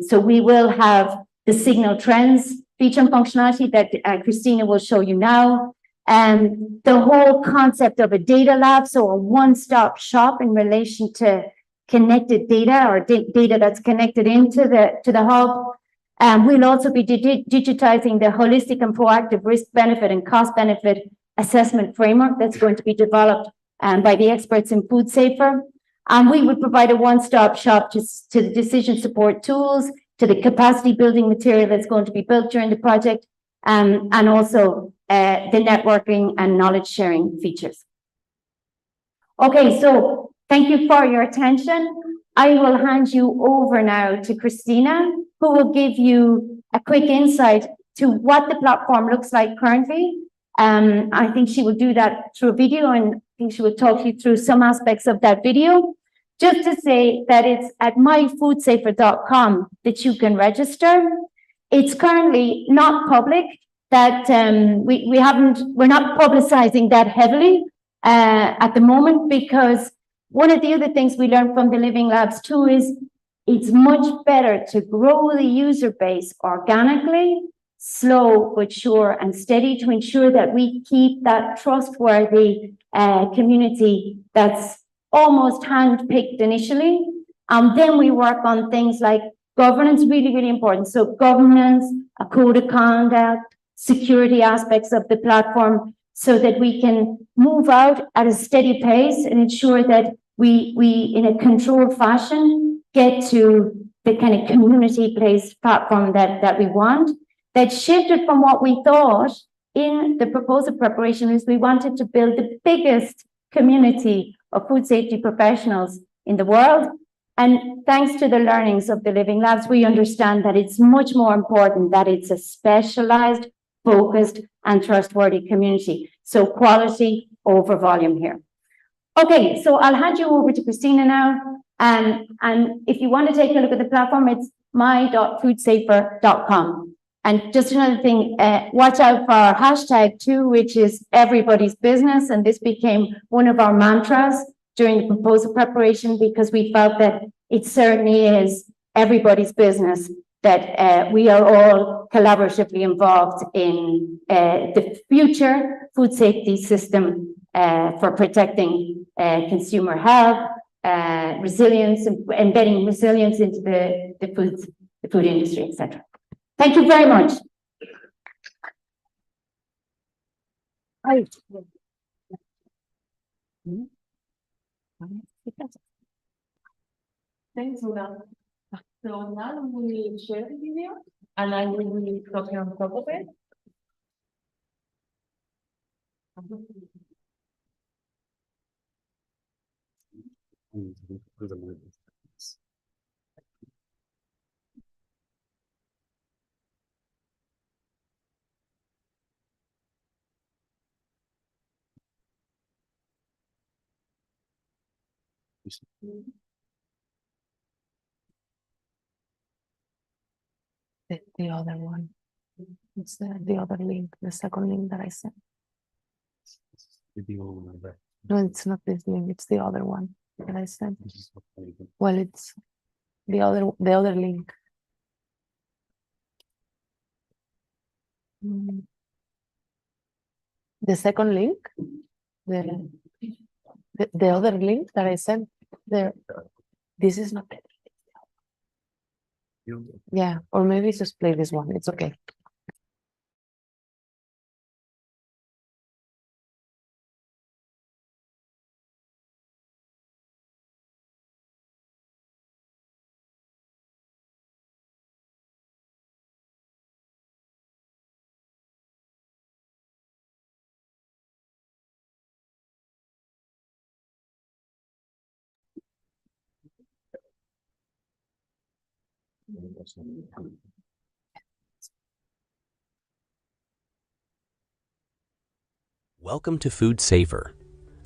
Speaker 9: So we will have the signal trends feature and functionality that Christina will show you now. The whole concept of a data lab, so a one-stop shop in relation to connected data or data that's connected into the hub. We'll also be digitizing the holistic and proactive risk benefit and cost benefit assessment framework that's going to be developed by the experts in Foodsafer. And we would provide a one-stop shop to the decision support tools, to the capacity building material that's going to be built during the project, and also the networking and knowledge sharing features. Okay, so thank you for your attention. I will hand you over now to Christina, who will give you a quick insight to what the platform looks like currently. I think she will do that through a video, and I think she will talk you through some aspects of that video. Just to say that it's at myfoodsafer.com that you can register. It's currently not public, that we're not publicizing that heavily at the moment, because one of the other things we learned from the Living Labs too is it's much better to grow the user base organically, slow but sure and steady, to ensure that we keep that trustworthy community that's almost handpicked initially. Then we work on things like governance, really, really important. So governance, a code of conduct, security aspects of the platform, so that we can move out at a steady pace and ensure that we in a controlled fashion, get to the kind of community-based platform that we want. That shifted from what we thought in the proposal preparation is we wanted to build the biggest community of food safety professionals in the world. And thanks to the learnings of the Living Labs, we understand that it's much more important that it's a specialized, focused, and trustworthy community. So quality over volume here. Okay, so I'll hand you over to Christina now. And if you want to take a look at the platform, it's my.foodsafer.com. And just another thing, watch out for our hashtag too, which is everybody's business. And this became one of our mantras during the proposal preparation, because we felt that it certainly is everybody's business, that we are all collaboratively involved in the future food safety system for protecting consumer health, resilience, embedding resilience into the food industry, etc. Thank you very much.
Speaker 10: Thanks, Una. So now we will share the video and I will be talking on top of it.
Speaker 11: The other one. It's the other link, the second link that I sent. No, it's not this link, it's the other one that I sent. Well, it's the other link. The second link, the other link that I sent there. This is not it. Yeah, or maybe just play this one. It's okay.
Speaker 12: Welcome to Foodsafer,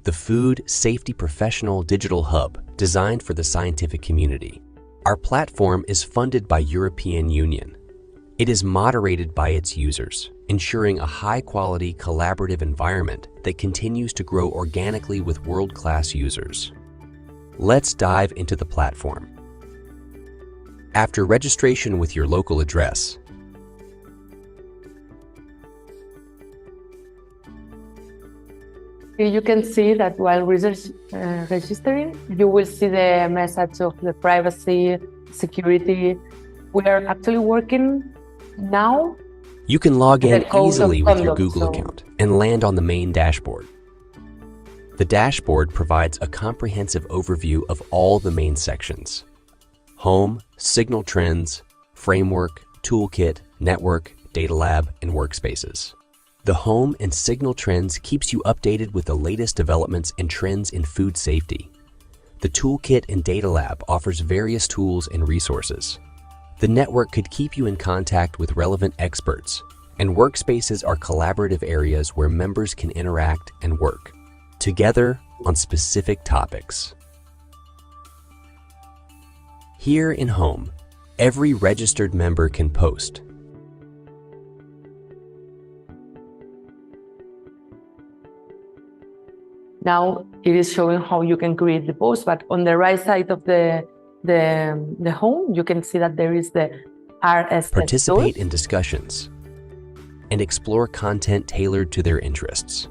Speaker 12: the food safety professional digital hub designed for the scientific community. Our platform is funded by European Union. It is moderated by its users, ensuring a high-quality collaborative environment that continues to grow organically with world-class users. Let's dive into the platform. After registration with your local address,
Speaker 11: you can see that while registering, you will see the message of the privacy, security. We are actually working now.
Speaker 12: You can log in easily with your Google account and land on the main dashboard. The dashboard provides a comprehensive overview of all the main sections: Home, Signal Trends, Framework, Toolkit, Network, Data Lab, and Workspaces. The Home and Signal Trends keeps you updated with the latest developments and trends in food safety. The Toolkit and Data Lab offers various tools and resources. The Network could keep you in contact with relevant experts, and Workspaces are collaborative areas where members can interact and work together on specific topics. Here in Home, every registered member can post.
Speaker 11: Now it is showing how you can create the post, but on the right side of the home, you can see that there is the RSS
Speaker 12: Participate
Speaker 11: tool.
Speaker 12: in discussions and explore content tailored to their interests.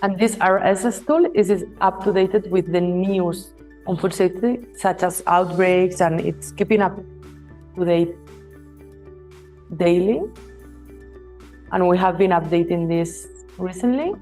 Speaker 11: And this RSS tool is up to date with the news on food safety, such as outbreaks, and it's keeping up to date daily. And we have been updating this recently.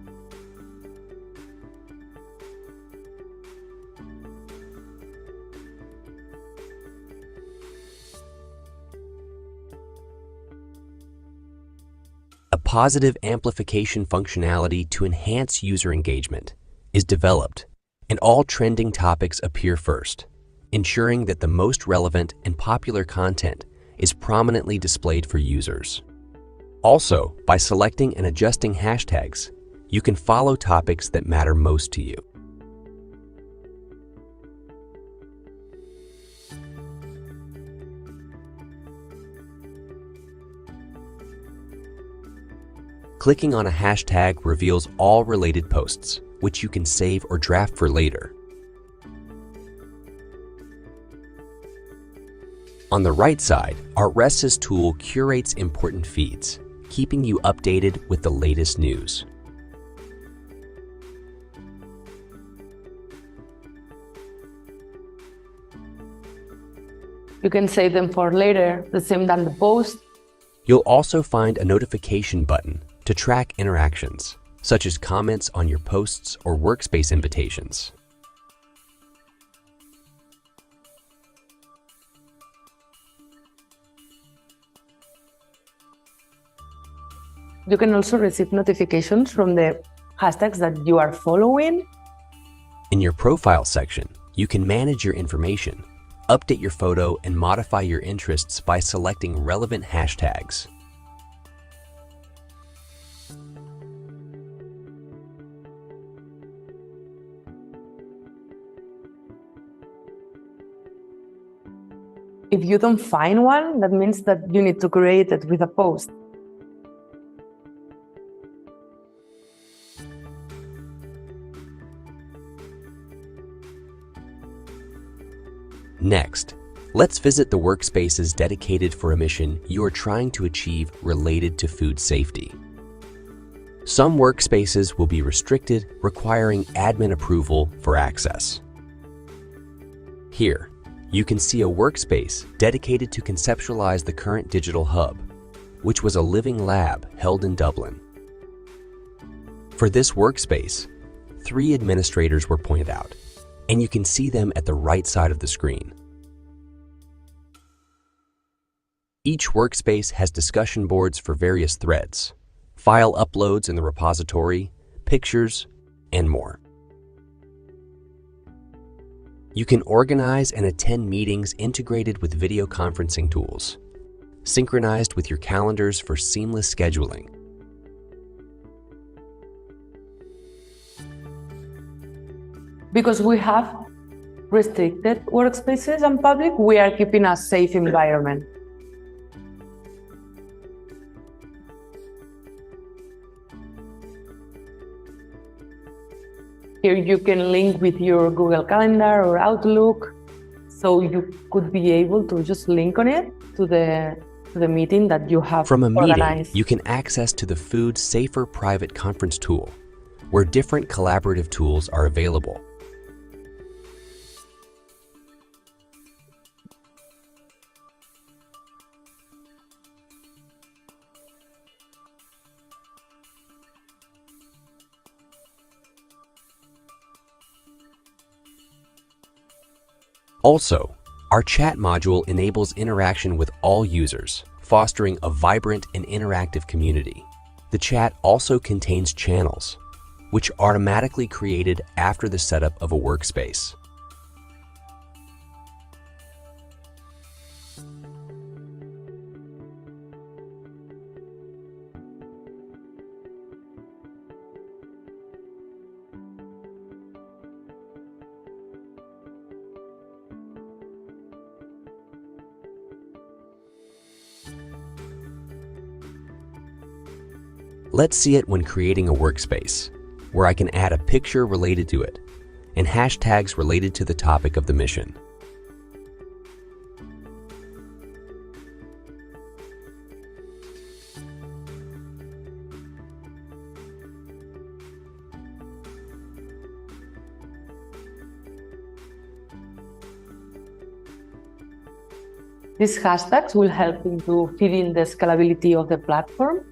Speaker 12: A positive amplification functionality to enhance user engagement is developed, and all trending topics appear first, ensuring that the most relevant and popular content is prominently displayed for users. Also, by selecting and adjusting hashtags, you can follow topics that matter most to you. Clicking on a hashtag reveals all related posts, which you can save or draft for later. On the right side, our RSS tool curates important feeds, keeping you updated with the latest news.
Speaker 11: You can save them for later, the same than the post.
Speaker 12: You'll also find a notification button to track interactions, such as comments on your posts or workspace invitations.
Speaker 11: You can also receive notifications from the hashtags that you are following.
Speaker 12: In your profile section, you can manage your information, update your photo, and modify your interests by selecting relevant hashtags.
Speaker 11: If you don't find one, that means that you need to create it with a post.
Speaker 12: Next, let's visit the workspaces dedicated for a mission you are trying to achieve related to food safety. Some workspaces will be restricted, requiring admin approval for access. Here, you can see a workspace dedicated to conceptualize the current digital hub, which was a living lab held in Dublin. For this workspace, 3 administrators were pointed out, and you can see them at the right side of the screen. Each workspace has discussion boards for various threads, file uploads in the repository, pictures, and more. You can organize and attend meetings integrated with video conferencing tools, synchronized with your calendars for seamless scheduling.
Speaker 11: Because we have restricted workspaces and public, we are keeping a safe environment. Here you can link with your Google Calendar or Outlook, so you could be able to just link on it to the meeting that you have
Speaker 12: From a
Speaker 11: organized.
Speaker 12: meeting, you can access to the Foodsafer private conference tool, where different collaborative tools are available. Also, our chat module enables interaction with all users, fostering a vibrant and interactive community. The chat also contains channels, which are automatically created after the setup of a workspace. Let's see it when creating a workspace, where I can add a picture related to it and hashtags related to the topic of the mission.
Speaker 11: These hashtags will help into feeding the scalability of the platform.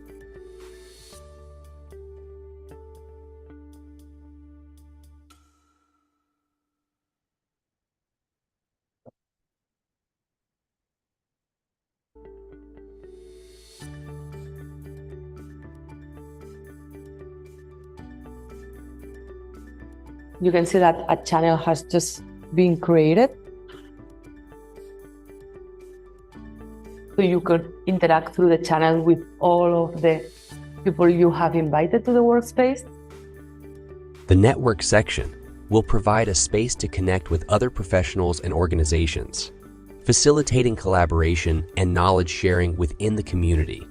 Speaker 11: You can see that a channel has just been created. So you can interact through the channel with all of the people you have invited to the workspace.
Speaker 12: The network section will provide a space to connect with other professionals and organizations, facilitating collaboration and knowledge sharing within the community.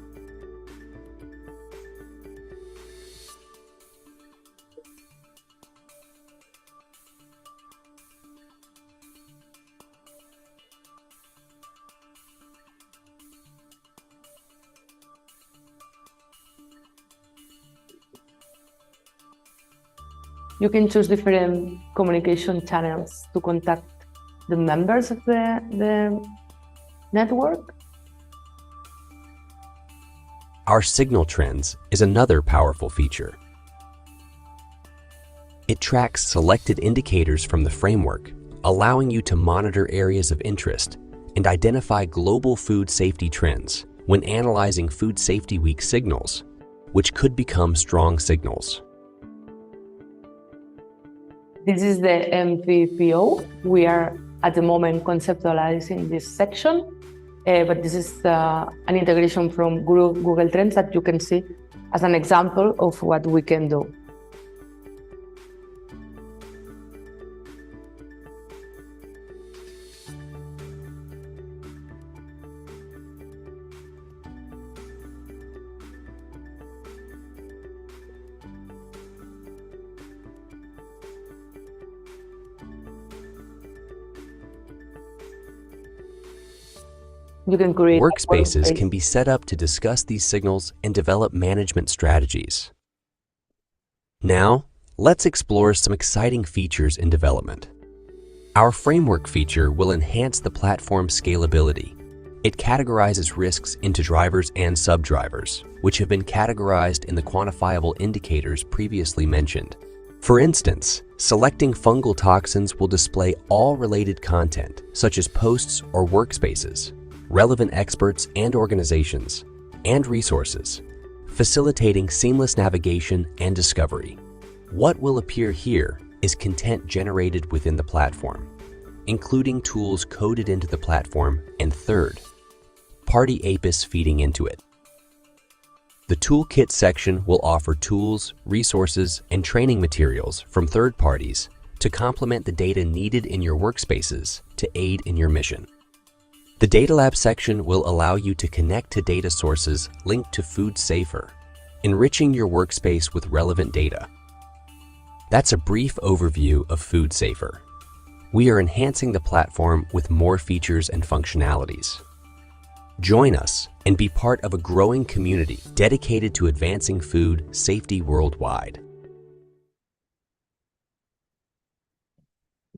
Speaker 11: You can choose different communication channels to contact the members of the network.
Speaker 12: Our signal trends is another powerful feature. It tracks selected indicators from the framework, allowing you to monitor areas of interest and identify global food safety trends when analyzing Food Safety Week signals, which could become strong signals.
Speaker 11: This is the MVPO. We are at the moment conceptualizing this section, but this is an integration from Google Trends that you can see as an example of what we can do. You can create
Speaker 12: workspaces can be set up to discuss these signals and develop management strategies. Now, let's explore some exciting features in development. Our framework feature will enhance the platform's scalability. It categorizes risks into drivers and subdrivers, which have been categorized in the quantifiable indicators previously mentioned. For instance, selecting fungal toxins will display all related content, such as posts or workspaces, relevant experts and organizations, and resources, facilitating seamless navigation and discovery. What will appear here is content generated within the platform, including tools coded into the platform and third-party APIs feeding into it. The Toolkit section will offer tools, resources, and training materials from third parties to complement the data needed in your workspaces to aid in your mission. The Data Lab section will allow you to connect to data sources linked to Foodsafer, enriching your workspace with relevant data. That's a brief overview of Foodsafer. We are enhancing the platform with more features and functionalities. Join us and be part of a growing community dedicated to advancing food safety worldwide.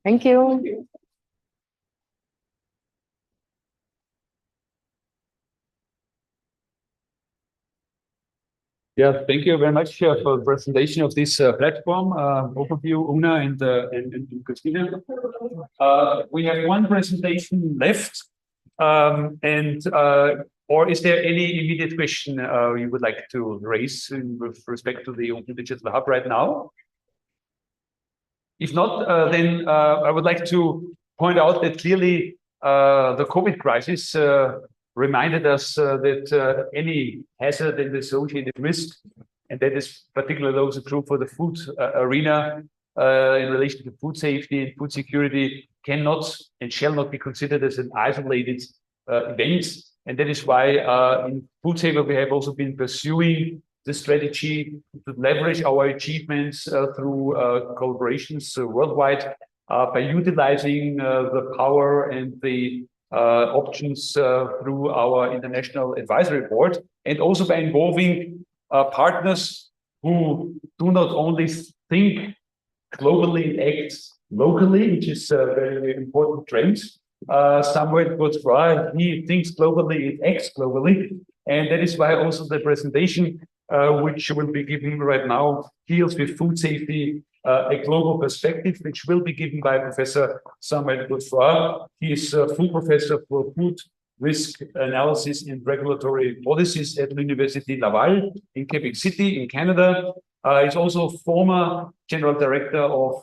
Speaker 11: Thank you.
Speaker 6: Yeah, thank you very much for the presentation of this platform overview, Una and Christina. We have one presentation left, or is there any immediate question you would like to raise with respect to the Open Digital Hub right now? If not, then I would like to point out that clearly the COVID crisis reminded us that any hazard and associated risk, and that is particularly also true for the food arena in relation to food safety and food security, cannot and shall not be considered as an isolated event. And that is why in Foodsafer we have also been pursuing the strategy to leverage our achievements through collaborations worldwide by utilizing the power and the options through our international advisory board, and also by involving partners who do not only think globally and act locally, which is a very important trend, Samuel Godefroy, he thinks globally, it acts globally. And that is why also the presentation, which will be given right now, deals with food safety, a global perspective, which will be given by Professor Samuel Godefroy. He is a full professor for food risk analysis and regulatory policies at the University Laval in Quebec City in Canada. He's also former general director of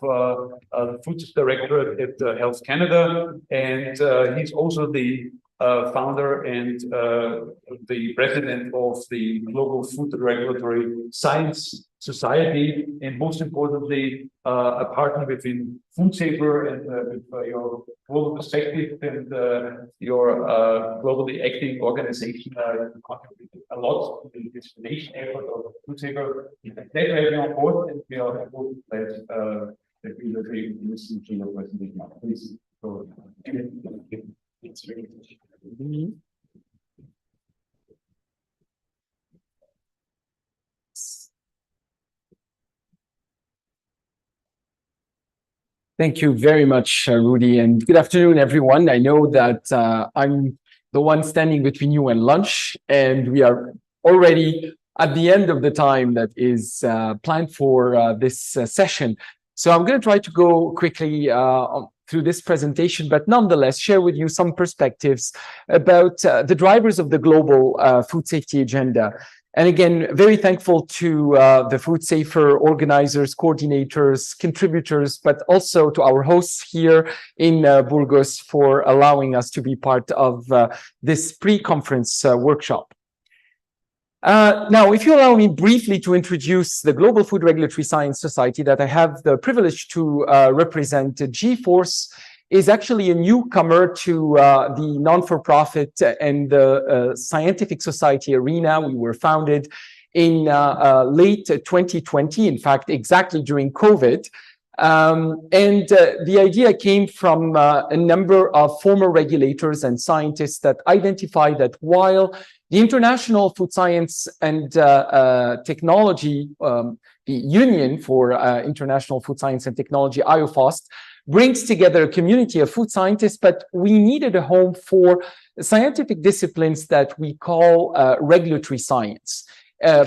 Speaker 6: food directorate at Health Canada, and he's also the founder and the president of the Global Food Regulatory Science Society, and most importantly, a partner within Foodsafer and with your global perspective and your globally acting organization contributed a lot to the dissemination effort of Foodsafer. Glad to have you on board, and we are glad that we will be listening to your presentation. Please go ahead. It's very good.
Speaker 13: Thank you very much, Rudy, and good afternoon, everyone. I know that I'm the one standing between you and lunch, and we are already at the end of the time that is planned for this session. So I'm going to try to go quickly through this presentation, but nonetheless share with you some perspectives about the drivers of the global food safety agenda. And again, very thankful to the Foodsafer organizers, coordinators, contributors, but also to our hosts here in Burgos for allowing us to be part of this pre-conference workshop. Now, if you allow me briefly to introduce the Global Food Regulatory Science Society that I have the privilege to represent, GForce is actually a newcomer to the non-for-profit and the scientific society arena. We were founded in late 2020, in fact, exactly during COVID. And the idea came from a number of former regulators and scientists that identified that while the International Food Science and Technology, the Union for International Food Science and Technology, IOFOST, brings together a community of food scientists, but we needed a home for scientific disciplines that we call regulatory science,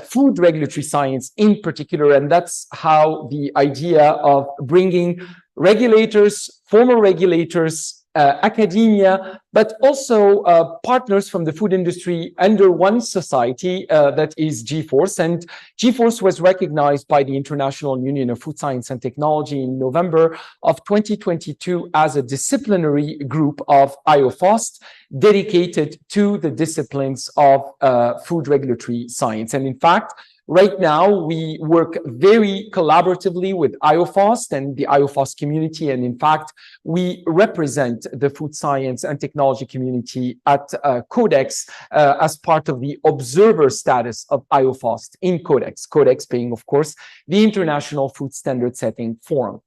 Speaker 13: food regulatory science in particular. And that's how the idea of bringing regulators, former regulators, academia, but also partners from the food industry under one society that is GForce. And GForce was recognized by the International Union of Food Science and Technology in November of 2022 as a disciplinary group of IOFOST dedicated to the disciplines of food regulatory science. And in fact, right now, we work very collaboratively with IOFOST and the IOFOST community. And in fact, we represent the food science and technology community at Codex as part of the observer status of IOFOST in Codex. Codex being, of course, the International Food Standard Setting Forum.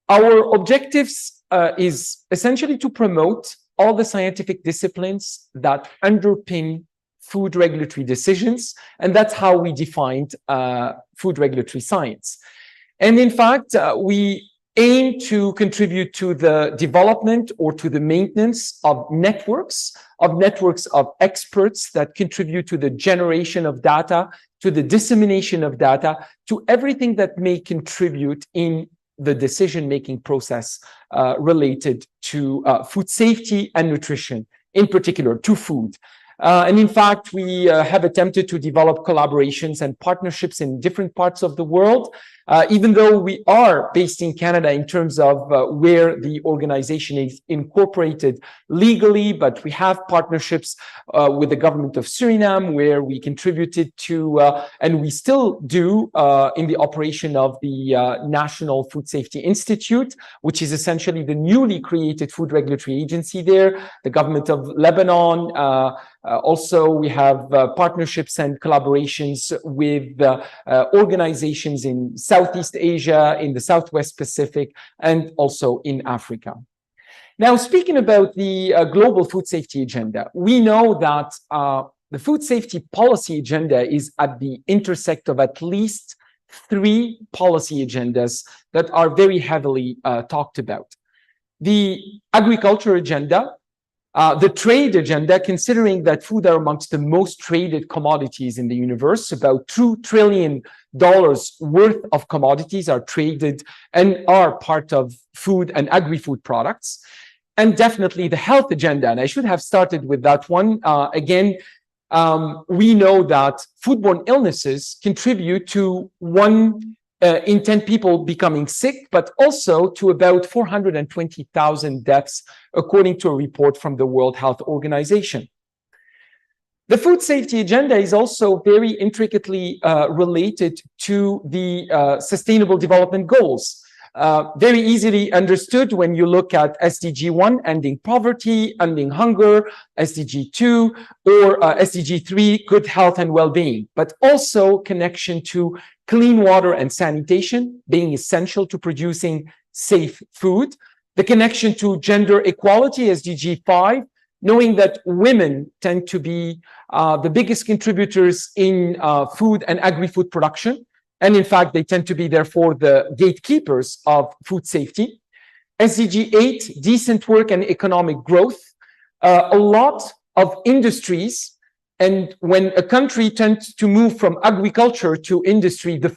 Speaker 13: Our objectives is essentially to promote all the scientific disciplines that underpin food regulatory decisions, and that's how we defined food regulatory science. And in fact, we aim to contribute to the development or to the maintenance of networks of experts that contribute to the generation of data, to the dissemination of data, to everything that may contribute in the decision-making process related to food safety and nutrition, in particular to food. And in fact, we have attempted to develop collaborations and partnerships in different parts of the world, even though we are based in Canada in terms of where the organization is incorporated legally, but we have partnerships with the government of Suriname, where we contributed to, and we still do, in the operation of the National Food Safety Institute, which is essentially the newly created food regulatory agency there, the government of Lebanon. Also, we have partnerships and collaborations with organizations in Southeast Asia, in the Southwest Pacific, and also in Africa. Now, speaking about the global food safety agenda, we know that the food safety policy agenda is at the intersect of at least 3 policy agendas that are very heavily talked about. the agriculture agenda, the trade agenda, considering that food are amongst the most traded commodities in the universe. About $2 trillion worth of commodities are traded and are part of food and agri-food products. And definitely the health agenda, and I should have started with that one. We know that foodborne illnesses contribute to 1 in 10 people becoming sick, but also to about 420,000 deaths, according to a report from the World Health Organization. The food safety agenda is also very intricately related to the Sustainable Development Goals. Very easily understood when you look at SDG 1, ending poverty, ending hunger, SDG 2, or SDG 3, good health and well-being, but also connection to clean water and sanitation being essential to producing safe food, the connection to gender equality, SDG 5, knowing that women tend to be the biggest contributors in food and agri-food production. And in fact, they tend to be, therefore, the gatekeepers of food safety. SDG 8, decent work and economic growth. A lot of industries, and when a country tends to move from agriculture to industry, the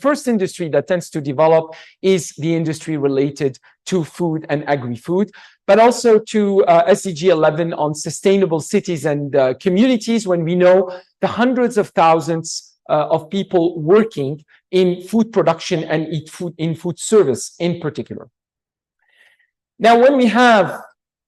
Speaker 13: first industry that tends to develop is the industry related to food and agri-food, but also to SDG 11 on sustainable cities and communities, when we know the hundreds of thousands of people working in food production and in food service in particular. Now, when we have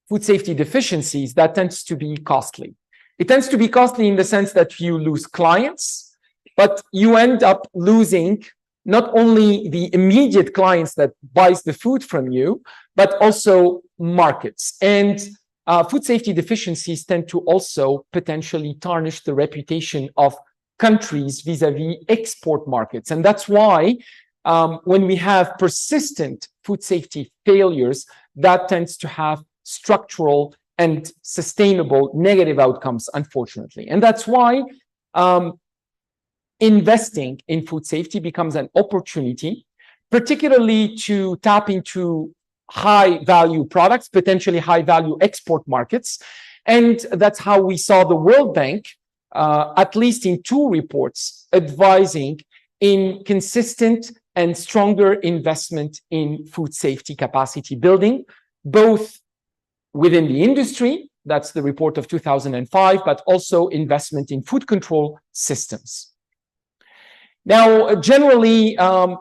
Speaker 13: food safety deficiencies, that tends to be costly. It tends to be costly in the sense that you lose clients, but you end up losing not only the immediate clients that buys the food from you, but also markets. And food safety deficiencies tend to also potentially tarnish the reputation of countries vis-a-vis export markets. And that's why when we have persistent food safety failures, that tends to have structural and sustainable negative outcomes, unfortunately. And that's why investing in food safety becomes an opportunity, particularly to tap into high-value products, potentially high-value export markets. And that's how we saw the World Bank, at least in 2 reports, advising in consistent and stronger investment in food safety capacity building, both within the industry, that's the report of 2005, but also investment in food control systems. Now, generally,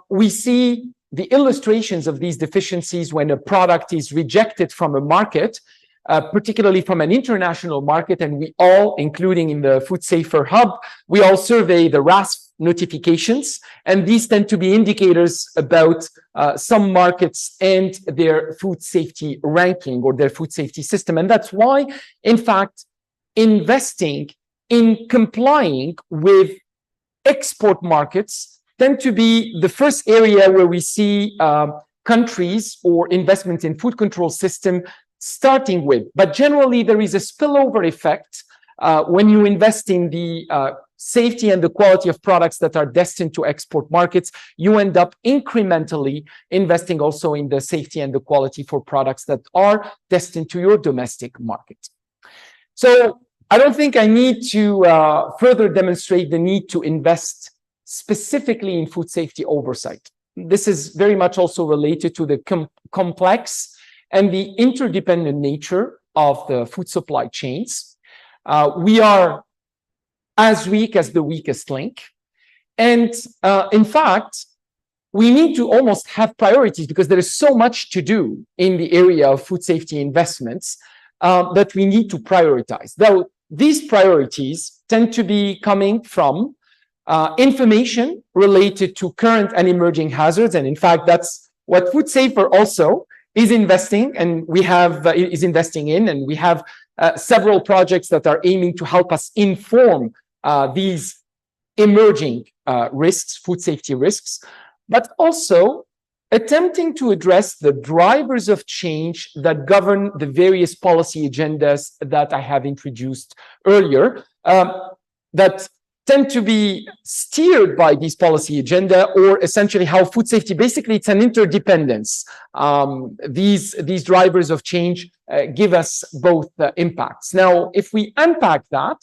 Speaker 13: we see the illustrations of these deficiencies when a product is rejected from a market, particularly from an international market, and we all, including in the Foodsafer hub, we all survey the RASP notifications, and these tend to be indicators about some markets and their food safety ranking or their food safety system. And that's why, in fact, investing in complying with export markets tend to be the first area where we see countries or investments in food control system starting with. But generally, there is a spillover effect when you invest in the safety and the quality of products that are destined to export markets. You end up incrementally investing also in the safety and the quality for products that are destined to your domestic market. So I don't think I need to further demonstrate the need to invest specifically in food safety oversight. This is very much also related to the complex and the interdependent nature of the food supply chains. We are as weak as the weakest link. And in fact, we need to almost have priorities because there is so much to do in the area of food safety investments that we need to prioritize. Though these priorities tend to be coming from information related to current and emerging hazards. And in fact, that's what Foodsafer also is investing and we have is investing in, and we have several projects that are aiming to help us inform these emerging risks, food safety risks, but also attempting to address the drivers of change that govern the various policy agendas that I have introduced earlier, that tend to be steered by these policy agenda, or essentially how food safety, basically it's an interdependence. These drivers of change give us both impacts. Now, if we unpack that,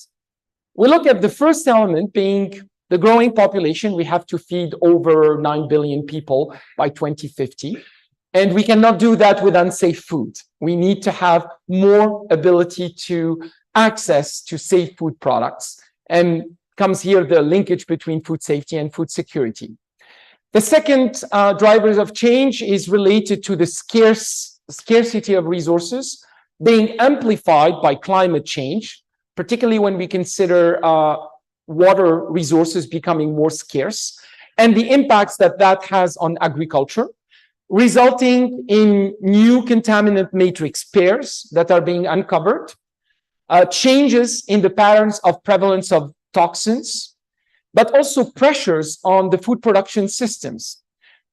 Speaker 13: we look at the first element being the growing population. We have to feed over 9 billion people by 2050. And we cannot do that with unsafe food. We need to have more ability to access to safe food products. And comes here the linkage between food safety and food security. The second drivers of change is related to the scarcity of resources being amplified by climate change, particularly when we consider water resources becoming more scarce, and the impacts that that has on agriculture, resulting in new contaminant matrix pairs that are being uncovered, changes in the patterns of prevalence of toxins, but also pressures on the food production systems.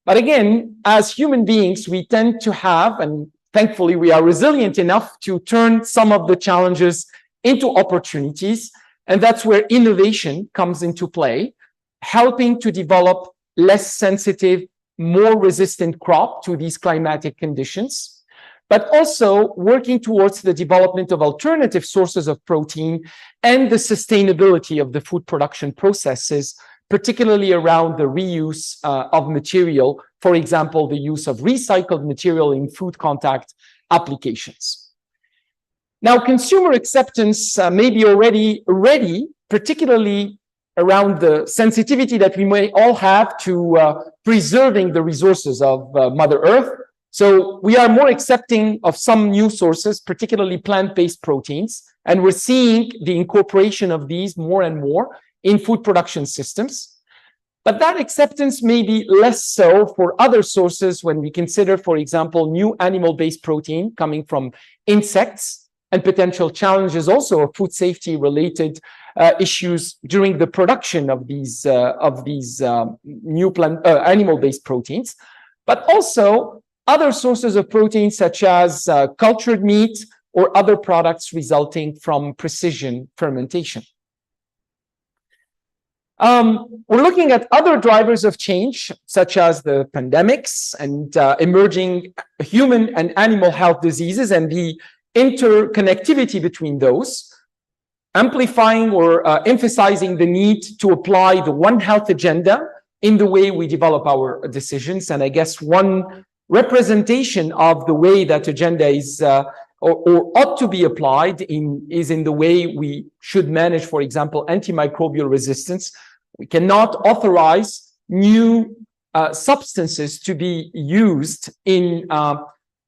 Speaker 13: But again, as human beings, we tend to have, and thankfully we are resilient enough to turn some of the challenges into opportunities. And that's where innovation comes into play, helping to develop less sensitive, more resistant crop to these climatic conditions, but also working towards the development of alternative sources of protein and the sustainability of the food production processes, particularly around the reuse of material, for example, the use of recycled material in food contact applications. Now, consumer acceptance may be already ready, particularly around the sensitivity that we may all have to preserving the resources of Mother Earth. So we are more accepting of some new sources, particularly plant-based proteins, and we're seeing the incorporation of these more and more in food production systems. But that acceptance may be less so for other sources when we consider, for example, new animal-based protein coming from insects, and potential challenges also of food safety related issues during the production of these new animal-based proteins, but also other sources of protein such as cultured meat or other products resulting from precision fermentation. We're looking at other drivers of change, such as the pandemics and emerging human and animal health diseases and the interconnectivity between those, amplifying or emphasizing the need to apply the One Health agenda in the way we develop our decisions. And I guess one representation of the way that agenda is or ought to be applied is in the way we should manage, for example, antimicrobial resistance. We cannot authorize new substances to be used in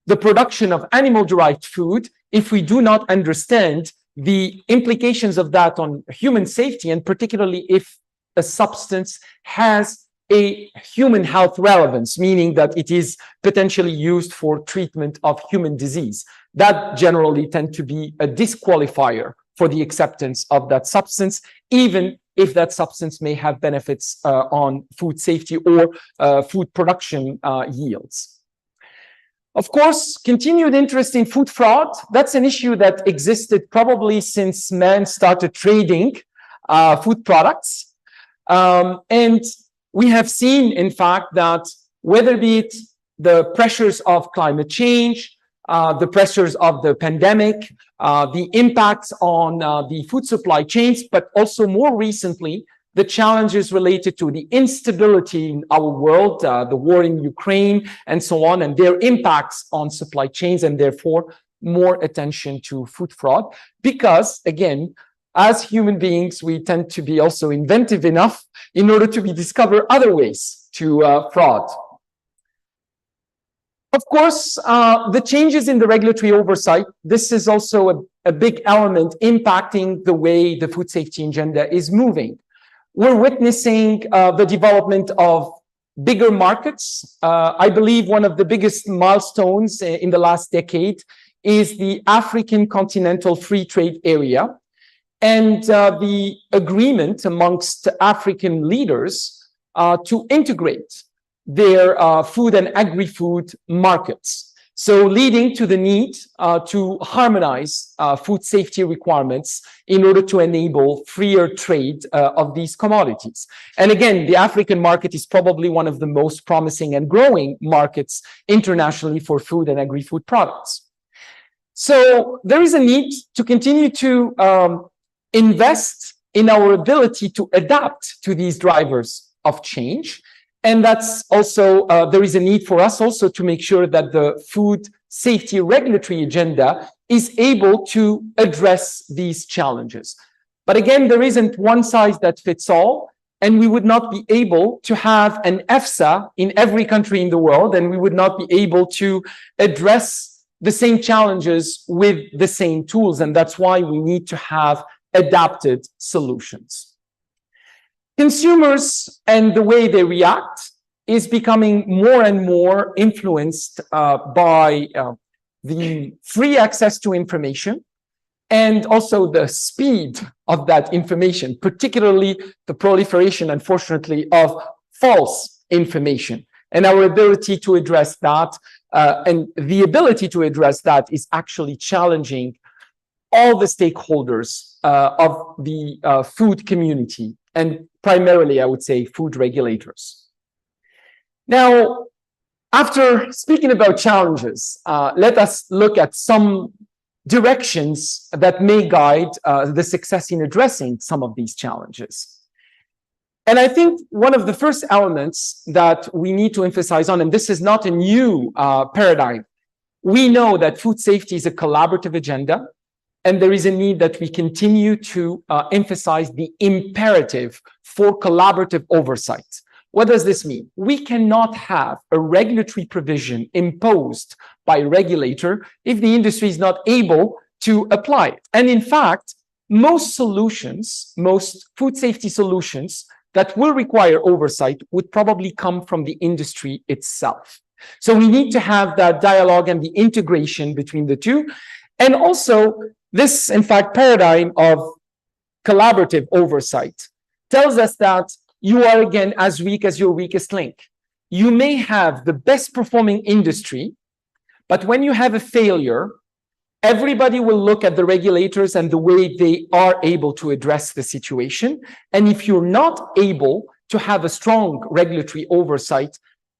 Speaker 13: the production of animal-derived food if we do not understand the implications of that on human safety, and particularly if a substance has a human health relevance, meaning that it is potentially used for treatment of human disease. That generally tend to be a disqualifier for the acceptance of that substance, even if that substance may have benefits on food safety or food production yields. Of course, continued interest in food fraud, that's an issue that existed probably since man started trading food products. And we have seen, in fact, that whether be it the pressures of climate change, the pressures of the pandemic, the impacts on the food supply chains, but also more recently, the challenges related to the instability in our world, the war in Ukraine, and so on, and their impacts on supply chains, and therefore more attention to food fraud. Because, again, as human beings, we tend to be also inventive enough in order to discover other ways to fraud. Of course, the changes in the regulatory oversight, this is also a big element impacting the way the food safety agenda is moving. We're witnessing the development of bigger markets. I believe one of the biggest milestones in the last decade is the African Continental Free Trade Area and the agreement amongst African leaders to integrate their food and agri-food markets. So leading to the need to harmonize food safety requirements in order to enable freer trade of these commodities. And again, the African market is probably one of the most promising and growing markets internationally for food and agri-food products. So there is a need to continue to invest in our ability to adapt to these drivers of change. And that's also, there is a need for us also to make sure that the food safety regulatory agenda is able to address these challenges. But again, there isn't one size that fits all, and we would not be able to have an EFSA in every country in the world, and we would not be able to address the same challenges with the same tools. And that's why we need to have adapted solutions. Consumers and the way they react is becoming more and more influenced by the free access to information and also the speed of that information, particularly the proliferation, unfortunately, of false information. And our ability to address that and the ability to address that is actually challenging all the stakeholders of the food community, and primarily, I would say, food regulators. Now, after speaking about challenges, let us look at some directions that may guide the success in addressing some of these challenges. And I think one of the first elements that we need to emphasize on, and this is not a new paradigm, we know that food safety is a collaborative agenda, and there is a need that we continue to emphasize the imperative for collaborative oversight. What does this mean? We cannot have a regulatory provision imposed by a regulator if the industry is not able to apply it. And in fact, most solutions, most food safety solutions that will require oversight would probably come from the industry itself. So we need to have that dialogue and the integration between the two. And also, this, in fact, paradigm of collaborative oversight tells us that you are, again, as weak as your weakest link. You may have the best performing industry, but when you have a failure, everybody will look at the regulators and the way they are able to address the situation. And if you're not able to have a strong regulatory oversight,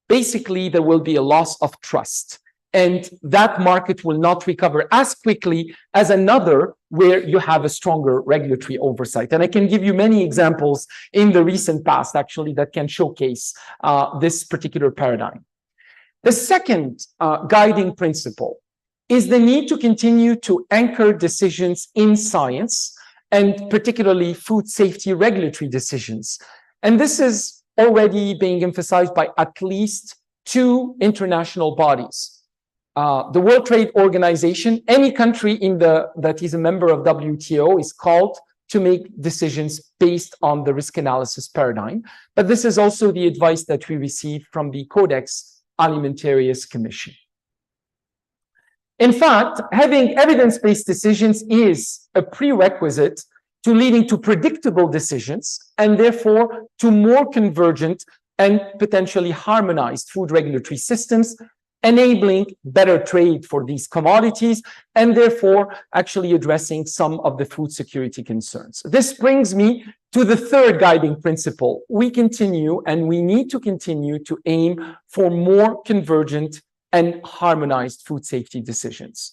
Speaker 13: basically there will be a loss of trust. And that market will not recover as quickly as another where you have a stronger regulatory oversight. And I can give you many examples in the recent past, actually, that can showcase this particular paradigm. The second guiding principle is the need to continue to anchor decisions in science, and particularly food safety regulatory decisions. And this is already being emphasized by at least 2 international bodies. The World Trade Organization, any country that is a member of WTO is called to make decisions based on the risk analysis paradigm. But this is also the advice that we received from the Codex Alimentarius Commission. In fact, having evidence-based decisions is a prerequisite to leading to predictable decisions and therefore to more convergent and potentially harmonized food regulatory systems, enabling better trade for these commodities, and therefore actually addressing some of the food security concerns. This brings me to the third guiding principle. We continue, and we need to continue to aim for more convergent and harmonized food safety decisions.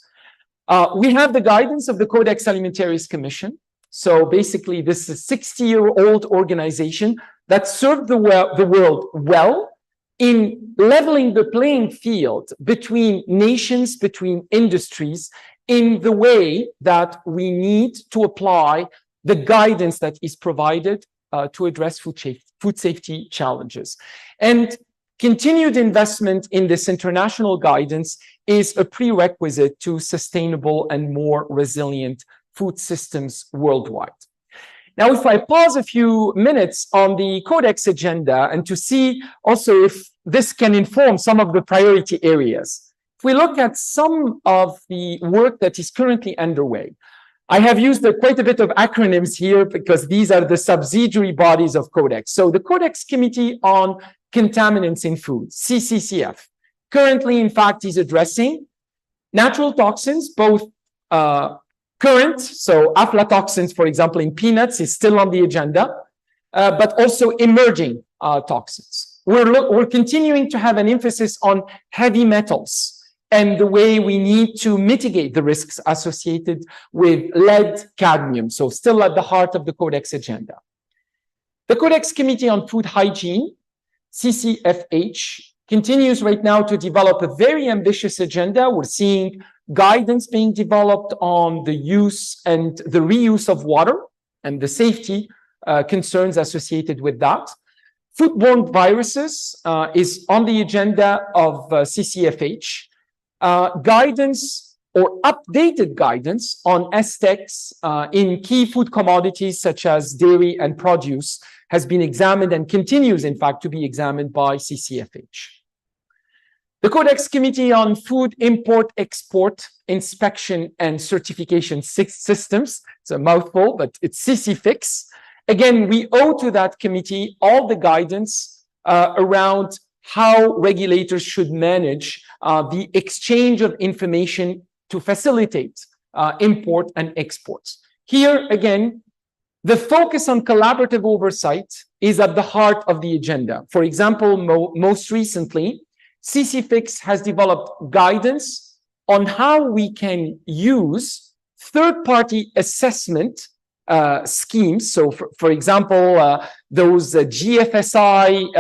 Speaker 13: We have the guidance of the Codex Alimentarius Commission. So basically, this is a 60-year-old organization that served the world well in leveling the playing field between nations, between industries, in the way that we need to apply the guidance that is provided to address food safety challenges. And continued investment in this international guidance is a prerequisite to sustainable and more resilient food systems worldwide. Now, if I pause a few minutes on the Codex agenda and to see also if this can inform some of the priority areas, if we look at some of the work that is currently underway, I have used quite a bit of acronyms here because these are the subsidiary bodies of Codex. So the Codex Committee on Contaminants in Food, CCCF, currently, in fact, is addressing Natural toxins, both current, so aflatoxins, for example, in peanuts is still on the agenda, but also emerging toxins. We're continuing to have an emphasis on heavy metals and the way we need to mitigate the risks associated with lead, cadmium, so still at the heart of the Codex agenda. The Codex Committee on Food Hygiene, CCFH, continues right now to develop a very ambitious agenda. We're seeing guidance being developed on the use and the reuse of water and the safety concerns associated with that. Foodborne viruses is on the agenda of CCFH. Guidance or updated guidance on STEX in key food commodities such as dairy and produce has been examined and continues, in fact, to be examined by CCFH. The Codex Committee on Food Import, Export, Inspection and Certification Systems, it's a mouthful, but it's CCFIX. Again, we owe to that committee all the guidance around how regulators should manage the exchange of information to facilitate import and exports. Here, again, the focus on collaborative oversight is at the heart of the agenda. For example, most recently, CCFIX has developed guidance on how we can use third-party assessment schemes. So, for example, those GFSI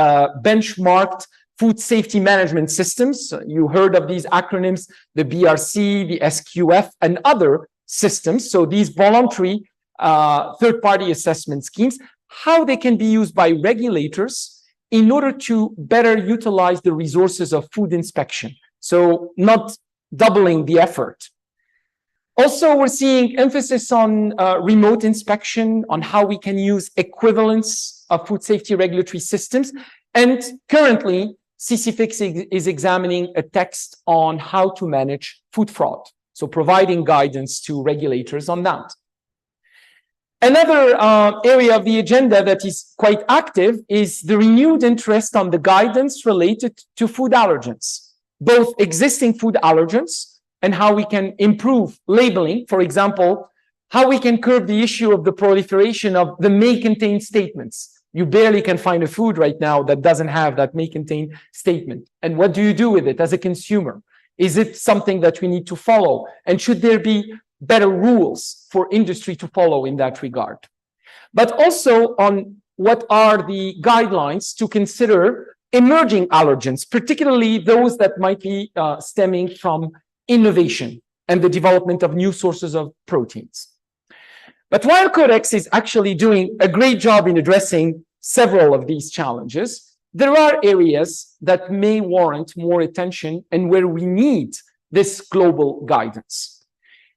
Speaker 13: benchmarked food safety management systems. You heard of these acronyms, the BRC, the SQF, and other systems. So these voluntary third-party assessment schemes, how they can be used by regulators in order to better utilize the resources of food inspection. So not doubling the effort. Also, we're seeing emphasis on remote inspection, on how we can use equivalence of food safety regulatory systems. And currently, CCFIX is examining a text on how to manage food fraud. So providing guidance to regulators on that. Another area of the agenda that is quite active is the renewed interest on the guidance related to food allergens, both existing food allergens and how we can improve labeling. For example, how we can curb the issue of the proliferation of the may contain statements. You barely can find a food right now that doesn't have that may contain statement. And what do you do with it as a consumer? Is it something that we need to follow? And should there be better rules for industry to follow in that regard? But also on what are the guidelines to consider emerging allergens, particularly those that might be stemming from innovation and the development of new sources of proteins. But while Codex is actually doing a great job in addressing several of these challenges, there are areas that may warrant more attention and where we need this global guidance.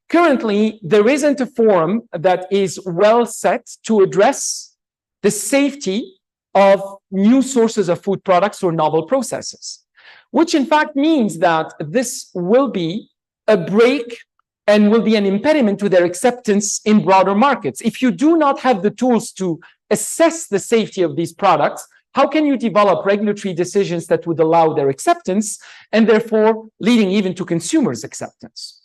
Speaker 13: Currently, there isn't a forum that is well set to address the safety of new sources of food products or novel processes, which in fact means that this will be a break and will be an impediment to their acceptance in broader markets. If you do not have the tools to assess the safety of these products, how can you develop regulatory decisions that would allow their acceptance and therefore leading even to consumers' acceptance?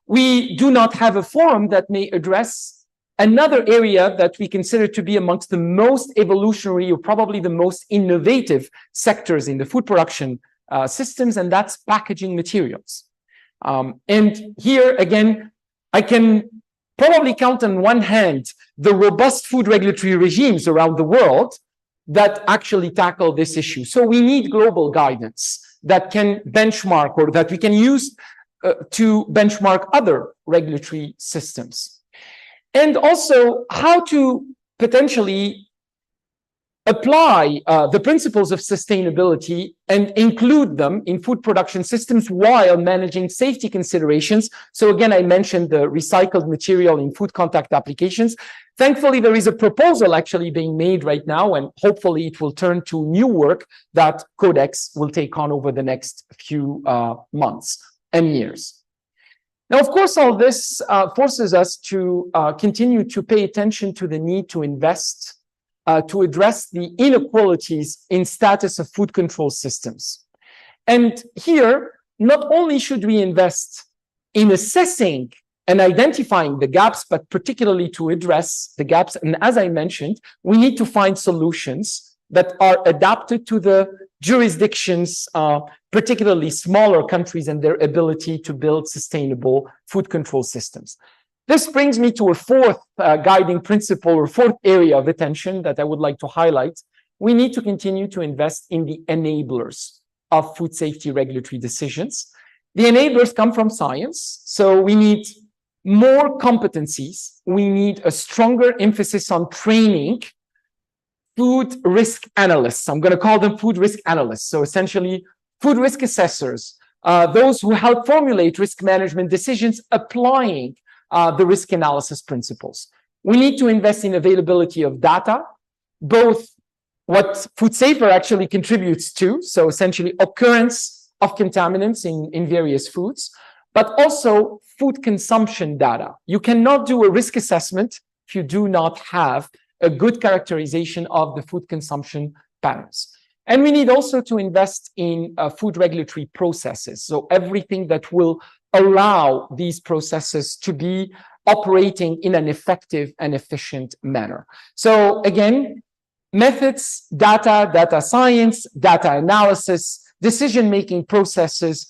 Speaker 13: We do not have a forum that may address another area that we consider to be amongst the most evolutionary or probably the most innovative sectors in the food production systems, and that's packaging materials. And here again, I can probably count on one hand the robust food regulatory regimes around the world that actually tackle this issue. So we need global guidance that can benchmark or that we can use to benchmark other regulatory systems. And also how to potentially apply the principles of sustainability and include them in food production systems while managing safety considerations. So again, I mentioned the recycled material in food contact applications. Thankfully, there is a proposal actually being made right now, and hopefully it will turn to new work that Codex will take on over the next few months and years. Now, of course, all this forces us to continue to pay attention to the need to invest to address the inequalities in status of food control systems. And here, not only should we invest in assessing and identifying the gaps, but particularly to address the gaps. And as I mentioned, we need to find solutions that are adapted to the jurisdictions, particularly smaller countries, and their ability to build sustainable food control systems. This brings me to a fourth guiding principle, or fourth area of attention that I would like to highlight. We need to continue to invest in the enablers of food safety regulatory decisions. The enablers come from science, so we need more competencies. We need a stronger emphasis on training food risk analysts. I'm going to call them food risk analysts. So essentially, food risk assessors, those who help formulate risk management decisions applying the risk analysis principles. We need to invest in availability of data, both what Foodsafer actually contributes to, so essentially occurrence of contaminants in various foods, but also food consumption data. You cannot do a risk assessment if you do not have a good characterization of the food consumption patterns. And we need also to invest in food regulatory processes. So everything that will allow these processes to be operating in an effective and efficient manner. So again, methods, data science, data analysis, decision-making processes,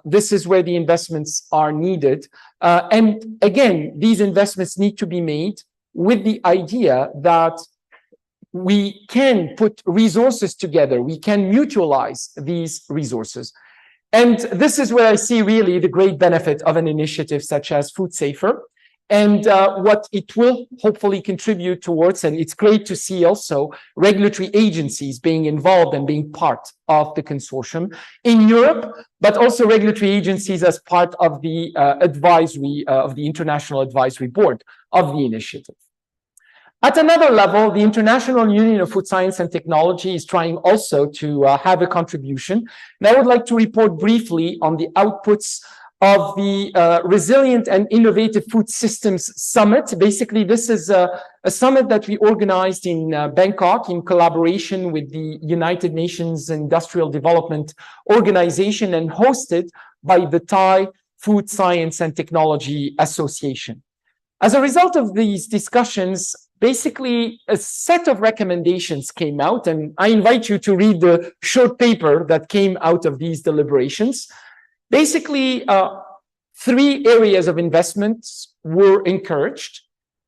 Speaker 13: this is where the investments are needed. And again, these investments need to be made with the idea that we can put resources together, we can mutualize these resources. And this is where I see really the great benefit of an initiative such as Foodsafer, and what it will hopefully contribute towards. And it's great to see also regulatory agencies being involved and being part of the consortium in Europe, but also regulatory agencies as part of the advisory of the International Advisory Board of the initiative. At another level, the International Union of Food Science and Technology is trying also to have a contribution. And I would like to report briefly on the outputs of the Resilient and Innovative Food Systems Summit. Basically, this is a summit that we organized in Bangkok in collaboration with the United Nations Industrial Development Organization and hosted by the Thai Food Science and Technology Association. As a result of these discussions, basically a set of recommendations came out, and I invite you to read the short paper that came out of these deliberations. Basically, 3 areas of investments were encouraged.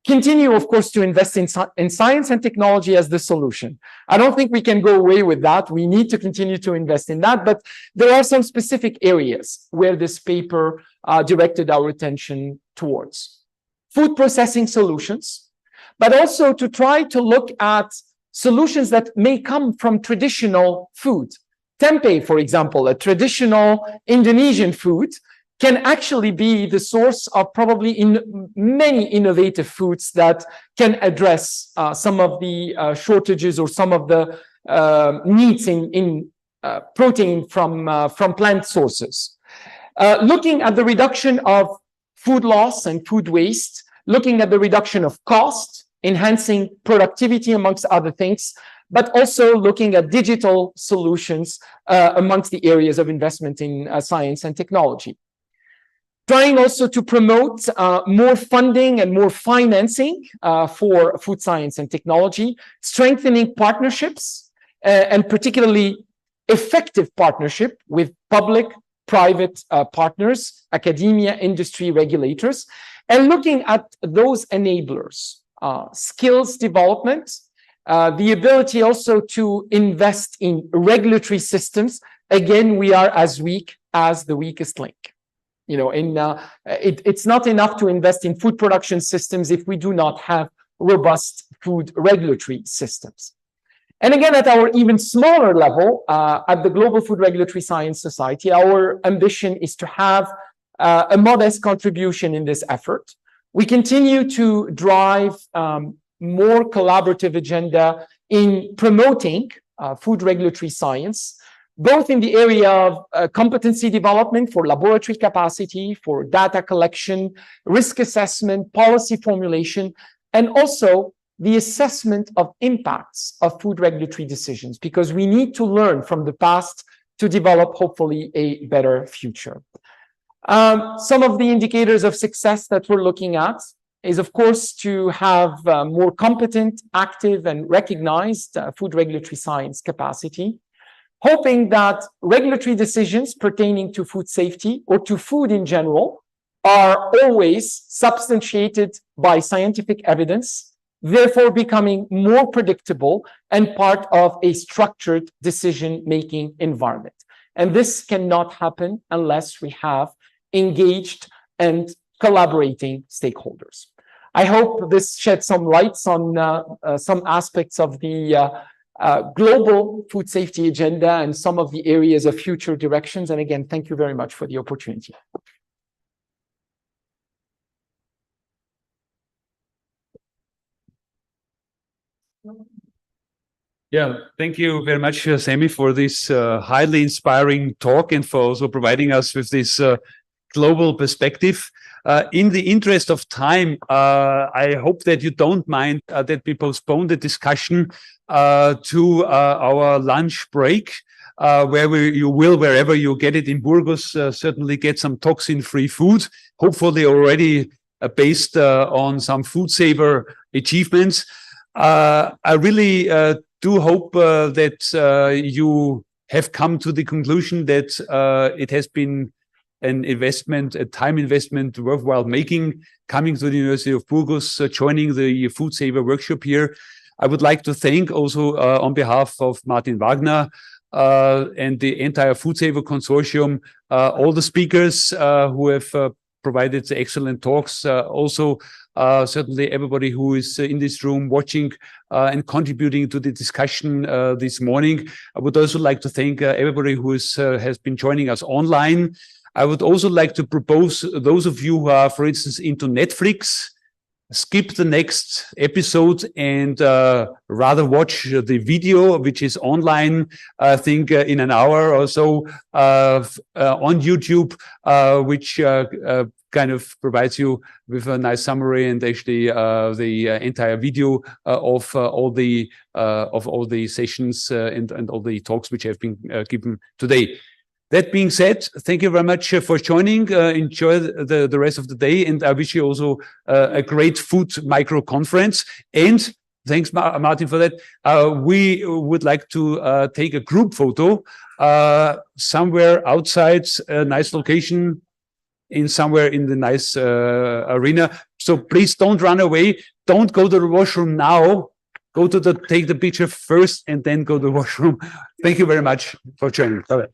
Speaker 13: Continue, of course, to invest in science and technology as the solution. I don't think we can go away with that. We need to continue to invest in that, but there are some specific areas where this paper directed our attention towards. Food processing solutions, but also to try to look at solutions that may come from traditional food. Tempeh, for example, a traditional Indonesian food, can actually be the source of probably in many innovative foods that can address some of the shortages or some of the needs in protein from plant sources. Looking at the reduction of food loss and food waste, looking at the reduction of cost, enhancing productivity amongst other things, but also looking at digital solutions amongst the areas of investment in science and technology. Trying also to promote more funding and more financing for food science and technology, strengthening partnerships, and particularly effective partnership with public, private partners, academia, industry, regulators, and looking at those enablers, skills development, the ability also to invest in regulatory systems. Again, we are as weak as the weakest link. You know, it's not enough to invest in food production systems if we do not have robust food regulatory systems. And again, at our even smaller level, at the Global Food Regulatory Science Society, our ambition is to have a modest contribution in this effort. We continue to drive more collaborative agenda in promoting food regulatory science, both in the area of competency development for laboratory capacity, for data collection, risk assessment, policy formulation, and also the assessment of impacts of food regulatory decisions, because we need to learn from the past to develop, hopefully, a better future. Some of the indicators of success that we're looking at is, of course, to have more competent, active, and recognized food regulatory science capacity, hoping that regulatory decisions pertaining to food safety or to food in general are always substantiated by scientific evidence, therefore becoming more predictable and part of a structured decision-making environment. And this cannot happen unless we have engaged and collaborating stakeholders. I hope this sheds some lights on some aspects of the global food safety agenda and some of the areas of future directions. And again, thank you very much for the opportunity.
Speaker 6: Yeah, thank you very much, Sammy, for this highly inspiring talk and for also providing us with this global perspective. In the interest of time, I hope that you don't mind that we postpone the discussion to our lunch break, where you will, wherever you get it in Burgos, certainly get some toxin-free food, hopefully already based on some Foodsafer achievements. I really do hope that you have come to the conclusion that it has been an investment, a time investment worthwhile making, coming to the University of Burgos, joining the Foodsafer workshop here. I would like to thank also on behalf of Martin Wagner and the entire Foodsafer consortium, all the speakers who have provided excellent talks, also certainly everybody who is in this room watching and contributing to the discussion this morning. I would also like to thank everybody who has been joining us online. I would also like to propose those of you who are, for instance, into Netflix, skip the next episode and rather watch the video, which is online, I think in an hour or so on YouTube, which kind of provides you with a nice summary and actually the entire video of all the sessions and all the talks which have been given today. That being said, thank you very much for joining. Enjoy the rest of the day, and I wish you also a great food micro conference. And thanks, Martin, for that. We would like to take a group photo somewhere outside a nice location, somewhere in the nice arena. So please don't run away. Don't go to the washroom now. Go to take the picture first, and then go to the washroom. Thank you very much for joining. Bye-bye.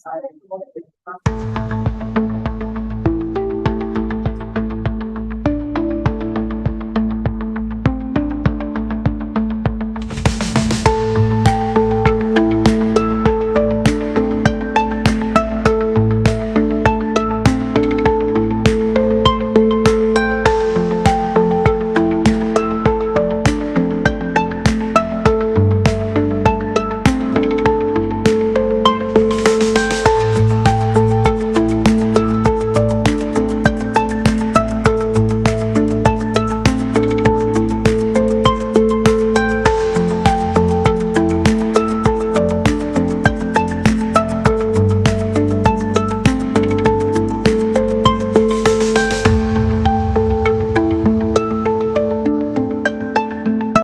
Speaker 14: Thank you.